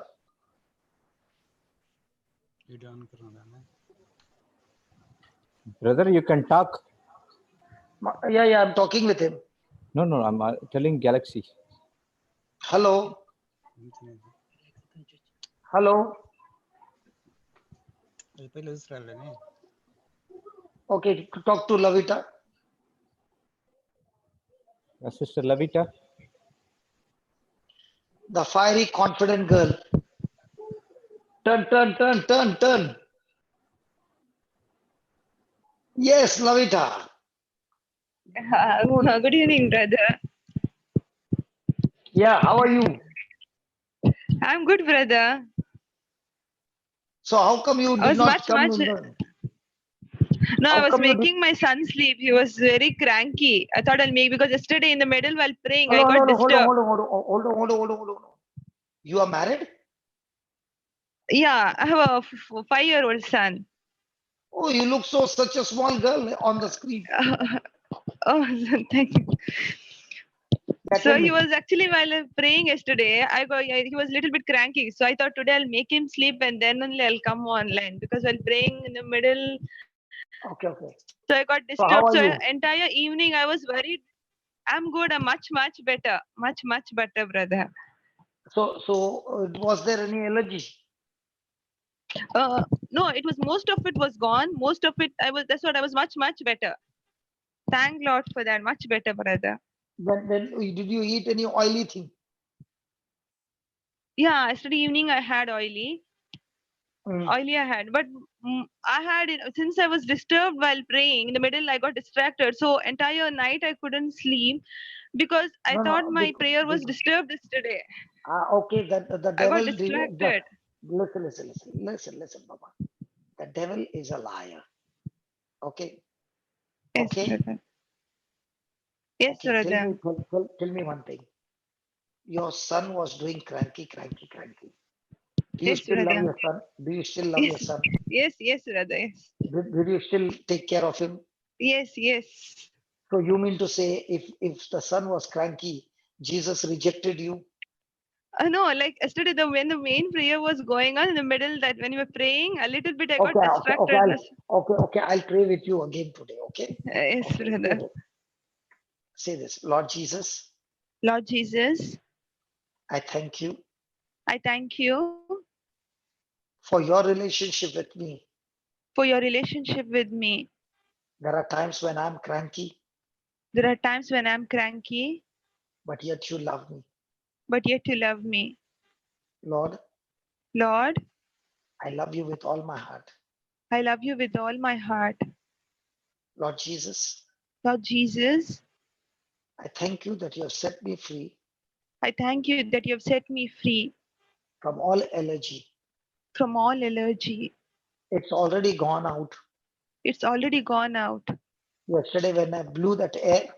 Brother, you can talk. Yeah, I'm talking with him. No, I'm telling Galaxy. Hello. Hello. Okay, talk to Lavita. Sister Lavita. The fiery, confident girl. Turn. Yes, Lavita. Good evening, brother. Yeah, how are you? I'm good, brother. So how come you I did was not come? No, I How was come you did- making my son sleep. He was very cranky. I thought I'll make because yesterday in the middle while praying, I Hello, got hold disturbed. on. You are married? Yeah, I have a 5-year-old son. Oh, you look such a small girl on the screen. Oh, thank you. Yeah, So tell he me. was actually while praying yesterday. He was a little bit cranky. So I thought today I'll make him sleep and then only I'll come online because while praying in the middle. Okay. So I got So how disturbed. are So you? entire evening I was worried. I'm good. I'm much better. Much better, brother. So was there any allergy? No, it was most of it was gone. Most of it that's what I was much better. Thank Lord for that. Much better, brother. Then did you eat any oily thing? Yeah, yesterday evening I had oily. Oily I had, but I had it since I was disturbed while praying. In the middle, I got distracted. So entire night I couldn't sleep because I thought my prayer was disturbed yesterday. Okay, the I got devil. distracted. Listen, Baba. The devil is a liar. Okay. Yes, Okay. brother. Yes, Okay. brother. Tell me one thing. Your son was doing cranky. Do you Yes, still love brother. your son? Do you still love your son? Yes, brother. Yes. Did you still take care of him? Yes. So you mean to say if the son was cranky, Jesus rejected you? No, like yesterday, when the main prayer was going on in the middle, that when you were praying, a little bit I got distracted. Okay. I'll pray with you again today. Okay. Yes, Okay, brother. say this, Lord Jesus. Lord Jesus, I thank you. I thank you For your relationship with me. for your relationship with me. There are times when I'm cranky. There are times when I'm cranky. But yet you love me. But yet you love me. Lord, I love you with all my heart. I love you with all my heart. Lord Jesus, I thank you that you have set me free. I thank you that you have set me free from all allergy. From all allergy. It's already gone out. It's already gone out. Yesterday when I blew that air,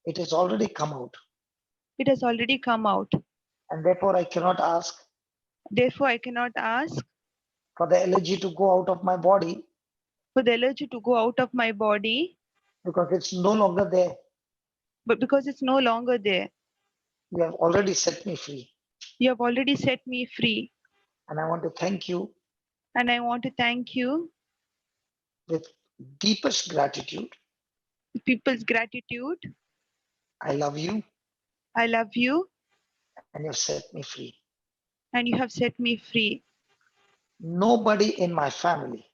it has already come out. It has already come out. And therefore I cannot ask for the allergy to go out of my body. Because it's no longer there. But because it's no longer there. You have already set me free. You have already set me free. And I want to thank you. With deepest gratitude. People's gratitude. I love you. I love you. And you have set me free. And you have set me free. Nobody in my family.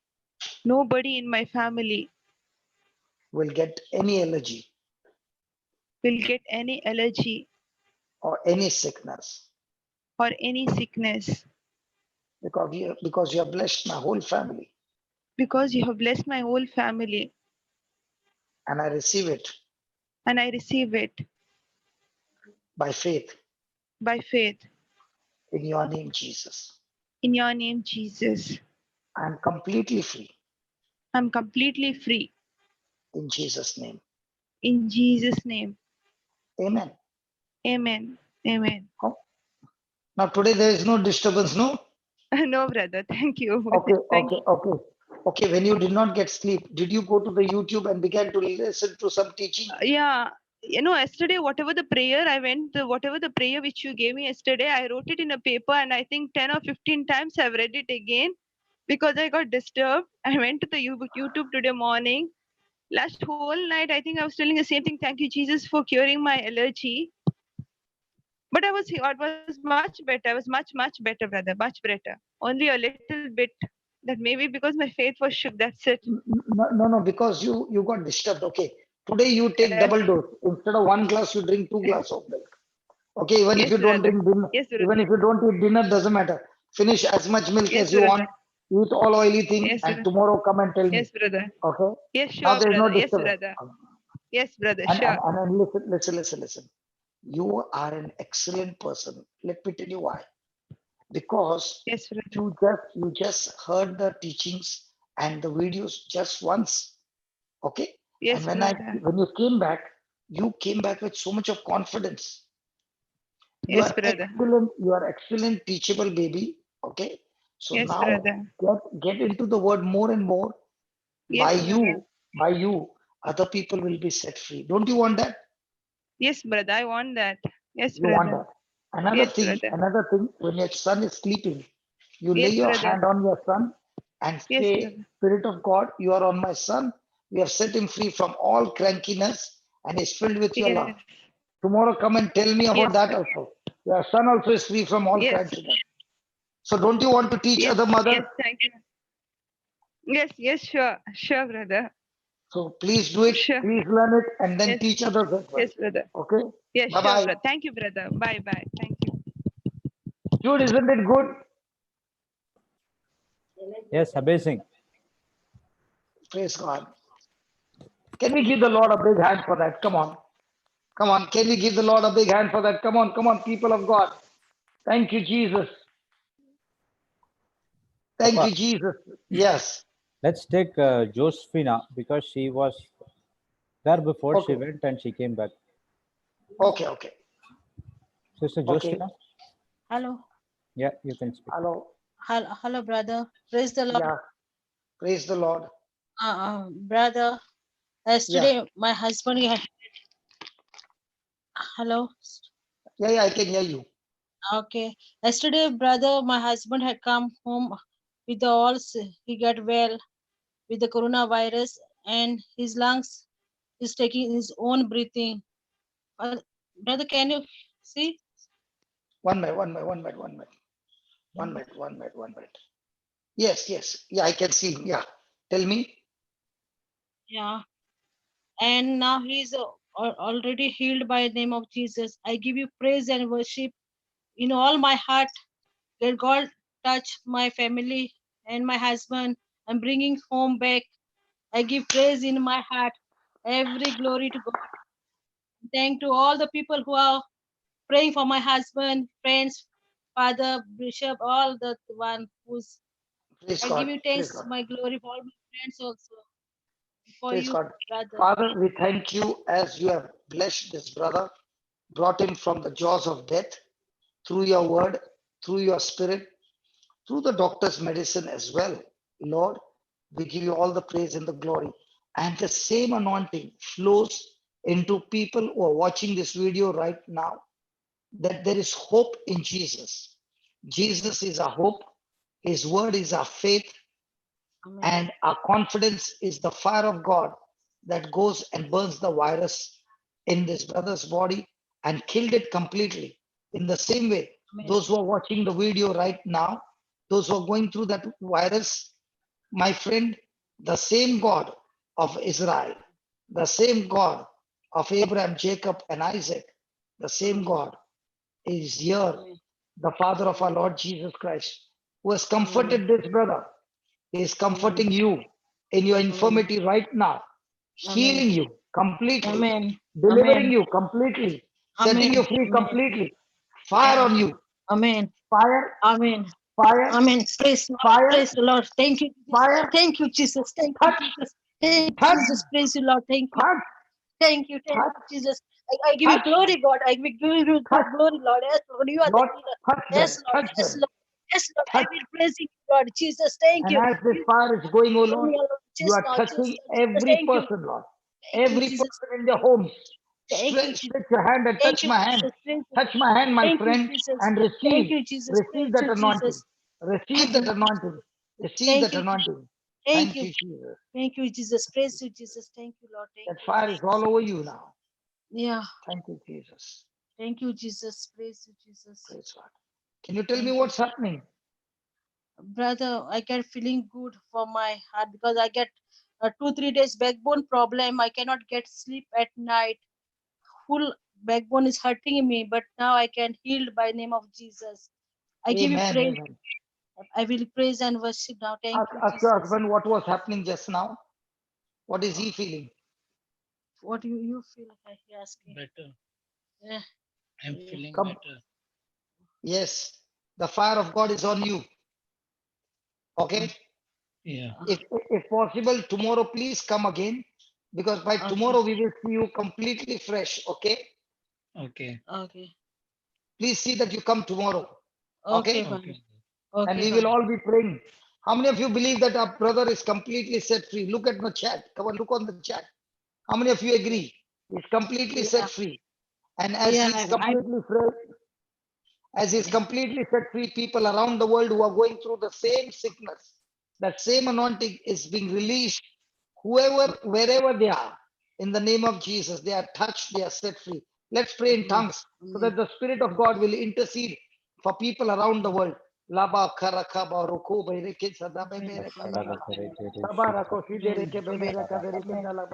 Will get any allergy. Or any sickness. because you have blessed my whole family. because you have blessed my whole family. And I receive it And I receive it by faith by faith in your name, Jesus. in your name, Jesus. I am completely free I'm completely free in Jesus' name. in Jesus' name. Amen. Amen. Amen. Now today there is no disturbance, no? No, brother. Thank you. Okay. Okay, when you did not get sleep, did you go to the YouTube and began to listen to some teaching? Yeah. Yesterday, whatever the prayer whatever the prayer which you gave me yesterday, I wrote it in a paper, and I think 10 or 15 times I've read it again because I got disturbed. I went to the YouTube today morning. Last whole night, I think I was telling the same thing. Thank you, Jesus, for curing my allergy. But I was much better. I was much better, brother. Much better. Only a little bit. That maybe because my faith was shook. That's it. No, because you got disturbed. Okay. Today you take double dose. Instead of 1 glass, you drink 2 glasses of milk. Okay, even if Yes, you don't brother. drink dinner, Yes, brother. even if you don't eat dinner, doesn't matter. Finish as much milk Yes, as you brother. want. Eat all oily thing, Yes, and brother. tomorrow come and tell me. Yes, brother. Okay. Yes, Now sure, there is no brother. Yes, disturbance. brother. Yes, brother. And, Sure. and listen. You are an excellent person. Let me tell you why. Because yes, brother. you just heard the teachings and the videos just once. Okay. Yes, and brother. when you came back with so much of confidence. Yes, brother. You are excellent teachable baby. Okay. So Yes, now brother. get into the word more and more. Yes, brother. By you, other people will be set free. Don't you want that? Yes, brother. I want that. Yes, You want brother. that. Yes, brother. Another thing, when your son is sleeping, you lay Yes, your brother. hand on your son and Yes, say, brother. Spirit of God, you are on my son. You have set him free from all crankiness and is filled with your love. Yes. Tomorrow come and tell me about Yes, that brother. also. Your son also is free from all Yes. crankiness. So don't you want to teach Yes, other mothers? yes, thank you. Yes, sure, brother. So please do it. Sure. Please learn it and then Yes, teach others as well. yes, brother. Okay? Yes, sure, Bye-bye. brother. Thank you, brother. Bye. Thank you. Jude, isn't it good? Yes, amazing. Praise God. Can we give the Lord a big hand for that? Come on. Can we give the Lord a big hand for that? Come on, people of God. Thank you, Jesus. Thank Papa, you, Jesus. Yes. let's take Josephina because she was there before. She Okay. went and she came back. Okay. Sister Okay. Josephina? Hello. Yeah, you can speak. Hello, brother. Praise the Lord. Yeah. Praise the Lord. Brother, yesterday my husband had. Hello. Yeah, I can hear you. Okay. Yesterday, brother, my husband had come home with the all. He got well with the coronavirus, and his lungs is taking his own breathing. Brother, can you see? One minute. Yes. Yeah, I can see. Yeah. Tell me. Yeah. And now he's already healed by the name of Jesus. I give you praise and worship in all my heart. Let God touch my family and my husband. I'm bringing home back. I give praise in my heart. Every glory to God. Thank to all the people who are praying for my husband, friends, father, bishop, all the one who's. Praise I God. give you thanks, my glory for all my friends also. For Praise you, God. brother. Father, we thank you as you have blessed this brother, brought him from the jaws of death through your word, through your spirit, through the doctor's medicine as well. Lord, we give you all the praise and the glory. And the same anointing flows into people who are watching this video right now, that there is hope in Jesus. Jesus is our hope. His word is our faith. Amen. And our confidence is the fire of God that goes and burns the virus in this brother's body and killed it completely. In the same way, those who are watching the video right now, those who are going through that virus, my friend, the same God of Israel, the same God of Abraham, Jacob, and Isaac, the same God is here, the Father of our Lord Jesus Christ, who has comforted this brother, is comforting you in your infirmity right now, healing you completely, Amen. delivering Amen. you completely, setting Amen. you free Amen. completely. Fire on you. Amen. Fire, Amen. fire, Amen. Praise Lord. fire, Praise the Lord. Thank you. Jesus. fire, Thank you, Jesus. Thank you, touch, Jesus. Thank you, touch, Jesus. Praise you, Lord. Thank you. touch, Thank you. Thank touch, you, Jesus. I give you touch, glory, God. I give you glory, touch. Lord. Yes, Lord. You are the Lord, healer. touch them, Yes, Lord. touch Yes, them, Lord. Yes, Lord. I touch. will praise you, Lord. Jesus, thank And you. as this fire is going, oh Lord, you Just are Lord. touching Jesus, every thank you. person, Lord. Thank you, Every Jesus. person in their homes. Thank you, Stretch, Jesus. stretch your hand and Thank touch you, my hand. Jesus. Thank you. Touch my hand, my Thank you, friend, Jesus. and Thank receive, you, Jesus. receive Praise that you, anointing. Jesus. Receive that anointing. Receive Thank that you, Jesus. anointing. Thank Thank you. you, Jesus. Thank you, Jesus. Praise you, Jesus. Thank you, Lord. Thank That you, fire is all over you now. yeah. Thank you, Jesus. Thank you, Jesus. Praise you, Jesus. Praise God. Can you tell me Thank you. what's happening? Brother, I get feeling good for my heart because I get 2-3 days backbone problem. I cannot get sleep at night. Full backbone is hurting me, but now I can healed by name of Jesus. I give you Amen. praise. Amen. I will praise and worship now. Thank you, Ask your Jesus. husband what was happening just now. What is he feeling? What do you feel like asking? Better. Yeah. I'm feeling Come. better. Yes, the fire of God is on you. Okay. Yeah. If possible, tomorrow please come again, because by tomorrow we will see you completely fresh. Okay. Okay. Okay. Please see that you come tomorrow. Okay, Okay. fine. And Okay, we will fine. all be praying. How many of you believe that our brother is completely set free? Look at the chat. Come on, look on the chat. How many of you agree? He's completely set free. And as Yeah, he's completely free, as he's completely set free, people around the world who are going through the same sickness, that same anointing is being released. Whoever, wherever they are, in the name of Jesus, they are touched, they are set free. Let's pray in tongues so that the Spirit of God will intercede for people around the world. Laba karakaba roko bereke sadabe bereka dala. Sabarako sidereke bebereka dereke dala.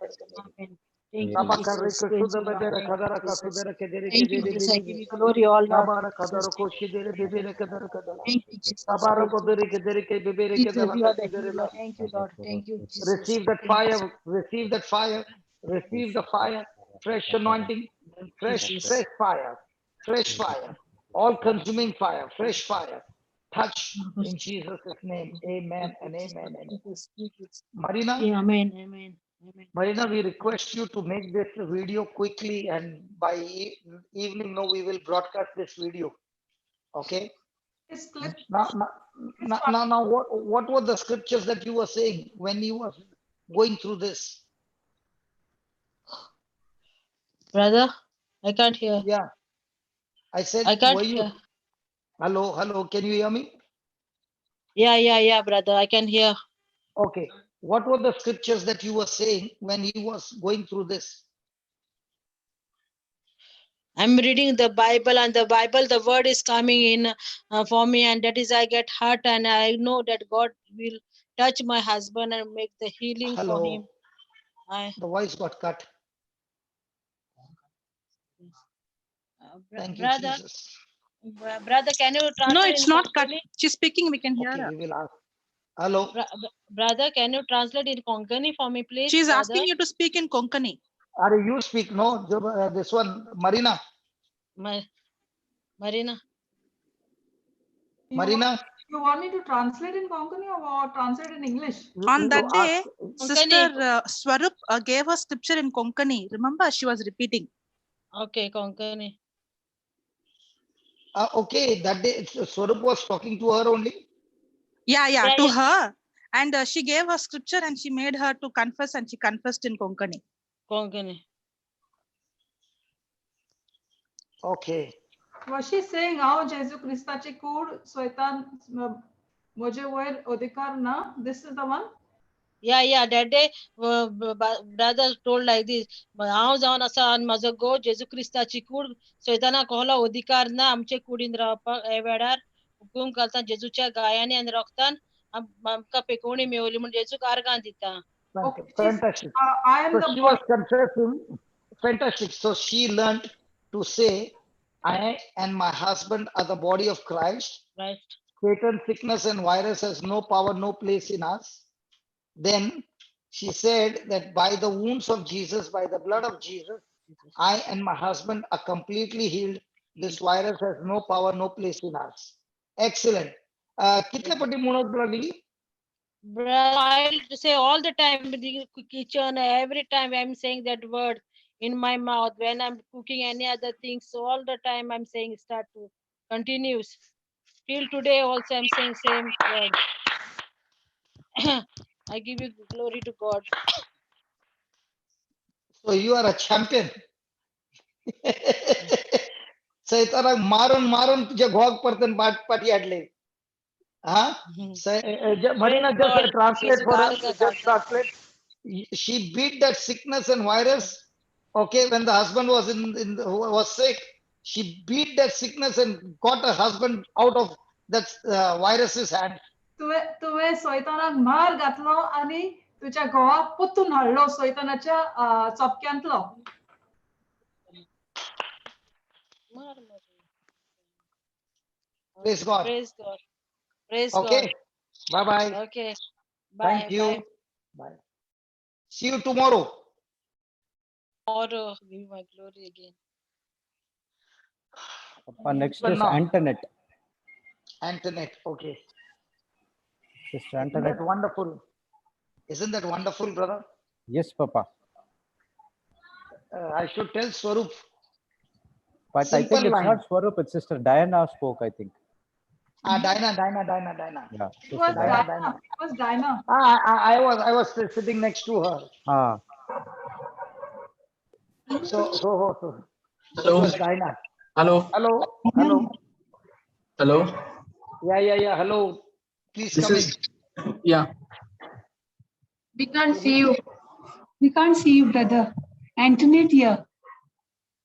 Thank you, Jesus. Sabakareke Praise you, sudabe Lord. dereka Thank you, daraka Jesus. sudereke dereke Thank you, dere Jesus. I give beribe. you glory, all Lord. Sabaraka Jesus. darako sidere bebereka daraka dala. Thank you, Jesus. Praise Sabarako you. dereke dereke bebereke Jesus, dala you are the kasidere. healer. Thank you, Lord. Thank you, Jesus. Receive that Thank you, fire, receive that fire, receive the fire, fresh anointing, fresh Jesus. fire, all consuming fire, fresh fire. Touch in Jesus' name. Amen and amen. Amen. Marina, Yeah, amen, amen, amen. Marina, we request you to make this video quickly, and by evening, no, we will broadcast this video. Okay. Now, what were the scriptures that you were saying when you were going through this? Brother, I can't hear. Yeah, I said, I can't were you? hear. Hello, can you hear me? Yeah, brother, I can hear. Okay. What were the scriptures that you were saying when he was going through this? I'm reading the Bible, and the Bible, the word is coming in for me, and that is I get hurt, and I know that God will touch my husband and make the healing for him. The voice got cut. Thank you, Brother, Jesus. brother, can you translate? No, it's in not cut. Konkani? She's speaking. We can hear Okay, her. we will ask. Hello. Brother, can you translate in Konkani for me, please? She's brother? asking you to speak in Konkani. Are you speak? No, this one, Marina. Marina. Marina. You want me to translate in Konkani or translate in English? On that day, Sister Swarup gave her scripture in Konkani. Remember, she was repeating. Okay, Konkani. Okay, that day Swarup was talking to her only. Yeah, to her. And she gave her scripture and she made her to confess, and she confessed in Konkani. Konkani. Okay. Was she saying, "Ao Jesu Christaचे कूड स्वैतान मुझे वर अधिकार ना"? This is the one. Yeah. That day, brother told like this. हांव जावन आसा आनी म्हजो घोव जेजू क्रिस्ताची कूड सैताना कहला अधिकार ना आमचे कुडीन रावपाक हे वेळार हुकूम घालता जेजूच्या गायांनी आनी रोगतान आमकां पेकोवणी मेवली म्हूण जेजूक आर्गां दिता. Fantastic. I am so the she was confessing. Fantastic. So she learned to say, I and my husband are the body of Christ. Right. Satan, sickness, and virus has no power, no place in us. Then she said that by the wounds of Jesus, by the blood of Jesus, I and my husband are completely healed. This virus has no power, no place in us. Excellent. कितने पट्टी मुनोद लगली? I'll say all the time in the kitchen, every time I'm saying that word in my mouth when I'm cooking any other things. So all the time I'm saying start to continues. Till today also I'm saying same word. I give you glory to God. So you are a champion. सैतानाक मारून मारून तुझ्या घोग परतन पाठी हाडले. Huh? Marina, just translate for us. Just translate. She beat that sickness and virus. Okay, when the husband was was sick, she beat that sickness and got her husband out of that virus's hand. तुवे सैतानाक मार घातलो आणि तुझ्या घोवाक पोतून हाडलो सैतानाच्या चपक्यांतलो. Praise God. Praise God. Praise Okay. God. Bye bye. Okay. Bye. Thank you. Bye. See you tomorrow. Tomorrow, give my glory again. Next is Antoinette. Antoinette. Okay. Sister Isn't Antoinette. that wonderful? Isn't that wonderful, brother? Yes, Papa. I should tell Swarup. But Simple I think it's line. not Swarup, it's Sister Diana spoke, I think. Dinah. Yeah, It was Dinah. Dinah. It was Dinah. I was sitting next to her. So it Hello. was Dinah. Hello. Hello. Hello. Yeah. Hello. Please This come is in. yeah. We can't see you. We can't see you, brother. Antoinette here.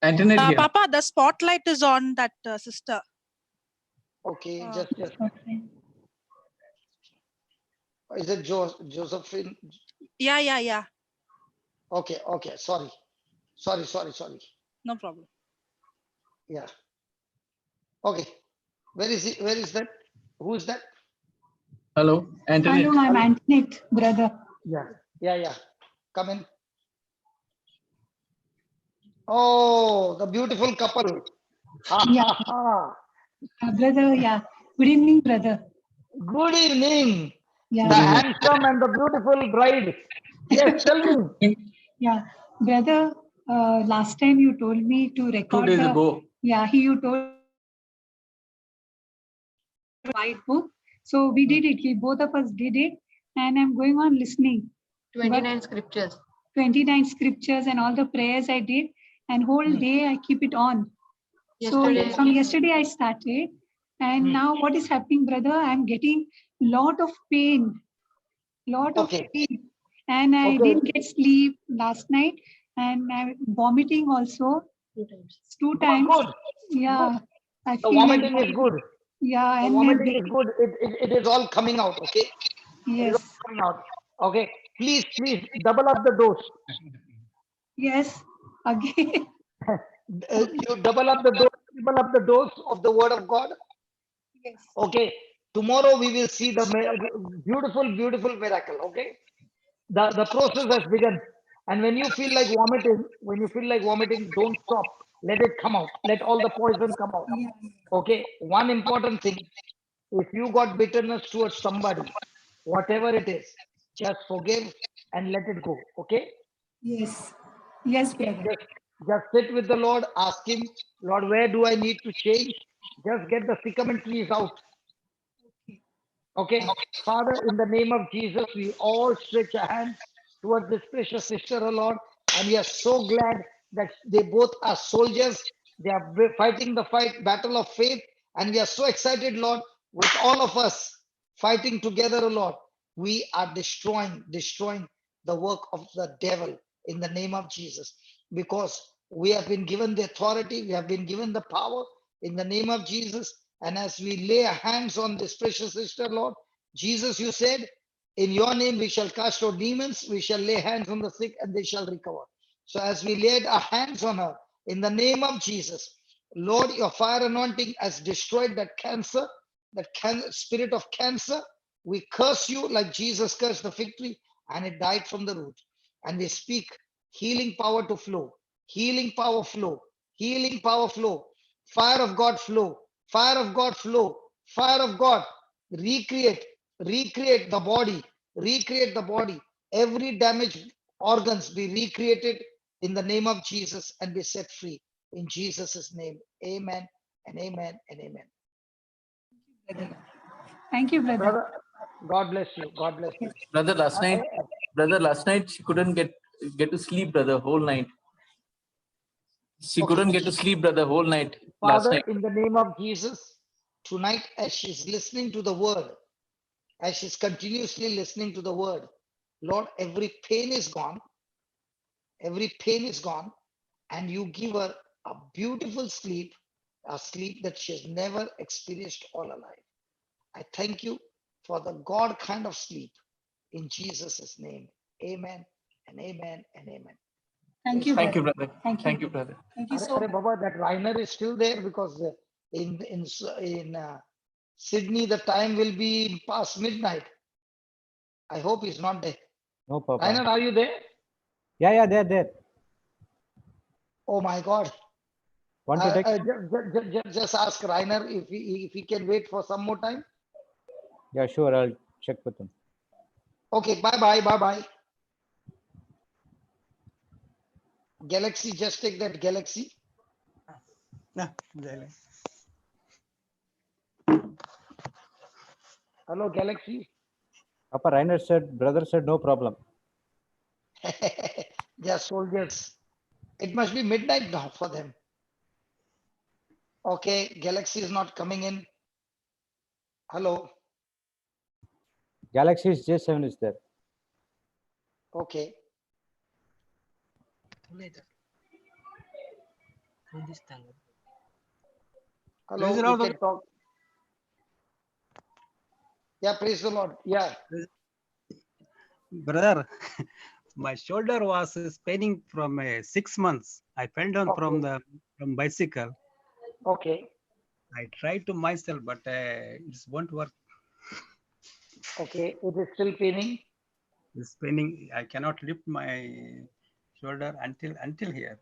Antoinette here. Papa, the spotlight is on that sister. Okay, just. Okay. Is it Josephine? Yeah. Okay. Sorry. No problem. Yeah. Okay. Where is he? Where is that? Who is that? Hello, Antoinette. Hello, I'm Antoinette, brother. Yeah. Come in. Oh, the beautiful couple. Brother, yeah. Good evening, brother. Good evening. Yeah. The handsome and the beautiful bride. Yes, tell me. Yeah, brother, last time you told me to record 2 days ago. Yeah, you told white book. So we did it. Both of us did it. And I'm going on listening. 29 scriptures. 29 scriptures and all the prayers I did. And whole day I keep it on. Yesterday. So from yesterday I started. And now what is happening, brother? I'm getting lot of pain. And I didn't get sleep last night. And I'm vomiting also. 2 times. Good. Yeah. I The feel vomiting like is good. Yeah. The And vomiting is good. It is all coming out. Okay. Yes. It is all coming out. Okay. Please double up the dose. Yes. Again. You double up the dose of the word of God. Yes. Okay. Tomorrow we will see the beautiful miracle. Okay. The process has begun. And when you feel like vomiting, don't stop. Let it come out. Let all the poison come out. Okay. One important thing. If you got bitterness towards somebody, whatever it is, just forgive and let it go. Okay. Yes. Yes, brother. Just sit with the Lord, ask Him, Lord, where do I need to change? Just get the sycamore trees out. Okay. Father, in the name of Jesus, we all stretch our hands towards this precious sister, oh Lord, and we are so glad that they both are soldiers. They are fighting the battle of faith, and we are so excited, Lord, with all of us fighting together, oh Lord. We are destroying the work of the devil in the name of Jesus, because we have been given the authority, we have been given the power in the name of Jesus. And as we lay our hands on this precious sister, Lord, Jesus, you said, in your name we shall cast out demons, we shall lay hands on the sick and they shall recover. So as we laid our hands on her, in the name of Jesus, Lord, your fire anointing has destroyed that cancer. that spirit of cancer, we curse you like Jesus cursed the fig tree and it died from the root. And we speak healing power to flow, healing power flow, healing power flow, fire of God flow, fire of God flow, fire of God recreate, recreate the body, recreate the body. Every damaged organs be recreated in the name of Jesus and be set free in Jesus' name. Amen and amen and amen. Amen. Thank you, brother. Brother, God bless you. God bless you. Brother, last night she couldn't get to sleep, brother, whole night. She couldn't get to sleep, brother, whole night last Father, night. in the name of Jesus, tonight as she's listening to the word, as she's continuously listening to the word, Lord, every pain is gone. Every pain is gone. And you give her a beautiful sleep, a sleep that she has never experienced all her life. I thank you for the God kind of sleep in Jesus' name. Amen and amen and amen. Thank you, Thank you, brother. brother. Thank you. Thank you, brother. Thank you so Are much. Baba, that Rainer is still there because in Sydney the time will be past midnight. I hope he's not there. No, Papa. Rainer, are you there? Yeah, there. Oh my God. Want to take? Just ask Rainer if he can wait for some more time. Yeah, sure. I'll check with him. Okay, bye. Galaxy, just take that Galaxy. Hello, Galaxy. Papa, brother said no problem. They are soldiers. It must be midnight now for them. Okay, Galaxy is not coming in. Hello. Galaxy's J7 is there. Okay. Hello, you can talk. Yeah, praise the Lord. Yeah. Brother, my shoulder was paining from 6 months. I fell down from bicycle. Okay. I tried to myself, but it won't work. Okay, it is still paining. It's paining. I cannot lift my shoulder until here.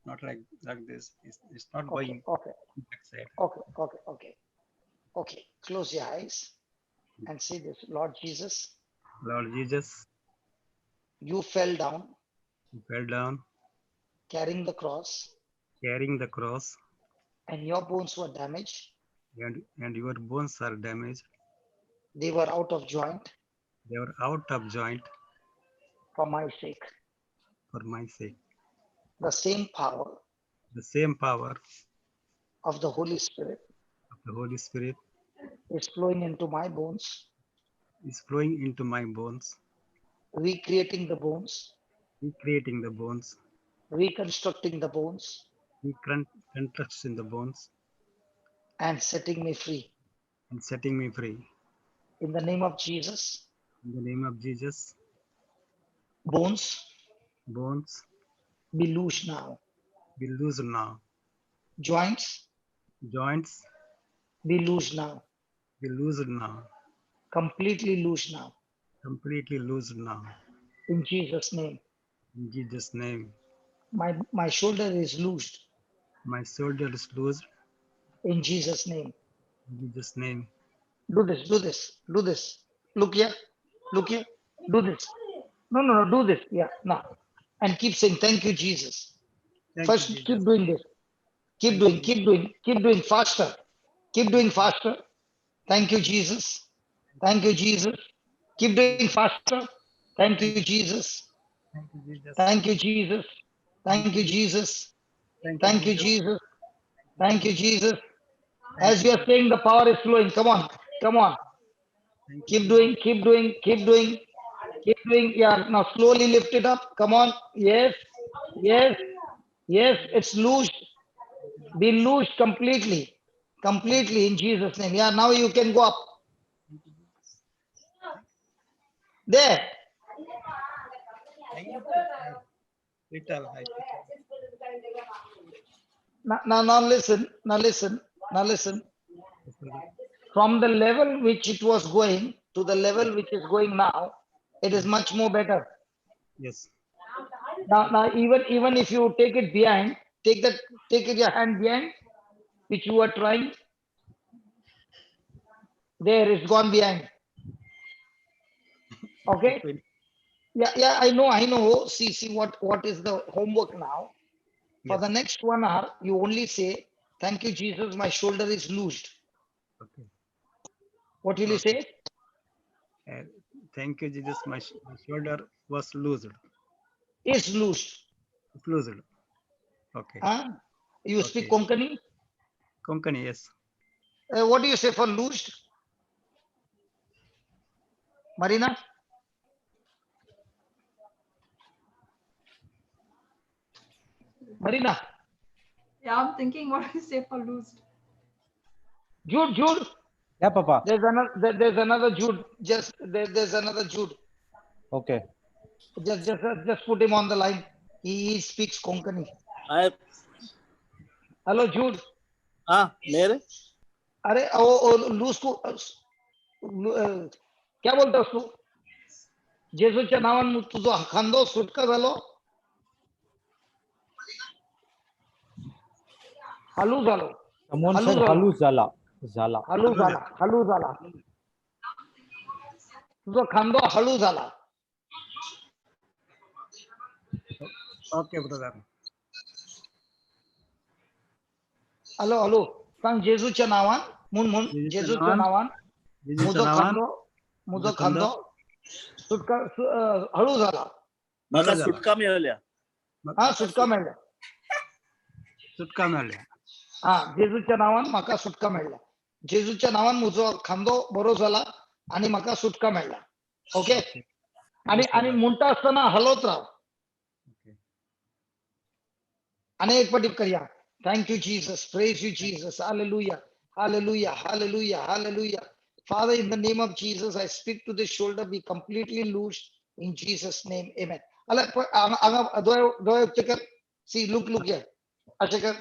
Not like this. It's not going. Okay. Close your eyes and say this, Lord Jesus. Lord Jesus. You fell down. You fell down. Carrying the cross. Carrying the cross. And your bones were damaged. And your bones are damaged. They were out of joint. They were out of joint. For my sake. For my sake. The same power. The same power. Of the Holy Spirit. Of the Holy Spirit. Is flowing into my bones. Is flowing into my bones. Recreating the bones. Recreating the bones. Reconstructing the bones. Reconstructing the bones. And setting me free. And setting me free. In the name of Jesus. In the name of Jesus. Bones. Bones. Be loose now. Be loose now. Joints. Joints. Be loose now. Be loose now. Completely loose now. Completely loose now. In Jesus' name. In Jesus' name. My shoulder is loosed. My shoulder is loosed. In Jesus' name. In Jesus' name. Do this. Look here. Do this. No, do this. Yeah, now. And keep saying, thank you, Jesus. First, keep doing this. Keep doing faster. Keep doing faster. Thank you, Jesus. Thank you, Jesus. Keep doing faster. Thank you, Jesus. Thank you, Jesus. Thank you, Jesus. Thank you, Jesus. Thank you, Jesus. As you are saying, the power is flowing. Come on. Keep doing. Yeah, now slowly lift it up. Come on. Yes. It's loose. Be loose completely in Jesus' name. Yeah, now you can go up. There. Now listen. From the level which it was going to the level which is going now, it is much more better. Yes. Now even if you take it behind, take it your hand behind, which you are trying, there it's gone behind. Okay. Yeah, I know. See what is the homework now? For the next 1 hour, you only say, "Thank you, Jesus, my shoulder is loosed." Okay. What will you say? Thank you, Jesus. My shoulder was loosed. Is loosed. It's loosed. Okay. You speak Konkani? Konkani, yes. What do you say for loosed? Marina? Marina? Yeah, I'm thinking what do you say for loosed? Jude. Yeah, Papa. There's another Jude. There's another Jude. Okay. Just put him on the line. He speaks Konkani. Hello, Jude. मेरे अरे loose को क्या बोलतोस तू? जेजूच्या नावान तुझो खांदो सुटका झालो, हालू झालो. Someone said halu zala. हालू झाला. तुझो खांदो हळू झाला. Okay, brother. हॅलो सांग जेजूच्या नावान म्हून जेजूच्या नावान मुजो खांदो सुटका हळू झाला. मला सुटका मिळाल्या. सुटका मिळाल्या. सुटका मिळाल्या. जेजूच्या नावान म्हाका सुटका मेळ्ळा. जेजूच्या नावान म्हजो खांदो बरो जाला आणि म्हाका सुटका मेळ्ळा. ओके. आणि म्हणटा आसतना हलत राव. आणि एक पाटी करया. Thank you, Jesus. Praise you, Jesus. Hallelujah. Hallelujah. Hallelujah. Hallelujah. Father, in the name of Jesus, I speak to this shoulder, be completely loosed in Jesus' name. Amen. See, look here. Ashikar.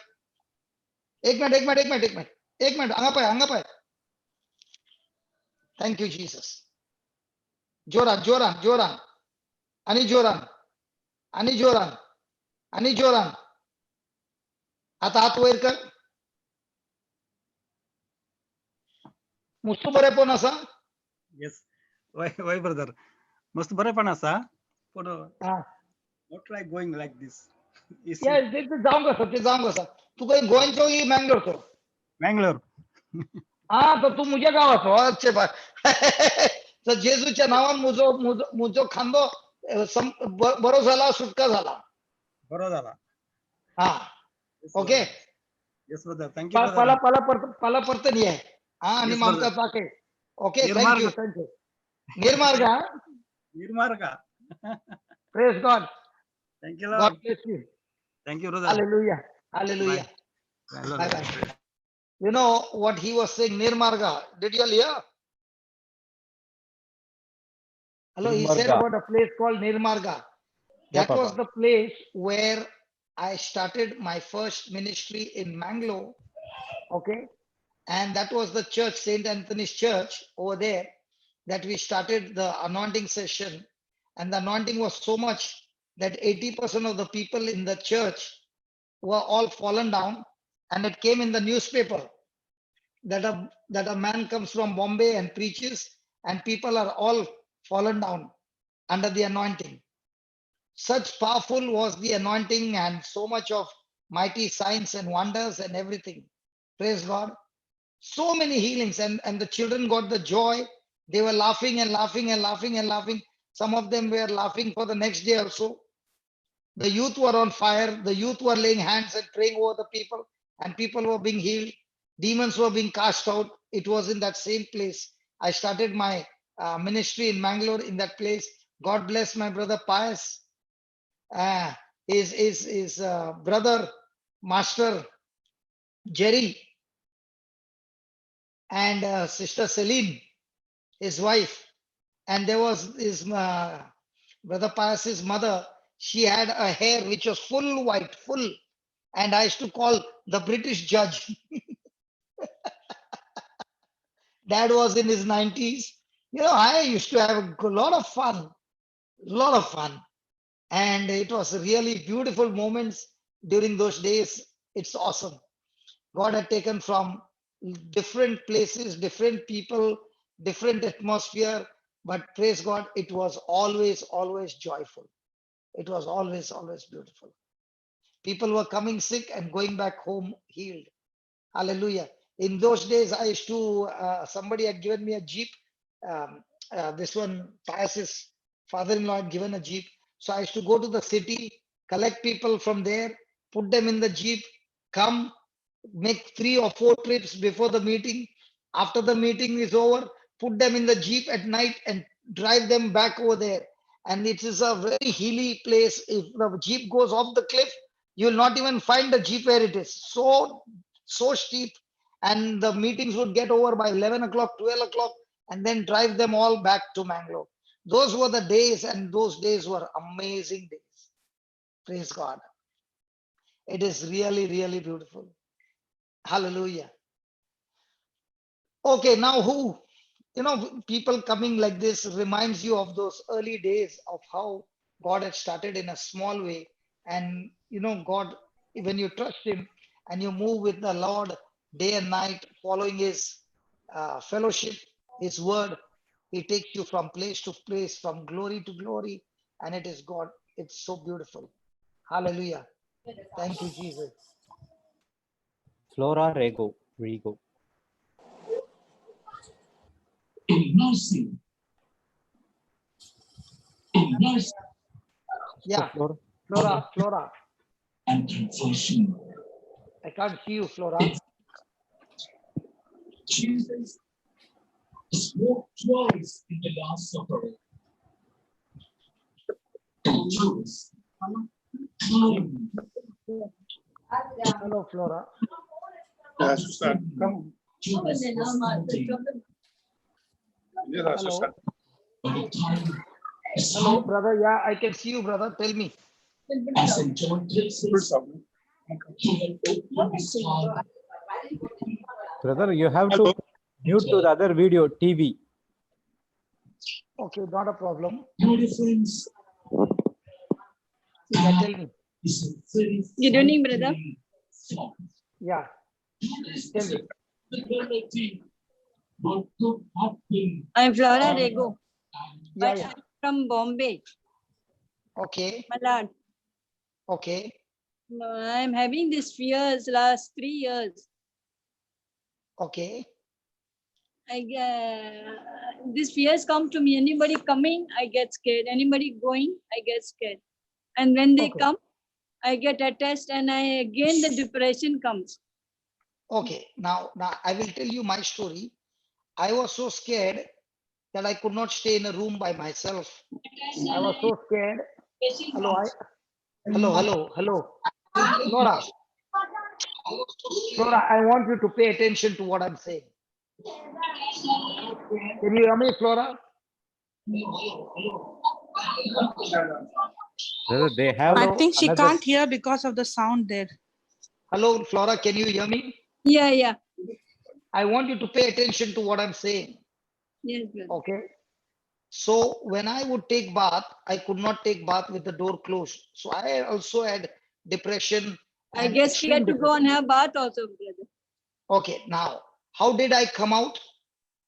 एक minute आंगा पाय. Thank you, Jesus. जोरान. आणि जोरान. आता हात वयर कर. मुस्त बरे पण असा. Yes. Why, brother? मस्त बरे पण असा. पण not like going like this. ते जाऊन कसं. तू काही गोव्याचो की मँगलोरचो? मँगलोर. तर तू मुझ्या गावाचो. अच्छे बा. तर जेजूच्या नावान मुजो खांदो बरो झाला, सुटका झाला. बरो झाला. Okay. Yes, brother. Thank you, brother. पाला परत नाही आहे. आणि मामका ताके. ओके. थँक्यू. निर्मार्गा. Praise God. Thank you, Lord. God bless you. Thank you, brother. Hallelujah. Bye. You know what he was saying, Nirmarga. Did you all hear? Hello, he said about a place called Nirmarga. That was the place where I started my first ministry in Mangalore. Okay. And that was the church, St. Anthony's Church over there, that we started the anointing session. And the anointing was so much that 80% of the people in the church were all fallen down. And it came in the newspaper that a man comes from Bombay and preaches, and people are all fallen down under the anointing. Such powerful was the anointing, and so much of mighty signs and wonders and everything. Praise God. So many healings, and the children got the joy. They were laughing and laughing and laughing and laughing. Some of them were laughing for the next day also. The youth were on fire. The youth were laying hands and praying over the people, and people were being healed. Demons were being cast out. It was in that same place. I started my ministry in Mangalore in that place. God bless my brother Pius. His brother, Master Jerry, and Sister Celine, his wife. And there was his brother Pius's mother. She had a hair which was full white, full. And I used to call the British judge. Dad was in his 90s. I used to have a lot of fun. And it was really beautiful moments during those days. It's awesome. God had taken from different places, different people, different atmosphere, but praise God, it was always, always joyful. It was always, always beautiful. People were coming sick and going back home healed. Hallelujah. In those days, I used to, somebody had given me a Jeep. This one, Pius's father-in-law had given a Jeep. So I used to go to the city, collect people from there, put them in the Jeep, come, make 3 or 4 trips before the meeting. After the meeting is over, put them in the Jeep at night and drive them back over there. And it is a very hilly place. If the Jeep goes off the cliff, you will not even find the Jeep where it is. So steep. And the meetings would get over by 11 o'clock, 12 o'clock, and then drive them all back to Mangalore. Those were the days, and those days were amazing days. Praise God. It is really, really beautiful. Hallelujah. Okay, now people coming like this reminds you of those early days of how God had started in a small way. And, God, when you trust Him and you move with the Lord day and night, following His fellowship, His word, He takes you from place to place, from glory to glory. And it is God. It's so beautiful. Hallelujah. Thank you, Jesus. Flora Rego. Rigo. Yeah, Flora. Flora. I can't see you, Flora. Jesus spoke twice in the Last Supper. Judas. Hello, Flora. Yes, sir. Come. Hello. Hello, brother. Yeah, I can see you, brother. Tell me. Brother, you have to mute to the other video, TV. Okay, not a problem. Friends. Yeah, tell me. Good evening, brother. Yeah. Tell me. I'm Flora Rego. Yeah, yeah. From Bombay. Okay. Malad. Okay. I'm having these fears last 3 years. Okay. These fears come to me. Anybody coming, I get scared. Anybody going, I get scared. And when they come, I get attached, and again the depression comes. Okay. Now I will tell you my story. I was so scared that I could not stay in a room by myself. I was so scared. Hello, hello. Flora, I want you to pay attention to what I'm saying. Can you hear me, Flora? They have. I think she can't hear because of the sound there. Hello, Flora, can you hear me? Yeah. I want you to pay attention to what I'm saying. Yes, brother. Okay. So when I would take bath, I could not take bath with the door closed. So I also had depression. I get scared to go and have bath also, brother. Okay, now, how did I come out?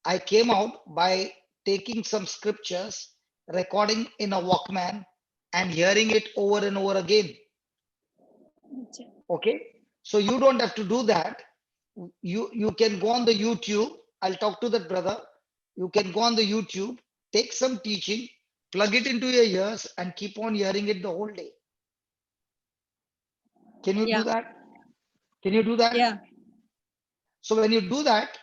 I came out by taking some scriptures, recording in a Walkman, and hearing it over and over again. Okay, so you don't have to do that. You can go on the YouTube. I'll talk to that brother. You can go on the YouTube, take some teaching, plug it into your ears, and keep on hearing it the whole day. Can you do that? Can you do that? Yeah. So when you do that,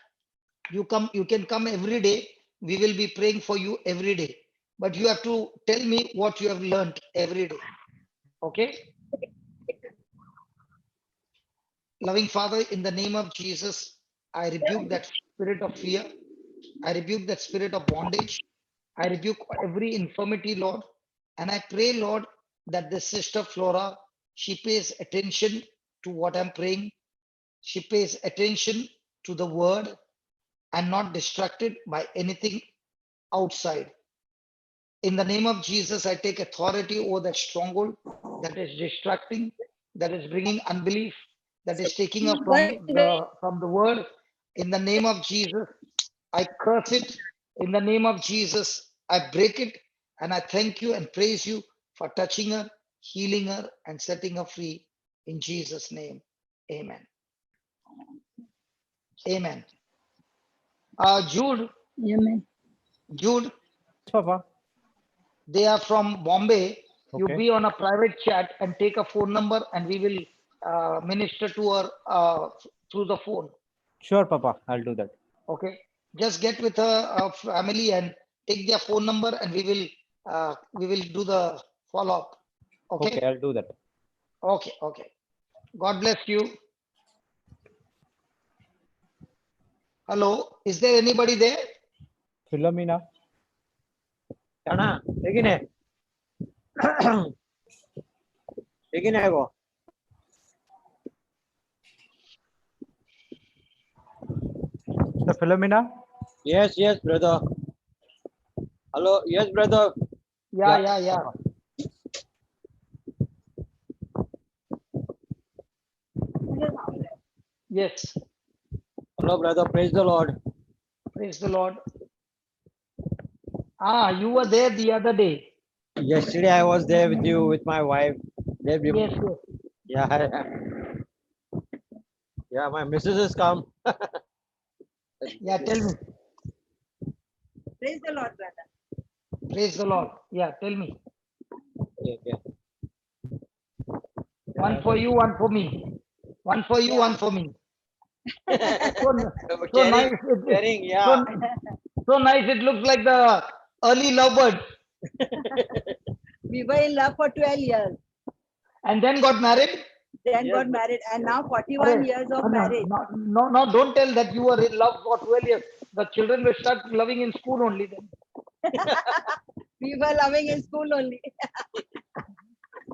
you can come every day. We will be praying for you every day. But you have to tell me what you have learned every day. Okay? Loving Father, in the name of Jesus, I rebuke that spirit of fear. I rebuke that spirit of bondage. I rebuke every infirmity, Lord. And I pray, Lord, that the sister Flora, she pays attention to what I'm praying. She pays attention to the word. and not distracted by anything outside. In the name of Jesus, I take authority over that stronghold that is distracting, that is bringing unbelief, that is taking up from the word. In the name of Jesus, I curse it. In the name of Jesus, I break it. And I thank you and praise you for touching her, healing her, and setting her free. In Jesus' name, amen. Amen. Jude. Amen. Jude. Papa. They are from Bombay. You Okay. be on a private chat and take a phone number, and we will minister to her through the phone. Sure, Papa. I'll do that. Okay. Just get with her family and take their phone number, and we will do the follow up. Okay. Okay, I'll do that. Okay. Okay. God bless you. Hello. Is there anybody there? Philomena. Kana, begin. Begin. Go. The Philomena. Yes, yes, brother. Hello, yes, brother. Yeah. Yes. Hello, brother. Praise the Lord. Praise the Lord. You were there the other day. Yesterday I was there with you, with my wife. Yes. Yeah. Yeah, my missus has come. Yeah, tell me. Praise the Lord, brother. Praise the Lord. Yeah, tell me. Yeah. One for you, one for me. One for you, one for me. So nice. Sharing, yeah. So nice. It looks like the early lovebirds. We were in love for 12 years. And then got married? Then got married, and now 41 years of marriage. No, don't tell that you were in love for 12 years. The children will start loving in school only then. We were loving in school only.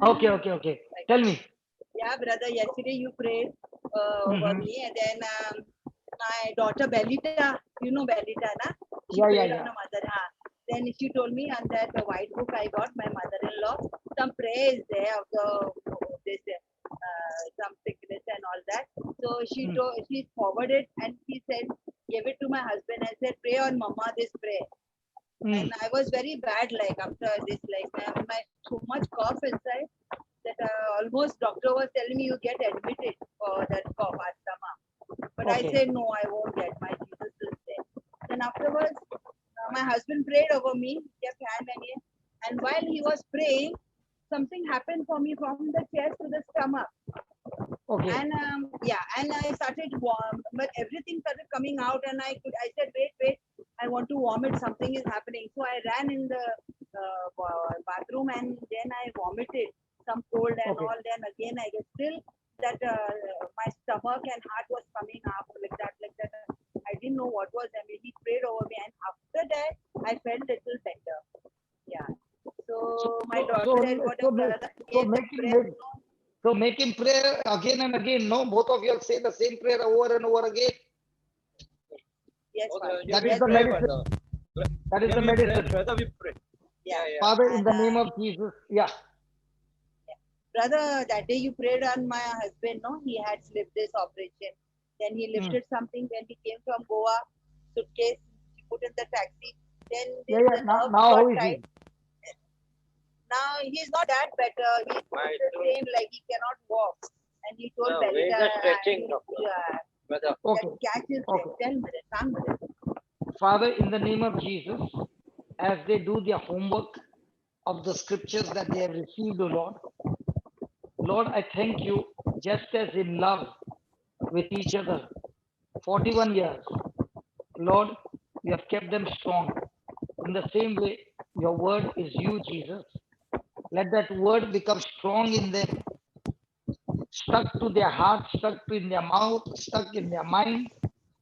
Okay. Tell me. Yeah, brother, yesterday you prayed over me, and then my daughter Belita, you know Belita, na? She prayed on her mother. Then she told me on that white book I got, my mother-in-law, some prayers there of this some sickness and all that. So she forwarded and she said, gave it to my husband and said, pray on mama this prayer. And I was very bad, like after this, like my so much cough inside that almost doctor was telling me you get admitted for that cough, asthma. But I said no, I won't get. My Jesus is there. Then afterwards, my husband prayed over me, kept hand and while he was praying, something happened for me from the chest to the stomach. Okay. And and I started warm, but everything started coming out, and I said, wait, I want to vomit. Something is happening. So I ran in the bathroom, and then I vomited some cold and all. Then again I get still that my stomach and heart was coming up like that. I didn't know what was. I mean, he prayed over me, and after that I felt a little better. Yeah. So my daughter had got a brother. So make him pray again and again. No, both of you will say the same prayer over and over again. Yes, that is the medicine. That is the medicine. Yeah. Father, in the name of Jesus. Yeah. Brother, that day you prayed on my husband, no? He had slipped this operation. Then he lifted something when he came from Goa, suitcase, he put in the taxi. Then the nerves got tight. Now he's not that better. He's the same, like he cannot walk. And he told Belita, catch his breath. Father, in the name of Jesus, as they do their homework of the scriptures that they have received, O Lord, Lord, I thank you, just as in love with each other, 41 years, Lord, you have kept them strong. In the same way, your word is you, Jesus. Let that word become strong in them, stuck to their heart, stuck in their mouth, stuck in their mind.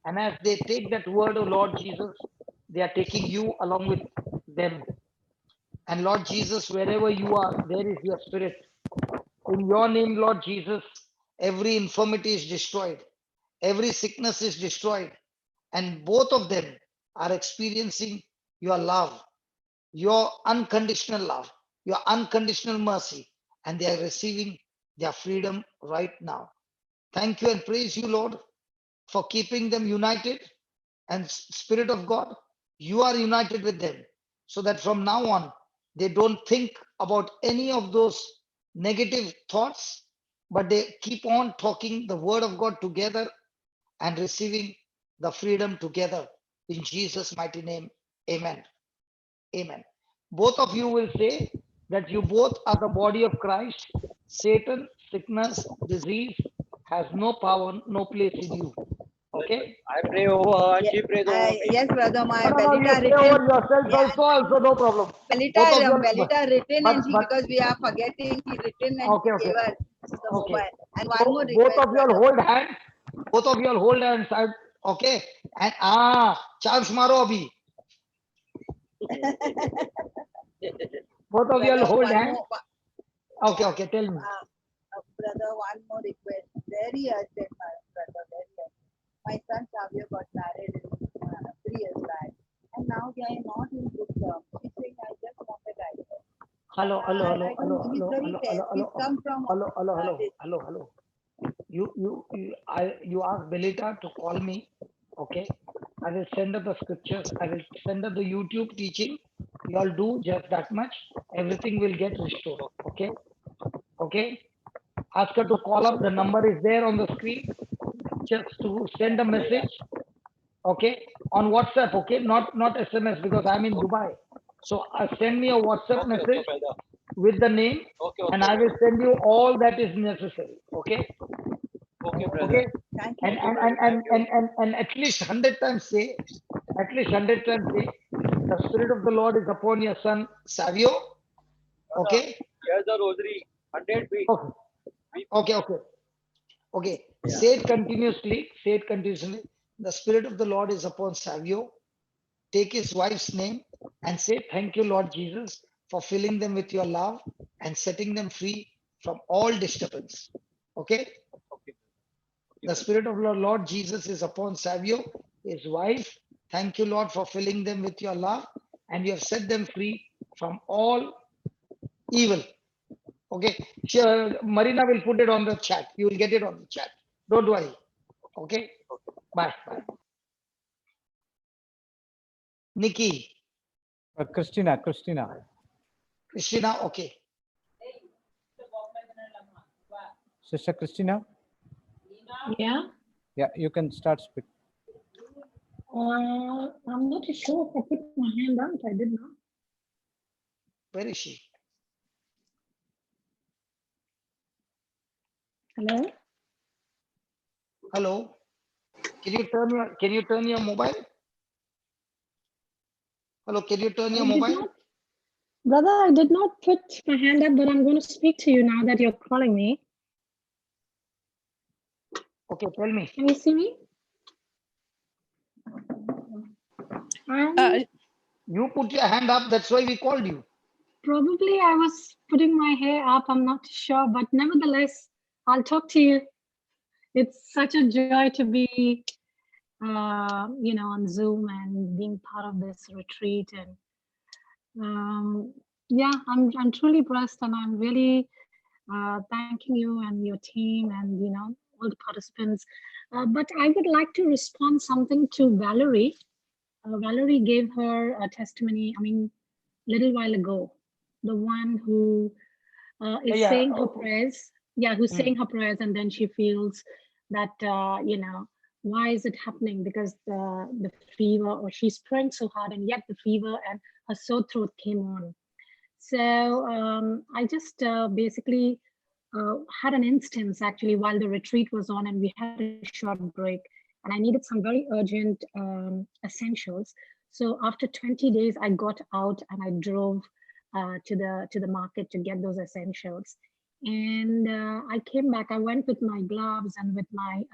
And as they take that word, O Lord Jesus, they are taking you along with them. And Lord Jesus, wherever you are, there is your spirit. In your name, Lord Jesus, every infirmity is destroyed. Every sickness is destroyed. and both of them are experiencing your love, your unconditional love, your unconditional mercy, and they are receiving their freedom right now. Thank you and praise you, Lord, for keeping them united. And Spirit of God, you are united with them so that from now on, they don't think about any of those negative thoughts, but they keep on talking the word of God together and receiving the freedom together. In Jesus' mighty name, amen. Amen. Both of you will say that you both are the body of Christ. Satan, sickness, disease has no power, no place in you. Okay? I pray over, she prays over me. Yes, brother, my No, you Belita pray written. over yourselves also, no problem. Both of you, Belita written, and but because we are forgetting, he written and okay, he okay, gave us the okay. mobile. And one So more both request, of you all brother. hold hands. Both of you all hold hands. Okay, and chance maro abhi. Both of you all Brother, hold one hands. more, Okay, okay. Tell me. brother, one more request. Very urgent, my brother, very urgent. My son Xavier got married 3 years back, and now they are not in good terms. He's saying, I just want a divorce. Hello. He's very tense. He's come from Hello. You ask Belita to call me. Okay. I will send her the scriptures. I will send her the YouTube teaching. You all do just that much. Everything will get restored. Okay. Okay. Ask her to call up. The number is there on the screen. Just to send a message. Okay. On WhatsApp. Okay. Not SMS because I'm in Dubai. So send me a WhatsApp message with the name, and I will send you all that is necessary. Okay. Okay, brother. Okay. Thank you. And at least 100 times say, the Spirit of the Lord is upon your son Savio. Okay. Here's the rosary. 100 weeks. Okay. Say it continuously. The Spirit of the Lord is upon Savio. Take his wife's name and say, thank you, Lord Jesus, for filling them with your love and setting them free from all disturbance. Okay? The Spirit of the Lord Jesus is upon Savio, his wife. Thank you, Lord, for filling them with your love, and you have set them free from all evil. Okay? Sure, Marina will put it on the chat. You will get it on the chat. Don't worry. Okay? Bye. Nikki. Christina, okay. Sister Christina. Yeah. Yeah, you can start speaking. I'm not sure if I put my hand out. I did not. Where is she? Hello. Hello. Can you turn your mobile? Hello. Can you turn your mobile? Brother, I did not put my hand up, but I'm going to speak to you now that you're calling me. Okay, tell me. Can you see me? You put your hand up, that's why we called you. Probably I was putting my hair up, I'm not sure, but nevertheless, I'll talk to you. It's such a joy to be, on Zoom and being part of this retreat. And yeah, I'm truly blessed, and I'm really thanking you and your team and, all the participants. But I would like to respond something to Valerie. Valerie gave her a testimony, little while ago, the one who is saying her prayers. Yeah, who's saying her prayers, and then she feels that, why is it happening? Because the fever, or she's praying so hard, and yet the fever and her sore throat came on. So I just basically had an instance actually while the retreat was on, and we had a short break, and I needed some very urgent essentials. So after 20 days, I got out and I drove to the market to get those essentials. And I came back. I went with my gloves and with my,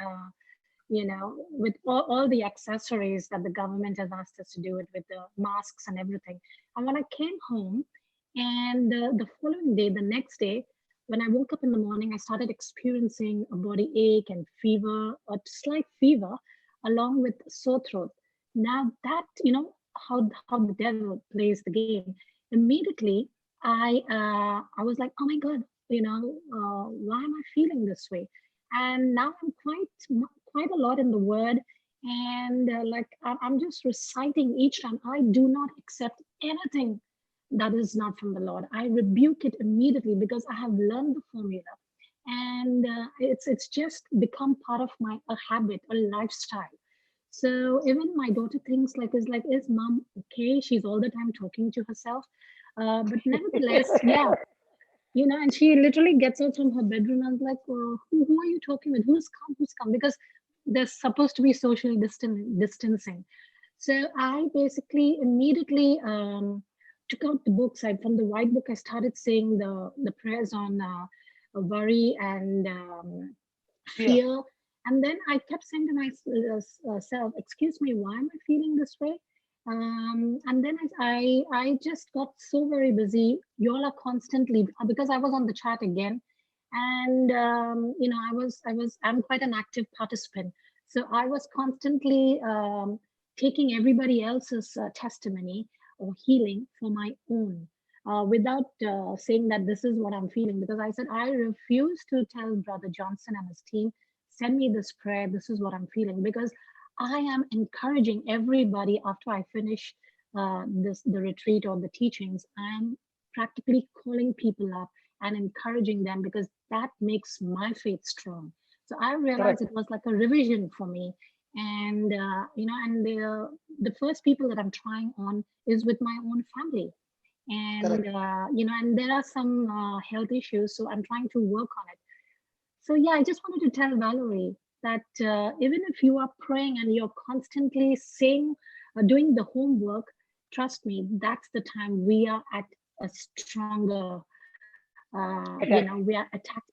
with all the accessories that the government has asked us to do it, with the masks and everything. And when I came home, and the following day, the next day, when I woke up in the morning, I started experiencing a body ache and fever, a slight fever, along with sore throat. Now that, how the devil plays the game, immediately I was like, oh my God, why am I feeling this way? And now I'm quite a lot in the word, and like I'm just reciting each time. I do not accept anything that is not from the Lord. I rebuke it immediately because I have learned the formula, and it's just become part of a habit, a lifestyle. So even my daughter thinks like, is mom okay? She's all the time talking to herself, but nevertheless, yeah, and she literally gets out from her bedroom and like, who are you talking with? Who's come? Who's come? Because there's supposed to be social distancing. So I basically immediately took out the books. From the white book, I started saying the prayers on worry and fear. And then I kept saying to myself, excuse me, why am I feeling this way? And then I just got so very busy. You all are constantly, because I was on the chat again, and I'm quite an active participant. So I was constantly taking everybody else's testimony or healing for my own, without saying that this is what I'm feeling, because I said I refuse to tell Brother Johnson and his team, send me this prayer, this is what I'm feeling, because I am encouraging everybody after I finish the retreat or the teachings. I'm practically calling people up and encouraging them, because that makes my faith strong. So I realized it was like a revision for me. And, and the first people that I'm trying on is with my own family. And, and there are some health issues, so I'm trying to work on it. So yeah, I just wanted to tell Valerie that even if you are praying and you're constantly saying, doing the homework, trust me, that's the time we are at a stronger, we are attacked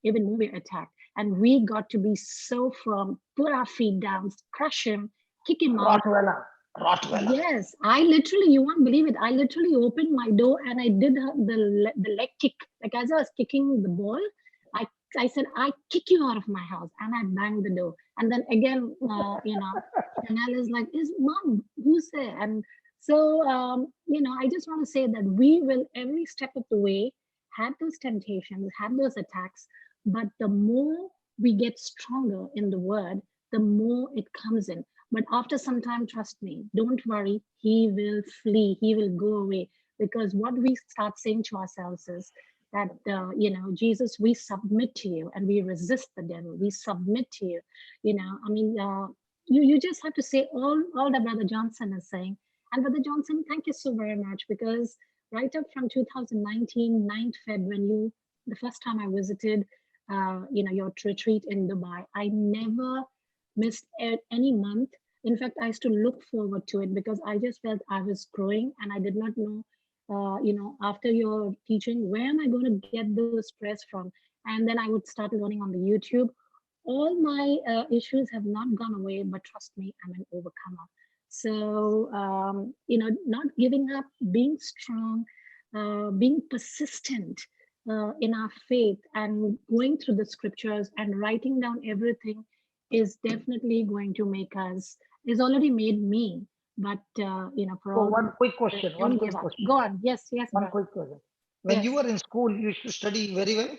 even more we're attacked. And we got to be so firm, put our feet down, crush him, kick him out. Rottweiler. Yes, I literally, you won't believe it. I literally opened my door and I did the leg kick. Like as I was kicking the ball, I said, I kick you out of my house, and I banged the door. And then again, Chanel is like, is mom, who's there? And so, I just want to say that we will every step of the way have those temptations, have those attacks, but the more we get stronger in the word, the more it comes in. But after some time, trust me, don't worry, he will flee, he will go away. Because what we start saying to ourselves is that, Jesus, we submit to you and we resist the devil. We submit to you. You just have to say all that Brother Johnson is saying. And Brother Johnson, thank you so very much, because right up from 2019, 9th Feb, when the first time I visited, your retreat in Dubai, I never missed any month. In fact, I used to look forward to it because I just felt I was growing, and I did not know, after your teaching, where am I going to get those prayers from? And then I would start learning on the YouTube. All my issues have not gone away, but trust me, I'm an overcomer. So, not giving up, being strong, being persistent in our faith, and going through the scriptures and writing down everything is definitely going to make us, is already made me. But, for all. One quick question. Go on. Yes. One quick question. When you were in school, you used to study very well?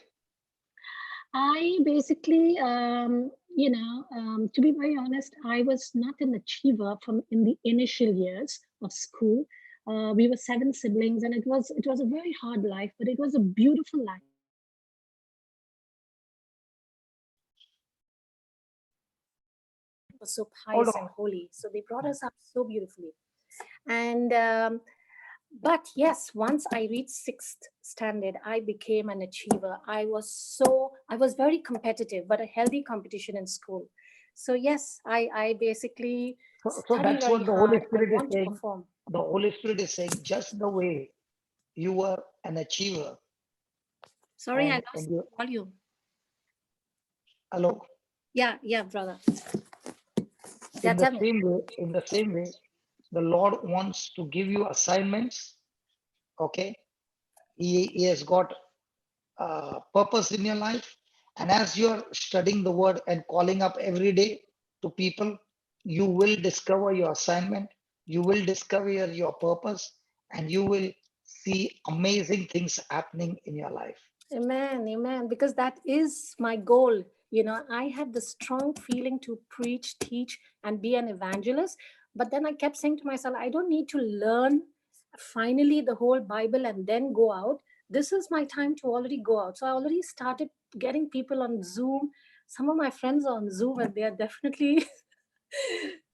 I basically, to be very honest, I was not an achiever in the initial years of school. We were 7 siblings, and it was a very hard life, but it was a beautiful life. Was so pious and holy, so they brought us up so beautifully. And but yes, once I reached 6th standard, I became an achiever. I was very competitive, but a healthy competition in school. So yes, I basically so that's what the Holy Spirit is saying. Perform. The Holy Spirit is saying, just the way you were an achiever. Sorry, I lost the volume. Hello? Yeah, brother. In the same way, the Lord wants to give you assignments. Okay? He has got purpose in your life. And as you're studying the word and calling up every day to people, you will discover your assignment, you will discover your purpose, and you will see amazing things happening in your life. Amen, amen. Because that is my goal. You know, I had the strong feeling to preach, teach, and be an evangelist. But then I kept saying to myself, I don't need to learn finally the whole Bible and then go out. This is my time to already go out. So I already started getting people on Zoom. Some of my friends are on Zoom, and they are definitely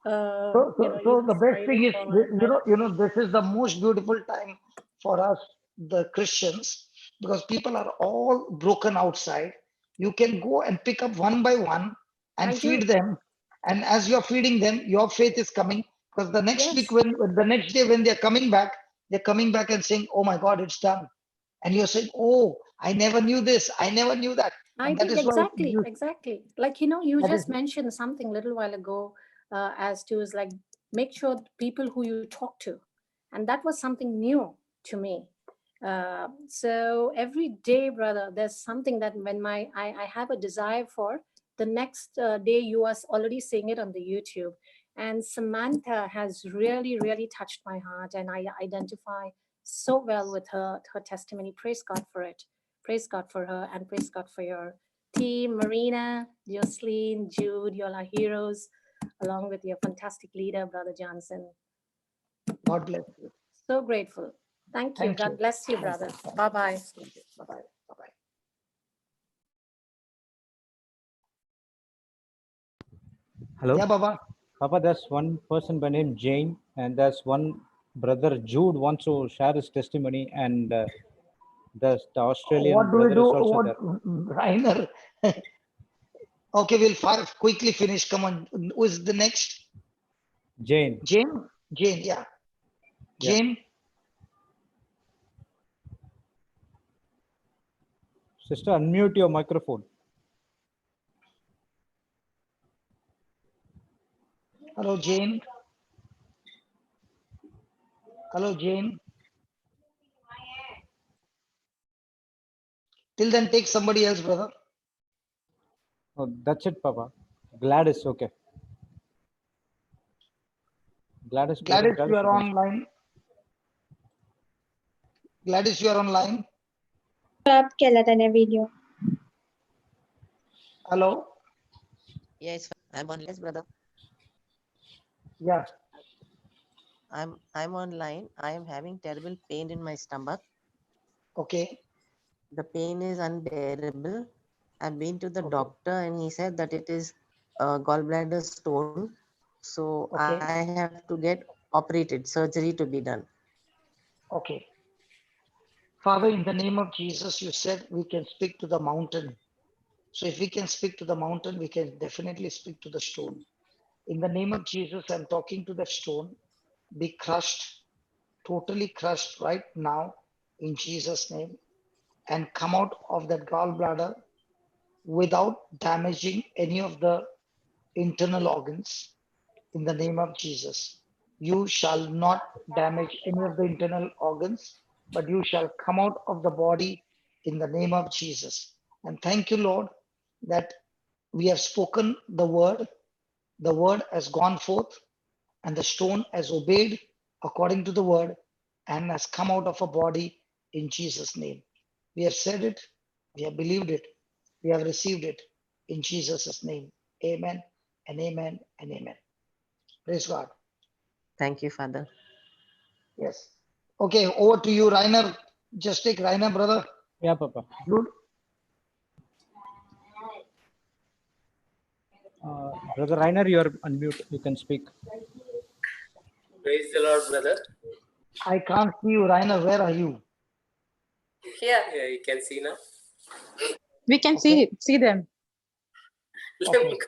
So the best thing is, this is the most beautiful time for us, the Christians, because people are all broken outside. You can go and pick up one by one and feed them. And as you're feeding them, your faith is coming. Because the next week, the next day when they're coming back and saying, "Oh my God, it's done." And you're saying, "Oh, I never knew this. I never knew that." I And that did is why exactly. Like, you that just is- mentioned something a little while ago as to is like, make sure people who you talk to. And that was something new to me. So every day, brother, there's something that when I have a desire for, the next day you are already seeing it on the YouTube. And Samantha has really, really touched my heart, and I identify so well with her testimony. Praise God for it. Praise God for her, and praise God for your team, Marina, Jocelyn, Jude. You all are heroes, along with your fantastic leader, Brother Johnson. God bless you. So grateful. Thank you. God bless you, brother. Bye-bye. Bye-bye. Bye-bye. Hello? Yeah, Baba. Papa, there's one person by name Jane, and there's one brother Jude wants to share his testimony, and the Australian What do we brother do? is also What, there. Rainer? Okay, we'll quickly finish. Come on. Who is the next? Jane. Jane? Jane, yeah. Yeah. Jane? Sister, unmute your microphone. Hello, Jane. Hello, Jane. Till then, take somebody else, brother. Oh, that's it, Papa. Gladys, okay. Gladys, Gladys, you are you can speak. online. Gladys, you are online. Video. Hello. Yes, I'm on. Yes, brother. Yeah. I'm online. I am having terrible pain in my stomach. Okay. The pain is unbearable. I've been to the doctor, and he said that it is a gallbladder stone. So Okay. I have to get operated, surgery to be done. Okay. Father, in the name of Jesus, you said we can speak to the mountain. So if we can speak to the mountain, we can definitely speak to the stone. In the name of Jesus, I'm talking to that stone. Be crushed, totally crushed right now in Jesus' name, and come out of that gallbladder without damaging any of the internal organs. In the name of Jesus, you shall not damage any of the internal organs, but you shall come out of the body in the name of Jesus. And thank you, Lord, that we have spoken the word has gone forth, and the stone has obeyed according to the word and has come out of a body in Jesus' name. We have said it, we have believed it, we have received it in Jesus' name. Amen and amen and amen. Praise God. Thank you, Father. Yes. Okay, over to you, Rainer. Just take Rainer, brother. Yeah, Papa. Good. Brother Rainer, you are unmute. You can speak. Praise the Lord, brother. I can't see you, Rainer. Where are you? Here. Yeah, you can see now. We can see them. Okay.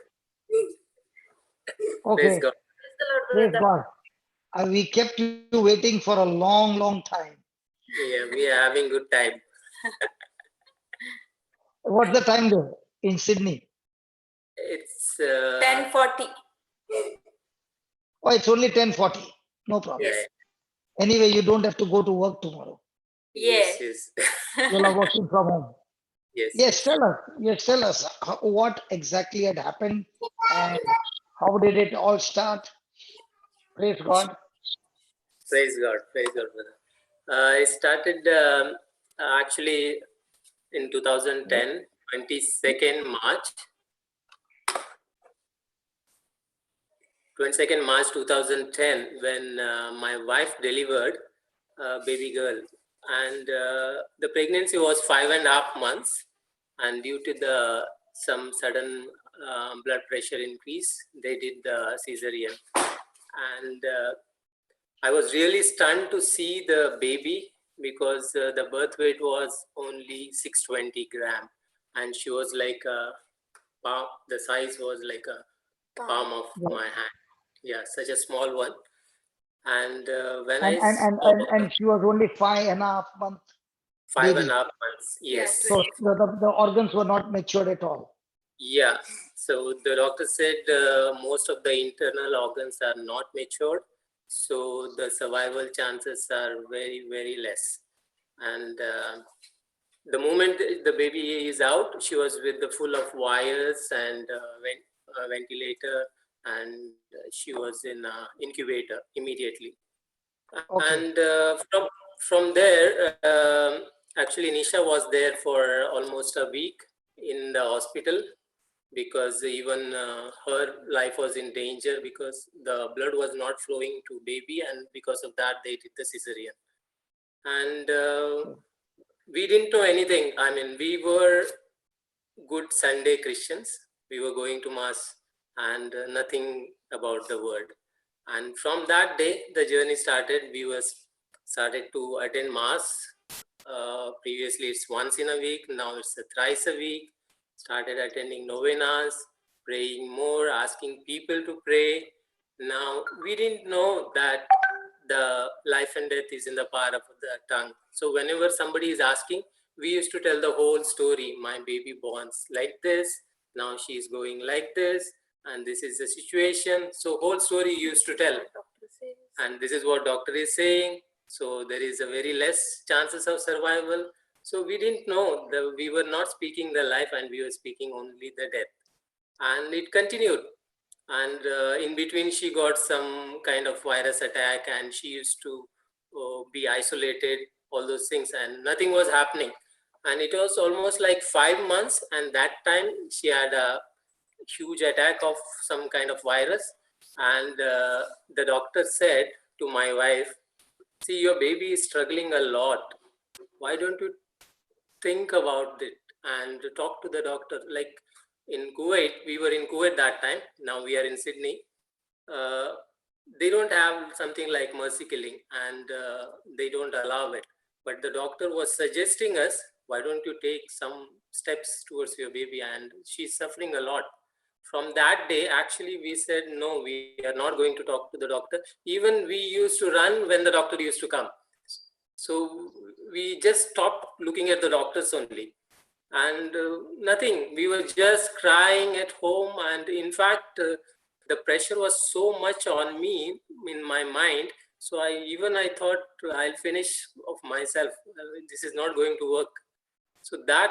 Praise God. Praise God. We kept you waiting for a long, long time. Yeah, we are having good time. What's the time there in Sydney? It's 10:40. Oh, it's only 10:40. No problem. Yes. Anyway, you don't have to go to work tomorrow. Yes. You are working from home. Yes. Yes, tell us. Yes, tell us what exactly had happened and How did it all start? Praise God. Praise God, brother. I started actually in 2010, 22nd March. 22nd March 2010, when my wife delivered a baby girl, and the pregnancy was 5.5 months, and due to some sudden blood pressure increase, they did the cesarean, and I was really stunned to see the baby because the birth weight was only 620 gram, and she was like palm. The size was like a palm of my hand. Yeah, such a small one. And when I saw And she was only 5.5 months. 5.5 months, yes. So the organs were not matured at all. Yeah. So the doctor said most of the internal organs are not matured, so the survival chances are very, very less. And the moment the baby is out, she was with the full of wires and ventilator, and she was in incubator immediately. Okay. And from there, actually Nisha was there for almost a week in the hospital, because even her life was in danger because the blood was not flowing to baby, and because of that they did the cesarean. And we didn't know anything. I mean, we were good Sunday Christians. We were going to mass and nothing about the word. And from that day, the journey started. We started to attend mass. Previously, it's once in a week. Now it's thrice a week. Started attending novenas, praying more, asking people to pray. Now, we didn't know that the life and death is in the power of the tongue. So whenever somebody is asking, we used to tell the whole story. My baby borns like this, now she's going like this, and this is the situation. So whole story used to tell, and this is what doctor is saying. So there is a very less chances of survival. So we didn't know that we were not speaking the life, and we were speaking only the death. And it continued. And in between, she got some kind of virus attack, and she used to be isolated, all those things, and nothing was happening. And it was almost like 5 months, and that time she had a huge attack of some kind of virus. And the doctor said to my wife, see, your baby is struggling a lot. Why don't you think about it and talk to the doctor? Like in Kuwait, we were in Kuwait that time. Now we are in Sydney. They don't have something like mercy killing, and they don't allow it. But the doctor was suggesting us, why don't you take some steps towards your baby? And she's suffering a lot. From that day, actually, we said, no, we are not going to talk to the doctor. Even we used to run when the doctor used to come. So we just stopped looking at the doctors only. And nothing, we were just crying at home. And in fact, the pressure was so much on me in my mind. So I thought I'll finish of myself. This is not going to work. So that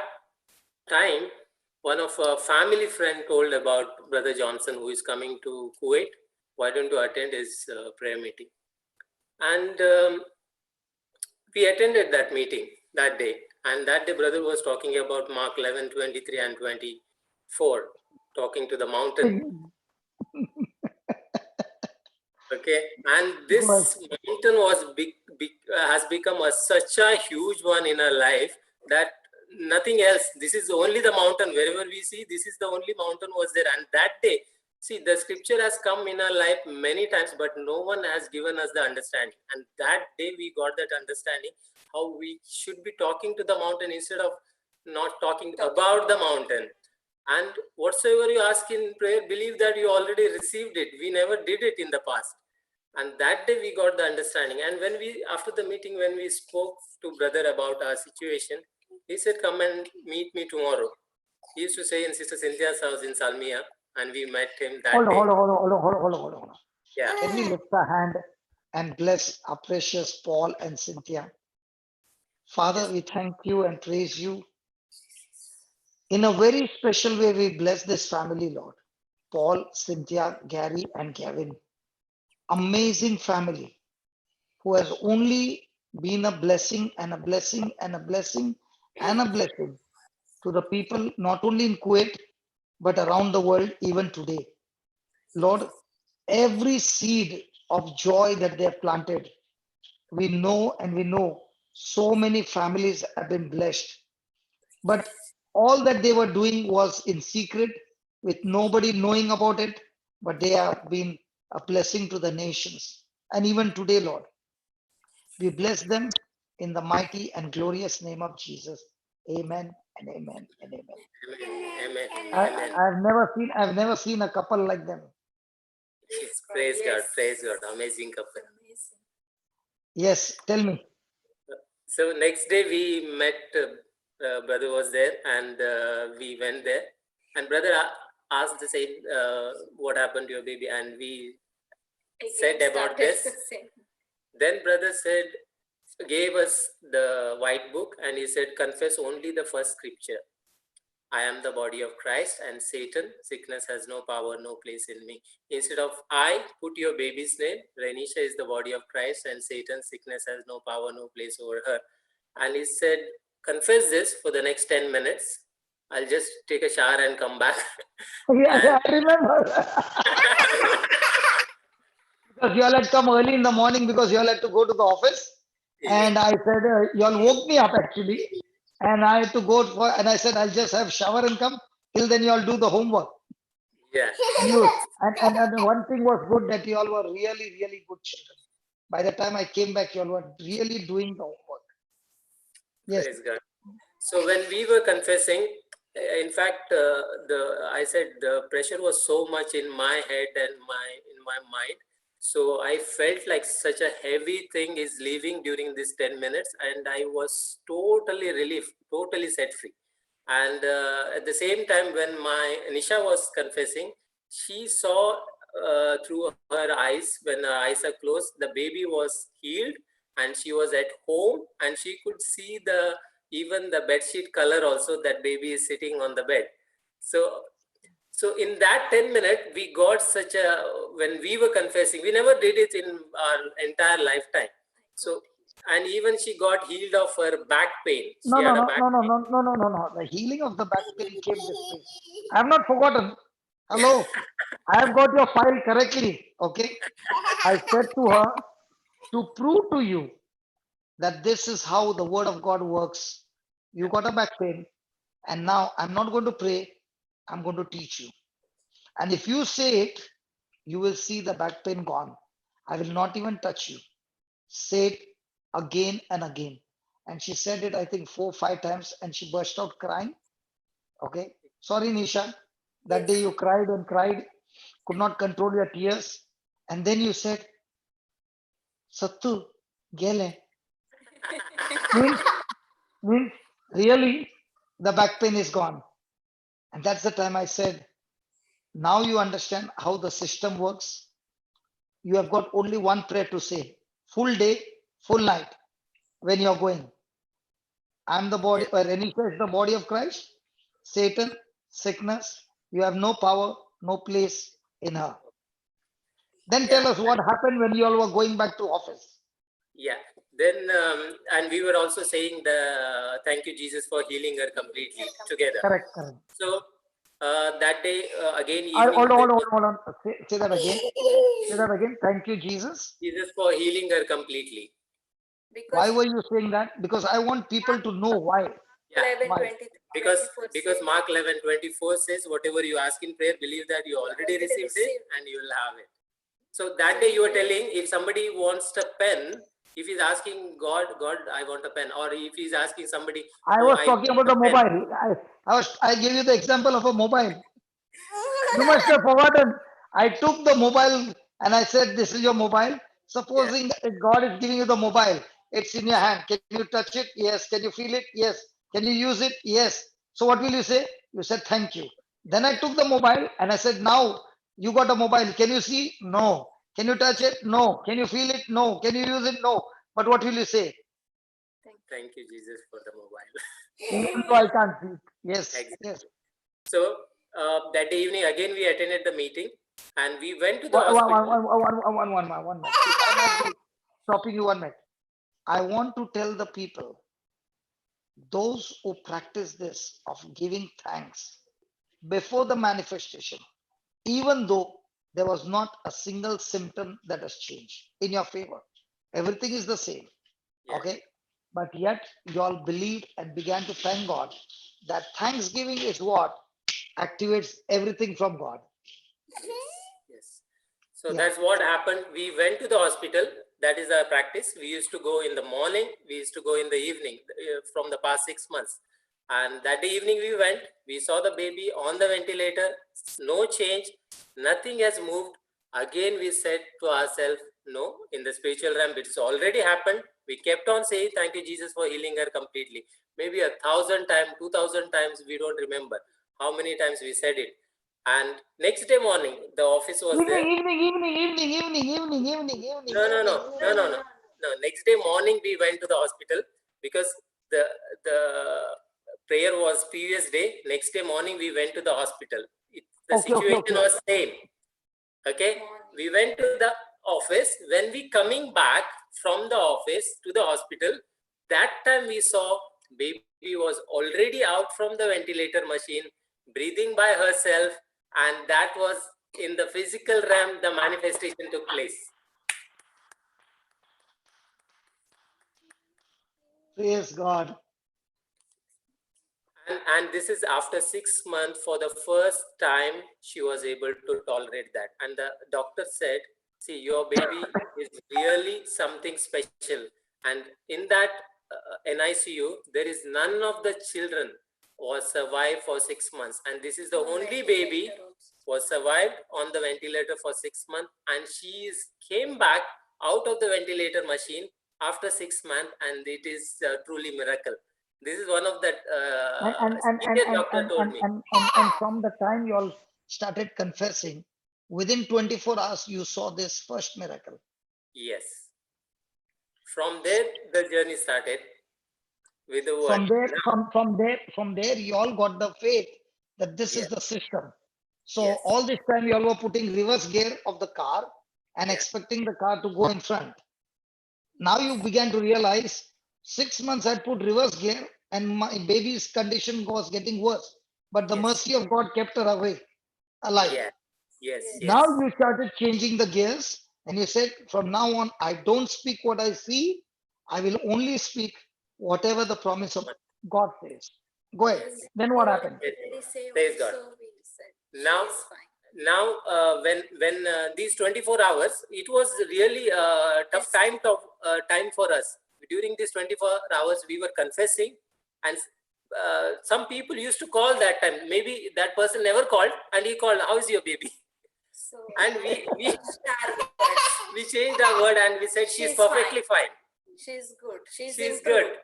time, one of a family friend told about Brother Johnson, who is coming to Kuwait. Why don't you attend his prayer meeting? And we attended that meeting that day. And that day, brother was talking about Mark 11, 23 and 24, talking to the mountain. Okay, and this mountain was has become such a huge one in our life that nothing else. This is only the mountain. Wherever we see, this is the only mountain was there. And that day, see, the scripture has come in our life many times, but no one has given us the understanding. And that day we got that understanding, how we should be talking to the mountain instead of not talking about the mountain. And whatsoever you ask in prayer, believe that you already received it. We never did it in the past. And that day we got the understanding. And when after the meeting, when we spoke to brother about our situation, he said, come and meet me tomorrow. He used to stay in Sister Cynthia's house in Salmia, and we met him that day. Hold on. Yeah. Can we lift our hand and bless our precious Paul and Cynthia? Father, we thank you and praise you. In a very special way, we bless this family, Lord. Paul, Cynthia, Gary, and Gavin. Amazing family who has only been a blessing and a blessing and a blessing and a blessing to the people, not only in Kuwait, but around the world, even today. Lord, every seed of joy that they have planted, we know and we know so many families have been blessed. But all that they were doing was in secret with nobody knowing about it, but they have been a blessing to the nations. And even today, Lord, we bless them in the mighty and glorious name of Jesus. Amen and amen and amen. Amen. I've never seen a couple like them. Yes, praise God, praise God. Amazing couple. Yes, tell me. So next day we met, brother was there, and we went there, and brother asked the same, what happened to your baby, and we said about this. Then brother said, gave us the white book, and he said, confess only the first scripture. I am the body of Christ, and Satan, sickness has no power, no place in me. Instead of I, put your baby's name. Renisha is the body of Christ, and Satan, sickness has no power, no place over her. And he said, confess this for the next 10 minutes. I'll just take a shower and come back. Yeah, I remember. Because you all had come early in the morning because you all had to go to the office. And I said, you all woke me up actually. And I had to go for, and I said, I'll just have shower and come. Till then you all do the homework. Yeah. And one thing was good that you all were really, really good children. By the time I came back, you all were really doing the homework. Yes. Praise God. So when we were confessing, in fact, I said the pressure was so much in my head and in my mind. So I felt like such a heavy thing is leaving during these 10 minutes, and I was totally relieved, totally set free. And at the same time, when my Nisha was confessing, she saw through her eyes, when her eyes are closed, the baby was healed, and she was at home, and she could see even the bedsheet color also, that baby is sitting on the bed. So in that 10 minutes, we got such a, when we were confessing, we never did it in our entire lifetime. So, and even she got healed of her back pain. No. The healing of the back pain came this way. I have not forgotten. Hello. I have got your file correctly. Okay. I said to her, to prove to you that this is how the word of God works. You got a back pain. And now I'm not going to pray. I'm going to teach you. And if you say it, you will see the back pain gone. I will not even touch you. Say it again and again. And she said it, I think 4 or 5 times, and she burst out crying. Okay. Sorry, Nisha. That day you cried and cried, could not control your tears. And then you said, Sattu, gele. means really the back pain is gone. And that's the time I said, now you understand how the system works. You have got only one prayer to say, full day, full night, when you're going. I'm the body, or Renisha is the body of Christ. Satan, sickness, you have no power, no place in her. Then tell us what happened when you all were going back to office. Yeah. Then, and we were also saying the thank you, Jesus, for healing her completely together. Correct. So that day, again, evening. Hold on. Say that again. Say that again. Thank you, Jesus. Jesus, for healing her completely. Why were you saying that? Because I want people to know why. Yeah. Because Mark 11:24 says, whatever you ask in prayer, believe that you already received it and you will have it. So that day you were telling, if somebody wants a pen, if he's asking God, I want a pen, or if he's asking somebody, I was talking about the mobile. I gave you the example of a mobile. You must have forgotten. I took the mobile and I said, this is your mobile. Supposing God is giving you the mobile, it's in your hand. Can you touch it? Yes. Can you feel it? Yes. Can you use it? Yes. So what will you say? You said, thank you. Then I took the mobile and I said, now you got a mobile. Can you see? No. Can you touch it? No. Can you feel it? No. Can you use it? No. But what will you say? Thank you, Jesus, for the mobile. Even though I can't see it. Yes. Exactly. Yes. So that day evening, again, we attended the meeting and we went to the One hospital. minute. If I might be stopping you 1 minute. I want to tell the people, those who practice this of giving thanks before the manifestation, even though there was not a single symptom that has changed in your favor, everything is the same. Okay, but yet you all believed and began to thank God. That thanksgiving is what activates everything from God. Yes. So that's what happened. We went to the hospital. That is our practice. We used to go in the morning. We used to go in the evening from the past 6 months. And that day evening we went. We saw the baby on the ventilator. No change. Nothing has moved. Again, we said to ourselves, no, in the spiritual realm, it's already happened. We kept on saying, thank you, Jesus, for healing her completely. Maybe 1,000 times, 2,000 times, we don't remember how many times we said it. And next day morning, the office was there. Evening. No. Next day morning, we went to the hospital because the prayer was previous day. Next day morning, we went to the hospital. The situation was same. Okay, we went to the office. When we coming back from the office to the hospital, that time we saw baby was already out from the ventilator machine, breathing by herself, and that was in the physical realm, the manifestation took place. Praise God. And this is after 6 months, for the first time, she was able to tolerate that. And the doctor said, see, your baby is really something special. And in that NICU, there is none of the children was survived for 6 months. And this is the only baby was survived on the ventilator for 6 months. And she came back out of the ventilator machine after 6 months. And it is truly miracle. This is one of the doctor told me. And from the time you all started confessing, within 24 hours, you saw this first miracle. Yes. From there, the journey started with the word. From there, you all got the faith that this is the system. So all this time, you all were putting reverse gear of the car and expecting the car to go in front. Now you began to realize 6 months I put reverse gear and my baby's condition was getting worse. But the mercy of God kept her away, alive. Yes. Now you started changing the gears and you said, from now on, I don't speak what I see. I will only speak whatever the promise of God says. Go ahead. Then what happened? Praise God. Now, when these 24 hours, it was really a tough time for us. During these 24 hours, we were confessing, and some people used to call that time. Maybe that person never called, and he called, how is your baby? And we changed our word and we said, she's perfectly fine. She's good. She's good.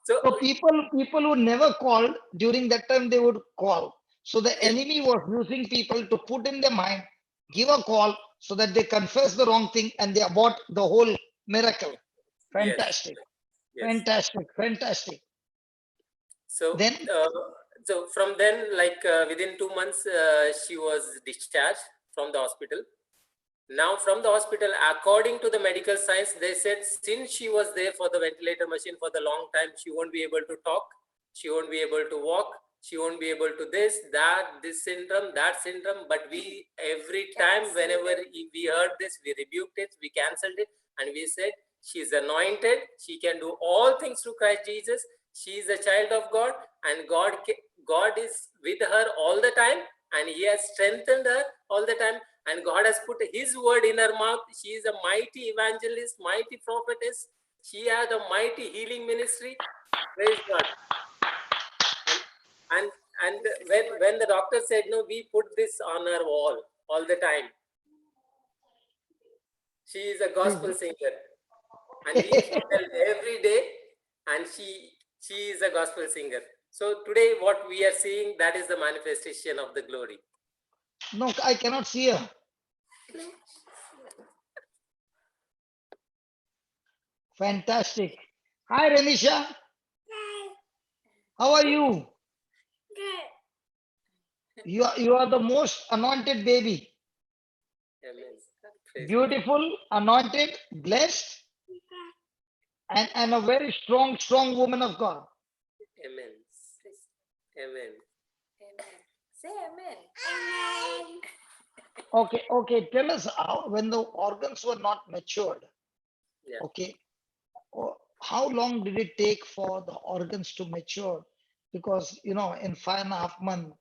So people who never called, during that time they would call. So the enemy was using people to put in their mind, give a call so that they confess the wrong thing and they abort the whole miracle. Fantastic. Fantastic. So then, so from then, like within 2 months, she was discharged from the hospital. Now from the hospital, according to the medical science, they said since she was there for the ventilator machine for the long time, she won't be able to talk, she won't be able to walk, she won't be able to this syndrome, that syndrome. But we, every time, whenever we heard this, we rebuked it, we cancelled it, and we said, she is anointed, she can do all things through Christ Jesus, she is a child of God, and God is with her all the time, and he has strengthened her all the time, and God has put his word in her mouth. She is a mighty evangelist, mighty prophetess, she has a mighty healing ministry. Praise God. And when the doctor said, no, we put this on her wall all the time. She is a gospel singer, and we tell every day, and she is a gospel singer. So today what we are seeing, that is the manifestation of the glory. No, I cannot see her. Fantastic. Hi, Renisha. Hi. How are you? You are the most anointed baby. Amen. Praise God. Beautiful, anointed, blessed, and a very strong woman of God. Amen. Amen. Say amen. Amen. Okay. Tell us how, when the organs were not matured, Yeah. okay, how long did it take for the organs to mature? Because, in 5.5 months,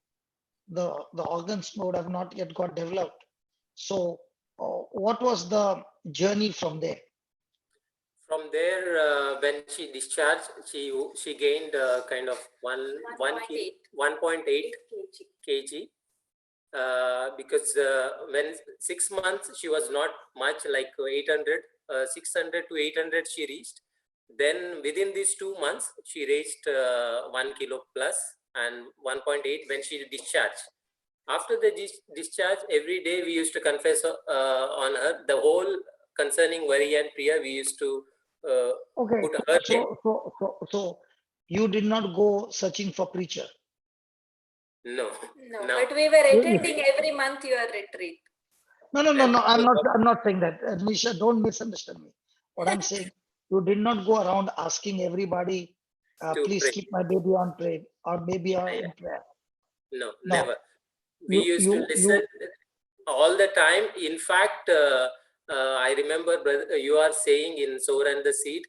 the organs would have not yet got developed. So, what was the journey from there? From there, when she discharged, she gained kind of 1.8 kg. Because when 6 months she was not much, like 800, 600 to 800 she reached. Then within these 2 months she reached 1 kilo plus and 1.8 when she discharged. After the discharge, every day we used to confess on her the whole concerning worry and prayer. We used to Okay, put her name. so you did not go searching for preacher. No. But we were attending every month your retreat. No. I'm not saying that. Nisha, don't misunderstand me. What I'm saying, you did not go around asking everybody, please pray. keep my baby on prayer or baby in prayer. No, No. never. We used to listen all the time. In fact, I remember, brother, you are saying in Sower and the Seed,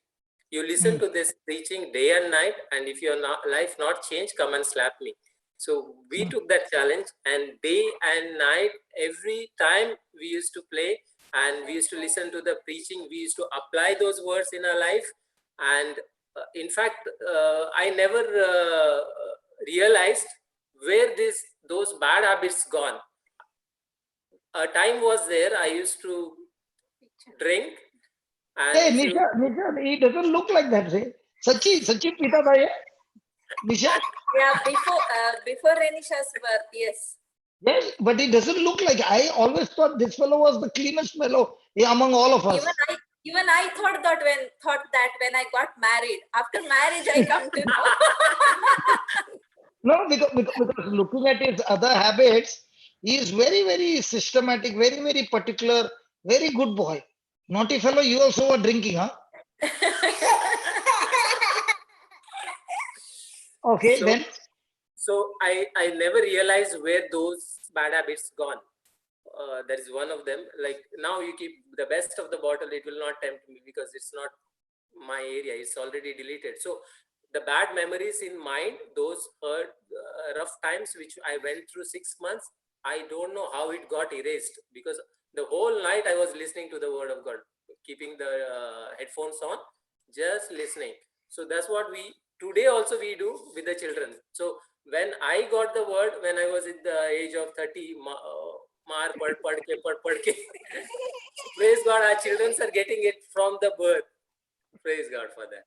you listen to this preaching day and night, and if your life not changed, come and slap me. So we took that challenge, and day and night, every time we used to play, and we used to listen to the preaching. We used to apply those words in our life, and in fact, I never realized where those bad habits gone. A time was there I used to drink. And hey, Nisha, he doesn't look like that. Say, Sachi Pita Bhai. Nisha. Yeah, before Renisha's birth, yes. Yes, but he doesn't look like. I always thought this fellow was the cleanest fellow among all of us. Even I thought that when I got married. After marriage, I come to know. No, because looking at his other habits, he is very, very systematic, very, very particular, very good boy. Naughty fellow, you also were drinking, huh? Okay, so, then. So I never realized where those bad habits gone. That is one of them. Like now you keep the best of the bottle, it will not tempt me because it's not my area. It's already deleted. So the bad memories in mind, those rough times which I went through 6 months, I don't know how it got erased because the whole night I was listening to the word of God, keeping the headphones on, just listening. So that's what today also we do with the children. So when I got the word, when I was at the age of 30, praise God, our children are getting it from the birth. Praise God for that.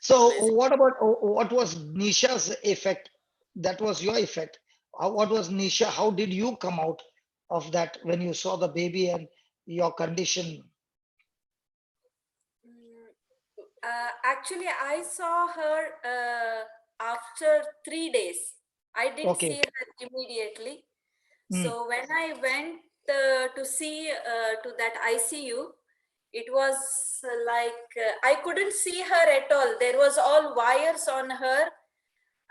So what was Nisha's effect? That was your effect. What was Nisha? How did you come out of that when you saw the baby and your condition? Actually, I saw her after 3 days. I didn't see her immediately. So when I went to see to that ICU, it was like I couldn't see her at all. There was all wires on her,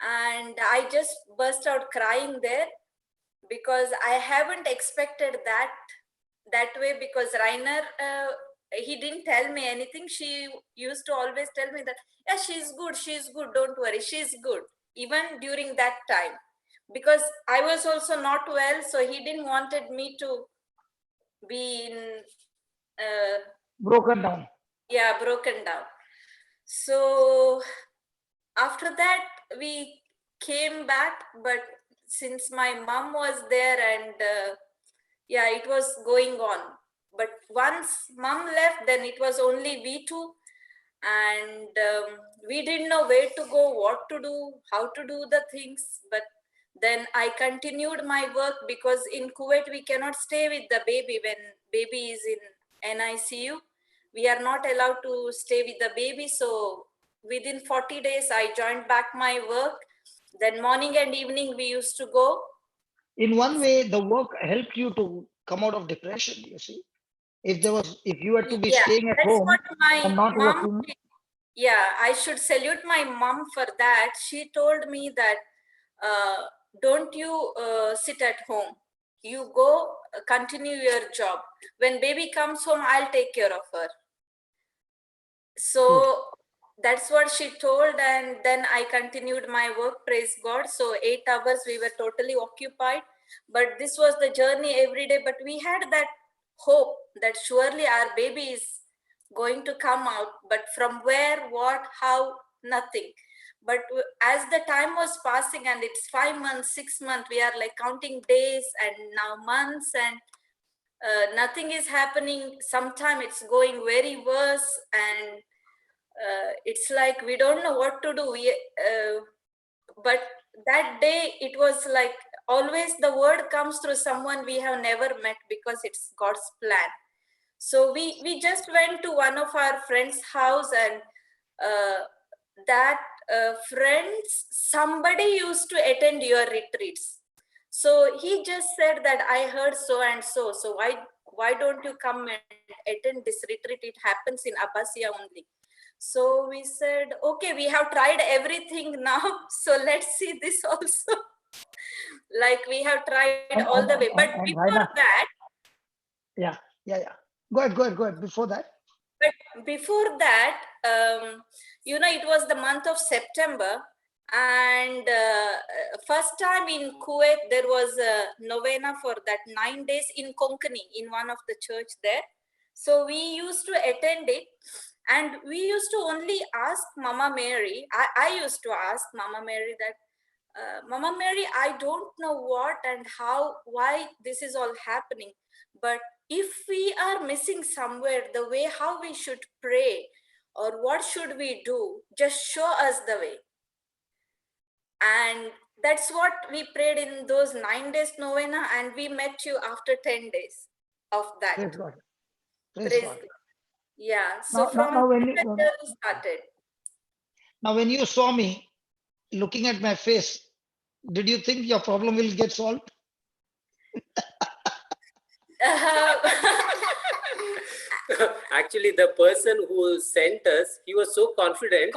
and I just burst out crying there because I haven't expected that way. Because Rainer, he didn't tell me anything. She used to always tell me that, yeah, she's good, don't worry, she's good, even during that time. Because I was also not well, so he didn't wanted me to be in broken down. Yeah, broken down. So after that we came back, but since my mom was there and yeah, it was going on. But once mom left, then it was only we two, and we didn't know where to go, what to do, how to do the things. But then I continued my work because in Kuwait we cannot stay with the baby when baby is in NICU. We are not allowed to stay with the baby. So within 40 days, I joined back my work. Then morning and evening we used to go. In one way, the work helped you to come out of depression, you see. If you were to be Yeah, staying at that's home what my and not mom, working. yeah, I should salute my mom for that. She told me that, don't you sit at home. You go continue your job. When baby comes home, I'll take care of her. So that's what she told, and then I continued my work, praise God. So 8 hours we were totally occupied, but this was the journey every day. But we had that hope that surely our baby is going to come out, but from where, what, how, nothing. But as the time was passing, and it's 5 months, 6 months, we are like counting days and now months, and nothing is happening. Sometimes it's going very worse, and it's like we don't know what to do. But that day it was like always the word comes through someone we have never met, because it's God's plan. So we just went to one of our friends' house, and that friends, somebody used to attend your retreats. So he just said that I heard so and so. So why don't you come and attend this retreat? It happens in Abbasia only. So we said, okay, we have tried everything now, so let's see this also. Like we have tried all the way. But before that, yeah. Go ahead. Before that. But before that, it was the month of September, and first time in Kuwait, there was a novena for that 9 days in Konkani, in one of the church there. So we used to attend it, and we used to only ask Mama Mary. I used to ask Mama Mary that, Mama Mary, I don't know what and how, why this is all happening, but if we are missing somewhere, the way how we should pray or what should we do, just show us the way. And that's what we prayed in those 9 days novena, and we met you after 10 days of that. Praise God. Praise God. Yeah. So Now, when the journey started. Now, when you saw me looking at my face, did you think your problem will get solved? Actually, the person who sent us, he was so confident.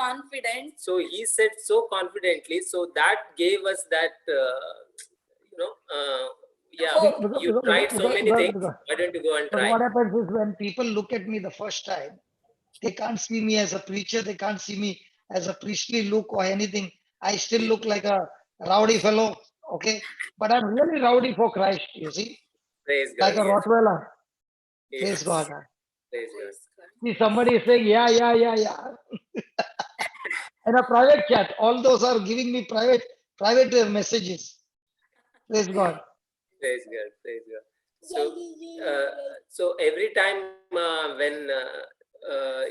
So he said so confidently. So that gave us that, you tried so many things. Why don't you go and try? What happens is when people look at me the first time, they can't see me as a preacher. They can't see me as a priestly look or anything. I still look like a rowdy fellow. Okay. But I'm really rowdy for Christ, you see. Praise God. Like a Rottweiler. Yes. Praise God. Praise God. See, somebody is saying, yeah. In a private chat, all those are giving me private messages. Praise God. Praise God. Praise God. So every time when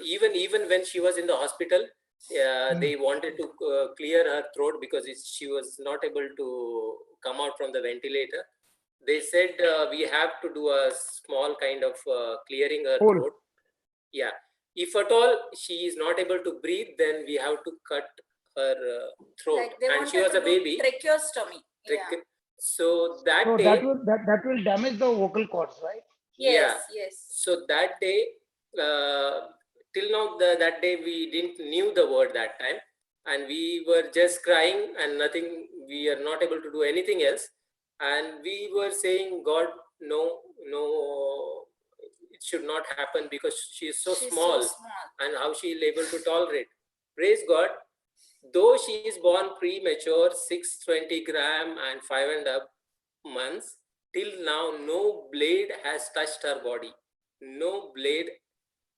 even when she was in the hospital, they wanted to clear her throat because she was not able to come out from the ventilator. They said we have to do a small kind of clearing her throat. Yeah. If at all she is not able to breathe, then we have to cut her throat. Like they and she was a baby. Tracheostomy. So that So day, that will damage the vocal cords, right? Yes. So that day, till now, that day we didn't knew the word that time, and we were just crying and nothing. We are not able to do anything else, and we were saying, God, no, it should not happen because she is so small, and how she is able to tolerate. Praise God. Though she is born premature, 620 gram and 5.5 months, till now no blade has touched her body. No blade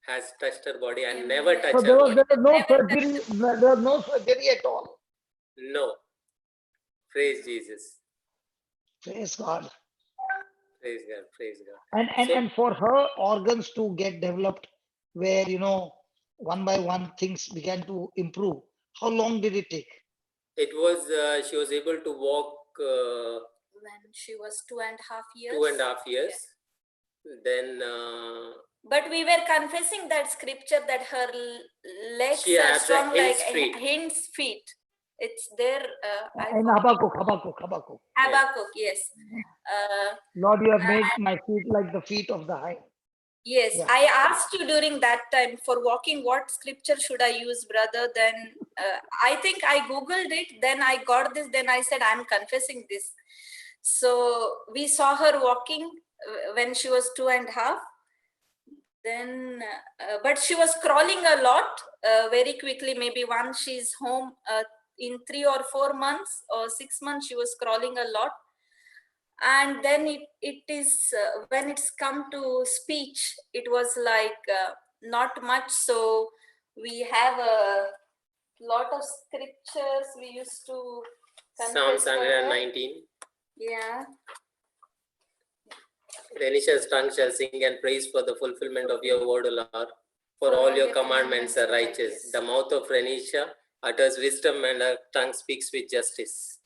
has touched her body and never touched So there her body. was no surgery at all. No. Praise Jesus. Praise God. Praise God. Praise God. And for her organs to get developed, where one by one things began to improve. How long did it take? It was she was able to walk when she was 2.5 years. 2.5 years. Then. But we were confessing that scripture that her legs she are has strong like feet. hinds feet. It's there. In Habakkuk. Habakkuk, yes. Lord, you have made my feet like the feet of the hind. Yes, Yeah. I asked you during that time for walking, what scripture should I use, brother? Then I think I Googled it. Then I got this. Then I said, I'm confessing this. So we saw her walking when she was 2.5. Then, but she was crawling a lot very quickly. Maybe once she's home in 3 or 4 months or 6 months, she was crawling a lot. And then it is when it's come to speech, it was like not much. So we have a lot of scriptures we used to Psalms 119. Yeah. Renisha's tongue shall sing and praise for the fulfillment of your word, O Lord. For all your commandments are righteous. The mouth of Renisha utters wisdom and her tongue speaks with justice.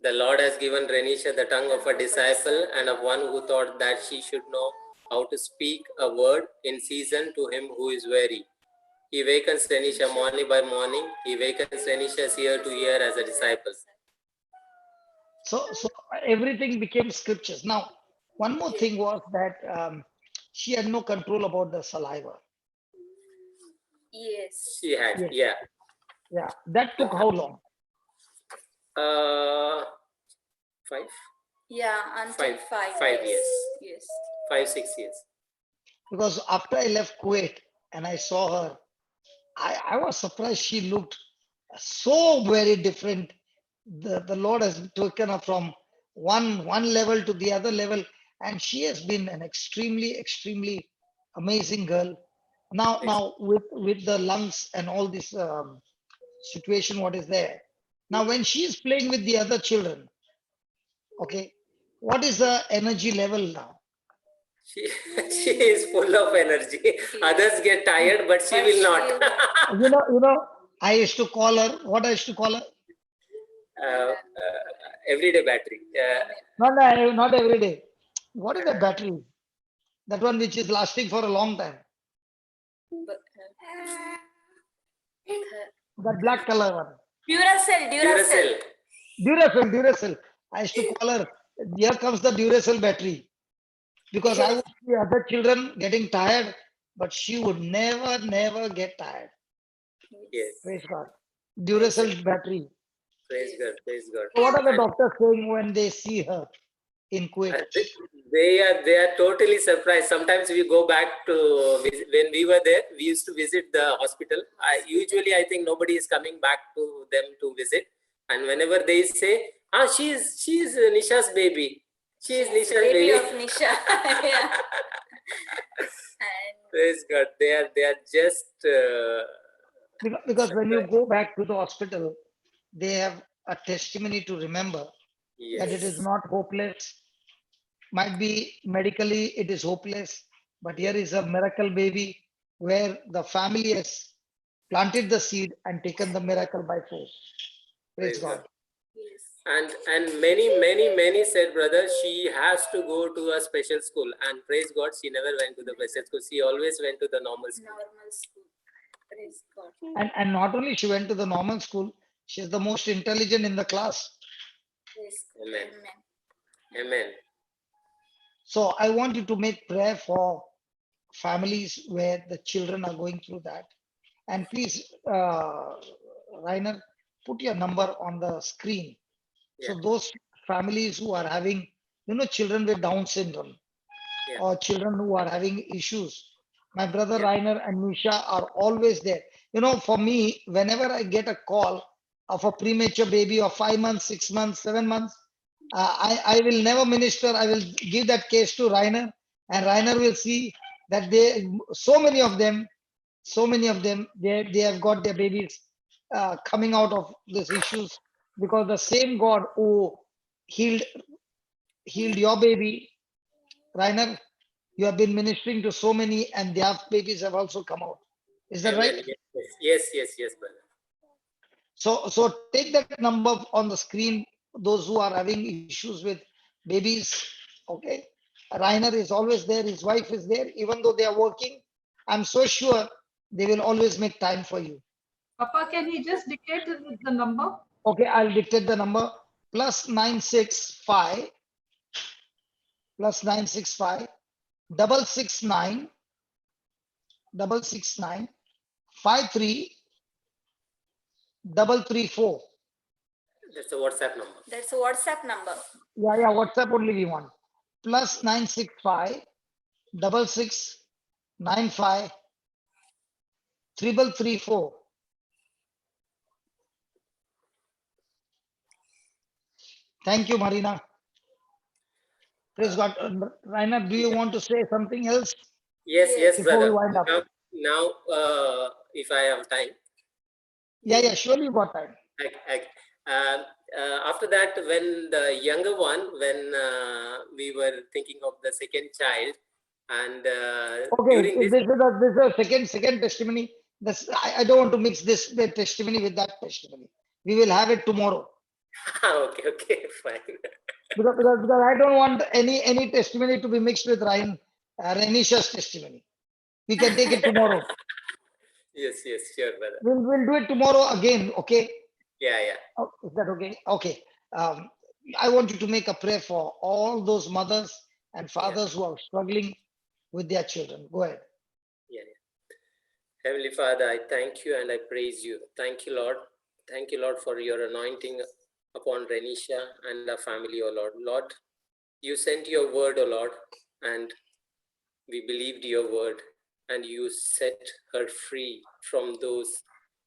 The Lord has given Renisha the tongue of a disciple and of one who thought that she should know how to speak a word in season to him who is weary. He wakens Renisha morning by morning. He wakens Renisha's ear to ear as a disciple. So everything became scriptures. Now, one more thing was that she had no control about the saliva. Yes. She had, Yes. yeah. Yeah. That took how long? 5? Yeah, until 5 years. Yes. 5-6 years. Because after I left Kuwait and I saw her, I was surprised she looked so very different. The Lord has taken her from one level to the other level, and she has been an extremely amazing girl. Now with the lungs and all this situation, what is there? Now when she is playing with the other children, okay, what is the energy level now? She is full of energy. Others get tired, but she will not. you know, I used to call her, what I used to call her? Everyday battery. Not every day. What is the battery? That one which is lasting for a long time. That black color one. Duracell. I used to call her, here comes the Duracell battery. Because I would see other children getting tired, but she would never get tired. Yes. Praise God. Duracell battery. Praise God. Praise God. So what are the doctors saying when they see her in Kuwait? They are totally surprised. Sometimes we go back to when we were there. We used to visit the hospital. Usually, I think nobody is coming back to them to visit. And whenever they say, she's Nisha's baby. She is Nisha's baby. Of Nisha. Yeah. Praise God. They are just because when you go back to the hospital, they have a testimony to remember that it is not hopeless. Might be medically it is hopeless, but here is a miracle baby where the family has planted the seed and taken the miracle by force. Praise God. And many said, brother, she has to go to a special school. And praise God, she never went to the special school. She always went to the normal school. Praise God. And not only she went to the normal school, she's the most intelligent in the class. Amen. Amen. So I want you to make prayer for families where the children are going through that. And please, Rainer, put your number on the screen. So those families who are having, children with Down syndrome or children who are having issues, my brother Rainer and Misha are always there. For me, whenever I get a call of a premature baby of 5 months, 6 months, 7 months, I will never minister. I will give that case to Rainer, and Rainer will see that so many of them, they have got their babies coming out of these issues, because the same God who healed your baby, Rainer, you have been ministering to so many, and their babies have also come out. Is that right? Yes, brother. So take that number on the screen. Those who are having issues with babies, okay? Rainer is always there. His wife is there. Even though they are working, I'm so sure they will always make time for you. Papa, can he just dictate the number? Okay, I'll dictate the number. +965 +965 669 669 53 334. That's a WhatsApp number. That's a WhatsApp number. Yeah, WhatsApp only we want. +965 6695 334. Thank you, Marina. Praise God. Rainer, do you want to say something else? Yes, Before we brother. wind up. Now, if I have time. Yeah, surely you got time. After that, when the younger one, when we were thinking of the second child, and Okay, during this is a second testimony. I don't want to mix this testimony with that testimony. We will have it tomorrow. Okay, fine. Because I don't want any testimony to be mixed with Renisha's testimony. We can take it tomorrow. Yes, sure, brother. We'll do it tomorrow again. Okay. Yeah. Oh, is that okay? Okay. I want you to make a prayer for all those mothers and fathers who are struggling with their children. Go ahead. Yeah. Heavenly Father, I thank you and I praise you. Thank you, Lord. Thank you, Lord, for your anointing upon Renisha and our family, O Lord. Lord, you sent your word, O Lord, and we believed your word, and you set her free from those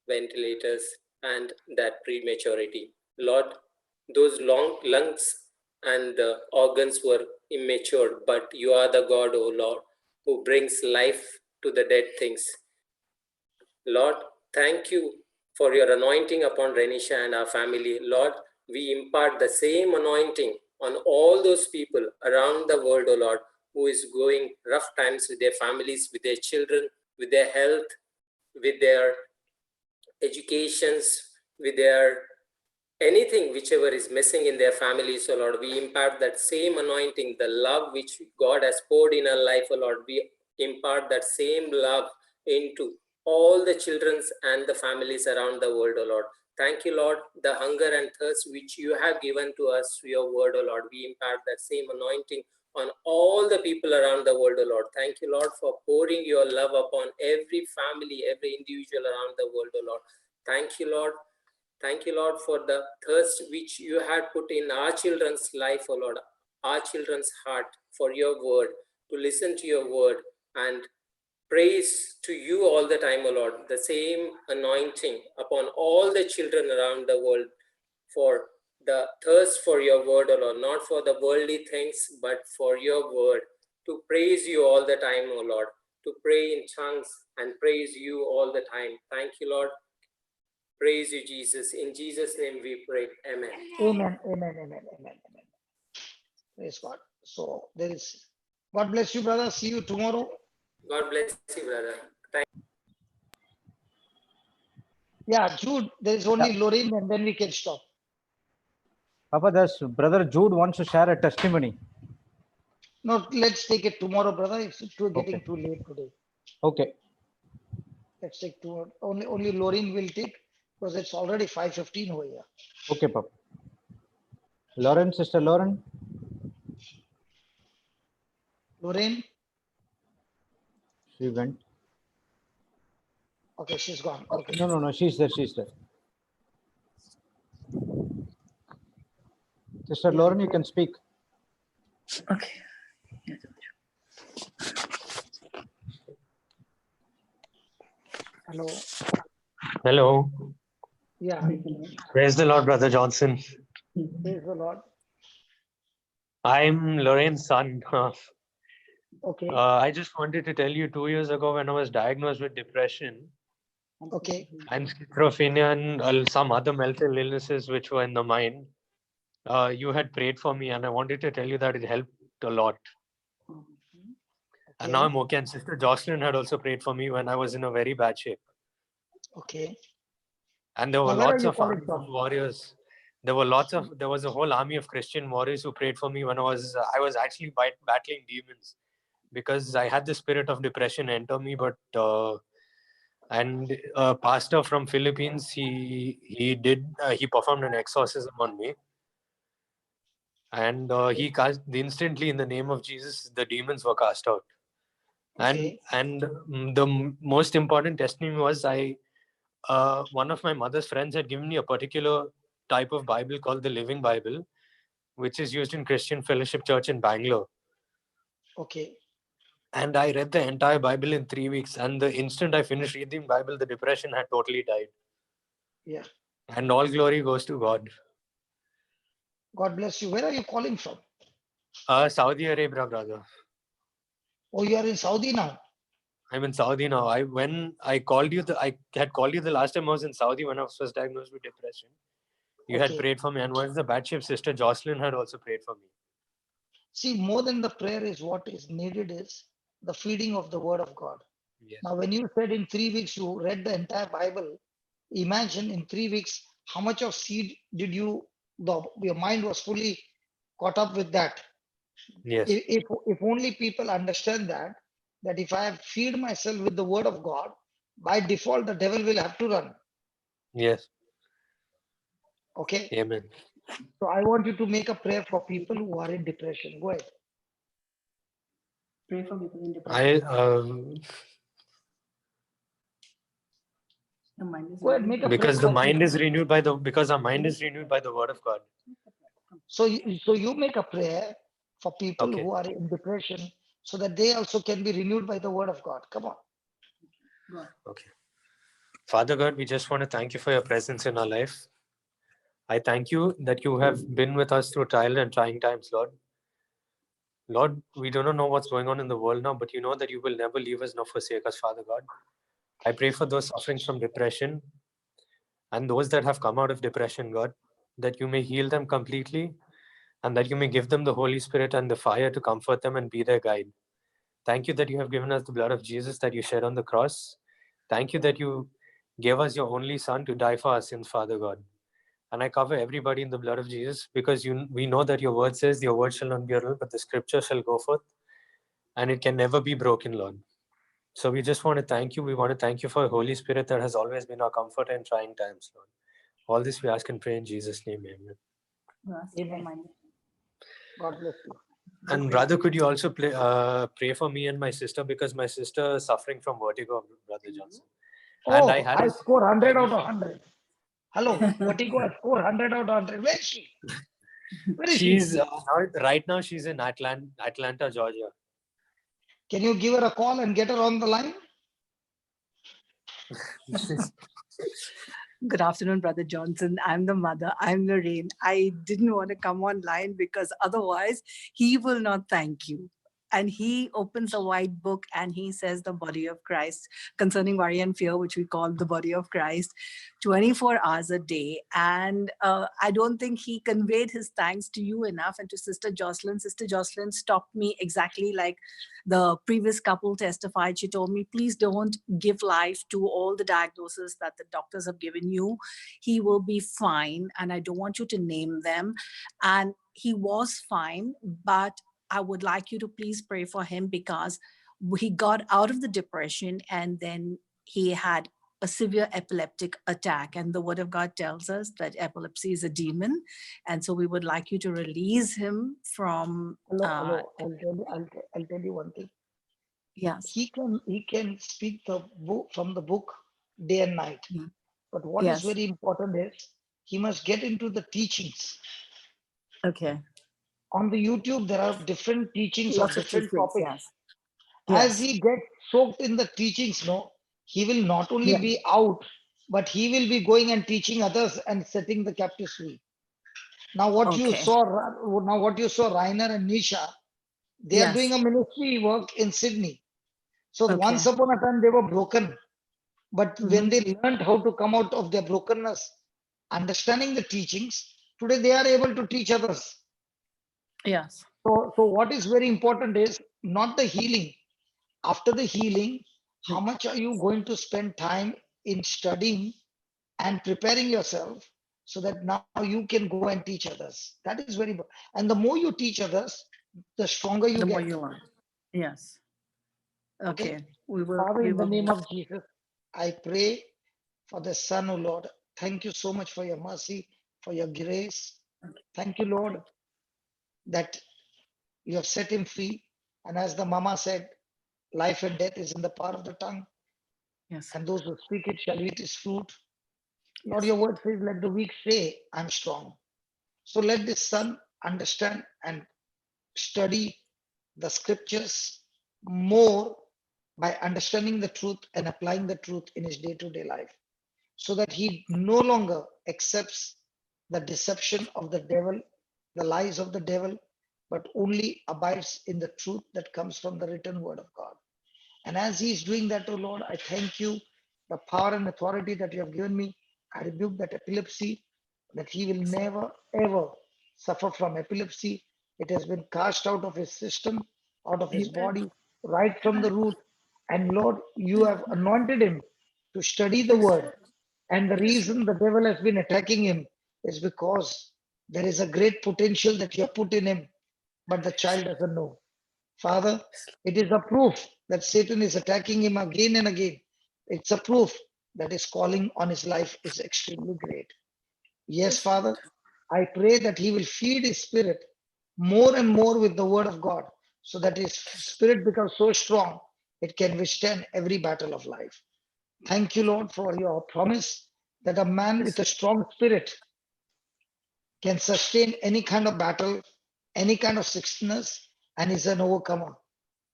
ventilators and that prematurity. Lord, those lungs and the organs were immature, but you are the God, O Lord, who brings life to the dead things. Lord, thank you for your anointing upon Renisha and our family. Lord, we impart the same anointing on all those people around the world, O Lord, who is going rough times with their families, with their children, with their health, with their educations, with their anything, whichever is missing in their families, O Lord. We impart that same anointing, the love which God has poured in our life, O Lord. We impart that same love into all the children and the families around the world, O Lord. Thank you, Lord, the hunger and thirst which you have given to us through your word, O Lord. We impart that same anointing on all the people around the world, O Lord. Thank you, Lord, for pouring your love upon every family, every individual around the world, O Lord. Thank you, Lord. Thank you, Lord, for the thirst which you had put in our children's life, O Lord, our children's heart for your word, to listen to your word and praise to you all the time, O Lord. The same anointing upon all the children around the world for the thirst for your word, O Lord, not for the worldly things, but for your word, to praise you all the time, O Lord, to pray in tongues and praise you all the time. Thank you, Lord. Praise you, Jesus. In Jesus' name we pray. Amen. Amen. Praise God. So there is, God bless you, brother. See you tomorrow. God bless you, brother. Thank you. Yeah, Jude, there is only Lorraine and then we can stop. Papa, there's brother Jude wants to share a testimony. No, let's take it tomorrow, brother. It's getting too late today. Okay. Let's take tomorrow. Only Lorraine will take because it's already 5:15 over here. Okay, Papa. Lauren, Sister Lauren. Lorraine? She went. Okay, she's gone. Okay. No, she's there. Sister Lauren, you can speak. Okay. Hello. Hello. Yeah. Praise the Lord, Brother Johnson. Praise the Lord. I'm Lorraine's son. Okay. I just wanted to tell you 2 years ago when I was diagnosed with depression Okay. and schizophrenia and some other mental illnesses which were in the mind, you had prayed for me and I wanted to tell you that it helped a lot. And now I'm okay. And Sister Jocelyn had also prayed for me when I was in a very bad shape. Okay. And there were Now, lots of warriors. There was a whole army of Christian warriors who prayed for me when I was actually battling demons because I had the spirit of depression enter me, but and a pastor from Philippines, he performed an exorcism on me, and he cast instantly, in the name of Jesus, the demons were cast out. And the most important testimony was one of my mother's friends had given me a particular type of Bible called the Living Bible, which is used in Christian Fellowship Church in Bangalore. Okay. And I read the entire Bible in 3 weeks. And the instant I finished reading Bible, the depression had totally died. Yeah. And all glory goes to God. God bless you. Where are you calling from? Saudi Arabia, brother. Oh, you are in Saudi now? I'm in Saudi now. I had called you the last time I was in Saudi when I was first diagnosed with depression. You had prayed for me, and once the Batship sister Jocelyn had also prayed for me. See, more than the prayer is what is needed is the feeding of the word of God. Yes. Now, when you said in 3 weeks you read the entire Bible, imagine in 3 weeks how much of seed did your mind was fully caught up with that. Yes. If only people understand that if I have feed myself with the word of God, by default the devil will have to run. Yes. Okay. Amen. So I want you to make a prayer for people who are in depression. Go ahead. Pray for people in depression. Go ahead, make a because prayer the mind is renewed by because our mind is renewed by the word of God. So you make a prayer for people who are in depression so that they also can be renewed by the word of God. Come on. Okay. Father God, we just want to thank you for your presence in our life. I thank you that you have been with us through trial and trying times, Lord. Lord, we do not know what's going on in the world now, but you know that you will never leave us nor forsake us, Father God. I pray for those suffering from depression and those that have come out of depression, God, that you may heal them completely and that you may give them the Holy Spirit and the fire to comfort them and be their guide. Thank you that you have given us the blood of Jesus that you shed on the cross. Thank you that you gave us your only Son to die for our sins, Father God. And I cover everybody in the blood of Jesus because we know that your word says your word shall not be alone, but the scripture shall go forth and it can never be broken, Lord. So we just want to thank you. We want to thank you for the Holy Spirit that has always been our comfort in trying times, Lord. All this we ask and pray in Jesus' name, amen. Amen. God bless you. And brother, could you also pray for me and my sister because my sister is suffering from vertigo, Brother Johnson. Oh, I score 100 out of 100. Hello, vertigo, I score 100 out of 100. Where is she? She's right now she's in Atlanta, Georgia. Can you give her a call and get her on the line? Good afternoon, Brother Johnson. I'm the mother. I'm Lorraine. I didn't want to come online because otherwise he will not thank you. And he opens a white book and he says the body of Christ concerning worry and fear, which we call the body of Christ, 24 hours a day. And I don't think he conveyed his thanks to you enough and to Sister Jocelyn. Sister Jocelyn stopped me exactly like the previous couple testified. She told me, please don't give life to all the diagnoses that the doctors have given you. He will be fine. And I don't want you to name them. And he was fine, but I would like you to please pray for him because he got out of the depression and then he had a severe epileptic attack. And the word of God tells us that epilepsy is a demon. And so we would like you to release him from... Hello. I'll tell you one thing. Yes. He can speak the book from the book day and night. But what is very important is he must get into the teachings. Okay. On the YouTube, there are different teachings of different topics. Yes. As he gets soaked in the teachings, he will not only be out, but he will be going and teaching others and setting the captives free. Now, what you saw, Rainer and Nisha, they are doing a ministry work in Sydney. So once upon a time, they were broken. But when they learned how to come out of their brokenness, understanding the teachings, today they are able to teach others. Yes. So what is very important is not the healing. After the healing, how much are you going to spend time in studying and preparing yourself so that now you can go and teach others? That is very important. And the more you teach others, the stronger you the get. more you learn. Yes. Okay. We will. Father, We in the will. name of Jesus, I pray for the son, O Lord. Thank you so much for your mercy, for your grace. Thank you, Lord, that you have set him free. And as the mama said, life and death is in the power of the tongue. Yes. And those who speak it shall eat its fruit. Lord, your word says, let the weak say, I'm strong. So let this son understand and study the scriptures more by understanding the truth and applying the truth in his day-to-day life, so that he no longer accepts the deception of the devil, the lies of the devil, but only abides in the truth that comes from the written word of God. And as he is doing that, oh Lord, I thank you, the power and authority that you have given me. I rebuke that epilepsy, that he will never, ever suffer from epilepsy. It has been cast out of his system, out of his body, right from the root. And Lord, you have anointed him to study the word. And the reason the devil has been attacking him is because there is a great potential that you have put in him, but the child doesn't know. Father, it is a proof that Satan is attacking him again and again. It's a proof that his calling on his life is extremely great. Yes, Father, I pray that he will feed his spirit more and more with the word of God, so that his spirit becomes so strong it can withstand every battle of life. Thank you, Lord, for your promise that a man with a strong spirit can sustain any kind of battle, any kind of sickness, and is an overcomer.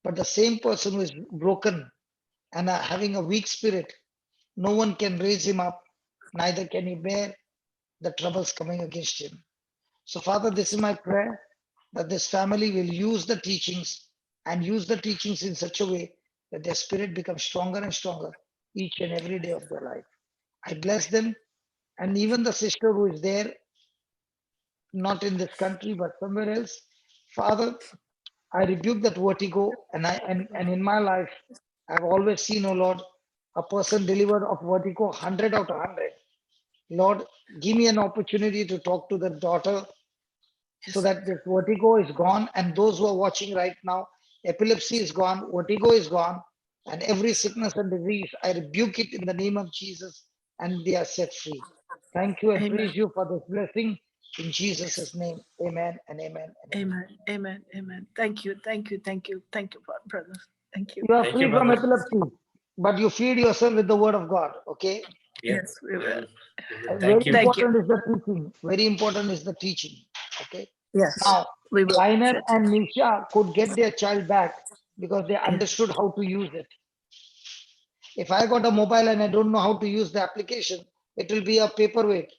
But the same person who is broken and having a weak spirit, no one can raise him up, neither can he bear the troubles coming against him. So, Father, this is my prayer, that this family will use the teachings and use the teachings in such a way that their spirit becomes stronger and stronger each and every day of their life. I bless them, and even the sister who is there, not in this country, but somewhere else. Father, I rebuke that vertigo, and in my life, I've always seen, oh Lord, a person delivered of vertigo 100 out of 100. Lord, give me an opportunity to talk to the daughter so that this vertigo is gone. And those who are watching right now, epilepsy is gone, vertigo is gone, and every sickness and disease, I rebuke it in the name of Jesus, and they are set free. Thank you and Amen. praise you for this blessing in Jesus' name. Amen and amen. And amen. Amen. Amen. Thank you. Thank you. Thank you. Thank you, brother. Thank you. You are free from epilepsy, but you feed yourself with the word of God. Okay. Yes, we will. Very you. Thank important is the teaching. Very important is the teaching. Okay. Yes, Now, we will. Liner and Nisha could get their child back because they understood how to use it. If I got a mobile and I don't know how to use the application, it will be a paperweight.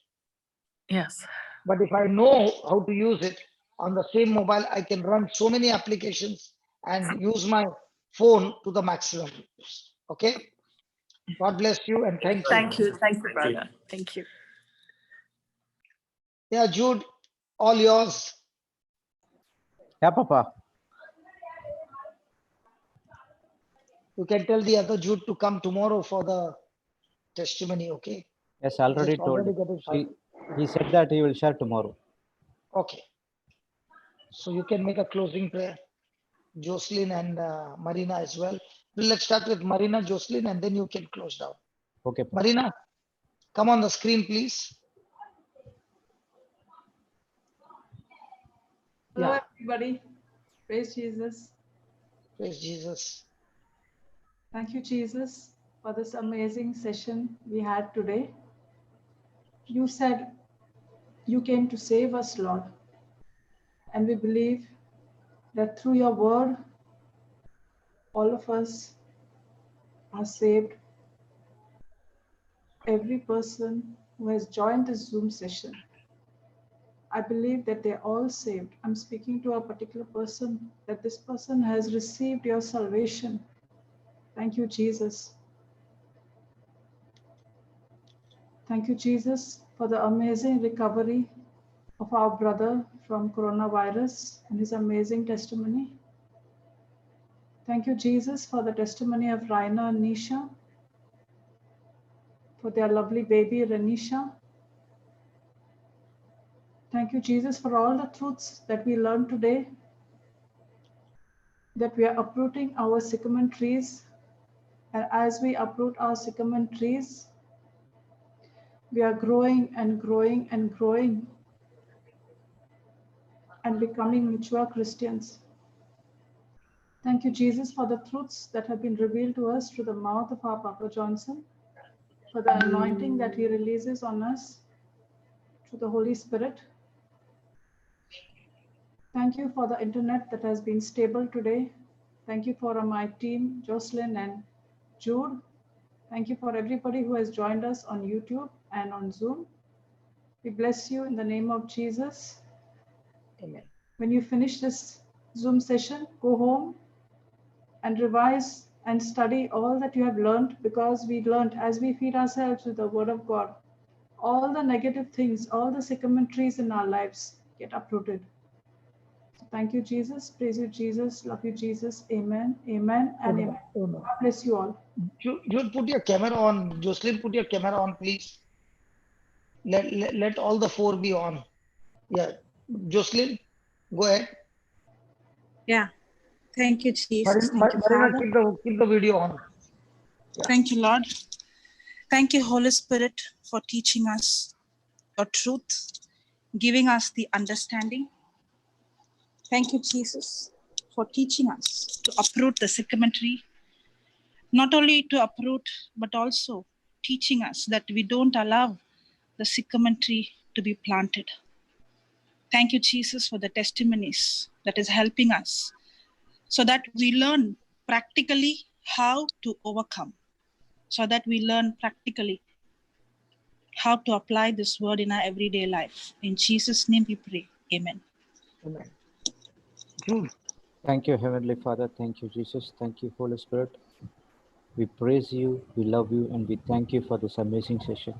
Yes. But if I know how to use it on the same mobile, I can run so many applications and use my phone to the maximum. Okay. God bless you and thank you. Thank you. Thank you, brother. Thank you. Yeah, Jude, all yours. Yeah, Papa. You can tell the other Jude to come tomorrow for the testimony, okay? Yes, already Just told. already getting started. He said that he will share tomorrow. Okay. So you can make a closing prayer. Jocelyn and Marina as well. Let's start with Marina, Jocelyn, and then you can close down. Okay, Papa. Marina, come on the screen, please. Hello, Yeah. everybody. Praise Jesus. Praise Jesus. Thank you, Jesus, for this amazing session we had today. You said you came to save us, Lord. And we believe that through your word, all of us are saved. Every person who has joined this Zoom session, I believe that they're all saved. I'm speaking to a particular person, that this person has received your salvation. Thank you, Jesus. Thank you, Jesus, for the amazing recovery of our brother from coronavirus and his amazing testimony. Thank you, Jesus, for the testimony of Raina and Nisha, for their lovely baby, Renisha. Thank you, Jesus, for all the truths that we learned today, that we are uprooting our sycamore trees And as we uproot our sycamore trees, we are growing and growing and growing and becoming mature Christians. Thank you, Jesus, for the truths that have been revealed to us through the mouth of our Papa Johnson, for the anointing that he releases on us through the Holy Spirit. Thank you for the internet that has been stable today. Thank you for my team, Jocelyn and Jude. Thank you for everybody who has joined us on YouTube and on Zoom. We bless you in the name of Jesus. Amen. When you finish this Zoom session, go home and revise and study all that you have learned, because we learned as we feed ourselves with the Word of God, all the negative things, all the sycamore trees in our lives get uprooted. Thank you, Jesus. Praise you, Jesus. Love you, Jesus. Amen. Amen. And amen. God bless you all. You put your camera on. Jocelyn, put your camera on, please. Let all the four be on. Yeah. Jocelyn, go ahead. Yeah. Thank you, Jesus. Thank you, Marina, Father. keep the video on. Yeah. Thank you, Lord. Thank you, Holy Spirit, for teaching us your truth, giving us the understanding. Thank you, Jesus, for teaching us to uproot the sycamore tree. Not only to uproot, but also teaching us that we don't allow the sycamore tree to be planted. Thank you, Jesus, for the testimonies that is helping us so that we learn practically how to overcome, so that we learn practically how to apply this word in our everyday life. In Jesus' name we pray. Amen. Amen. Jude. Thank you, Heavenly Father. Thank you, Jesus. Thank you, Holy Spirit. We praise you, we love you, and we thank you for this amazing session.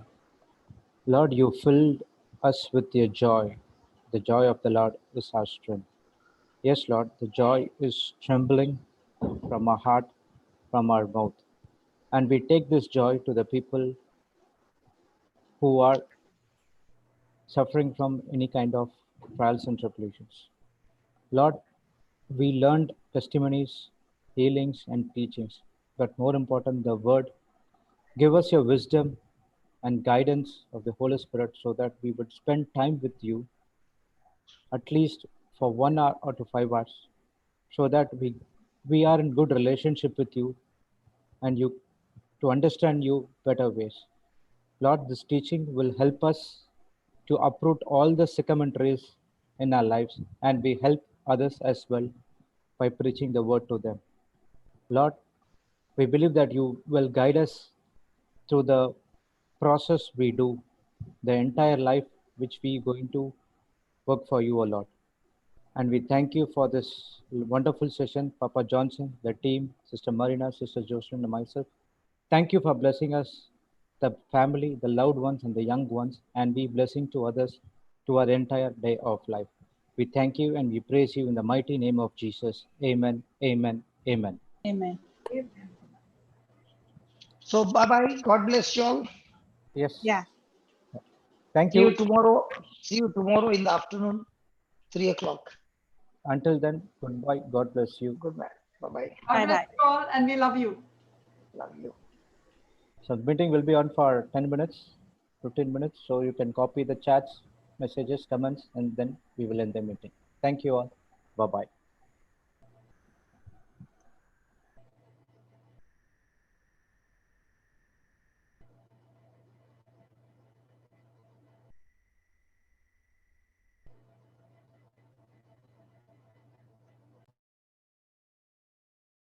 Lord, you filled us with your joy. The joy of the Lord is our strength. Yes, Lord, the joy is trembling from our heart, from our mouth. And we take this joy to the people who are suffering from any kind of trials and tribulations. Lord, we learned testimonies, healings, and teachings. But more important, the word. Give us your wisdom and guidance of the Holy Spirit so that we would spend time with you at least for 1 hour or to 5 hours, so that we are in good relationship with you and you to understand you better ways. Lord, this teaching will help us to uproot all the sycamore trees in our lives, and we help others as well by preaching the word to them. Lord, we believe that you will guide us through the process we do, the entire life which we going to work for you, O Lord. And we thank you for this wonderful session, Papa Johnson, the team, Sister Marina, Sister Jocelyn, and myself. Thank you for blessing us, the family, the loved ones, and the young ones, and be blessing to others to our entire day of life. We thank you and we praise you in the mighty name of Jesus. Amen, amen, amen. Amen. So bye-bye. God bless you all. Yes. Yeah. Thank See you. you tomorrow. See you tomorrow in the afternoon, 3 o'clock. Until then, goodbye. God bless you. Good night. Bye-bye. God bless you all, and we love you. Love you. So the meeting will be on for 10 minutes, 15 minutes. So you can copy the chats, messages, comments, and then we will end the meeting. Thank you all. Bye-bye.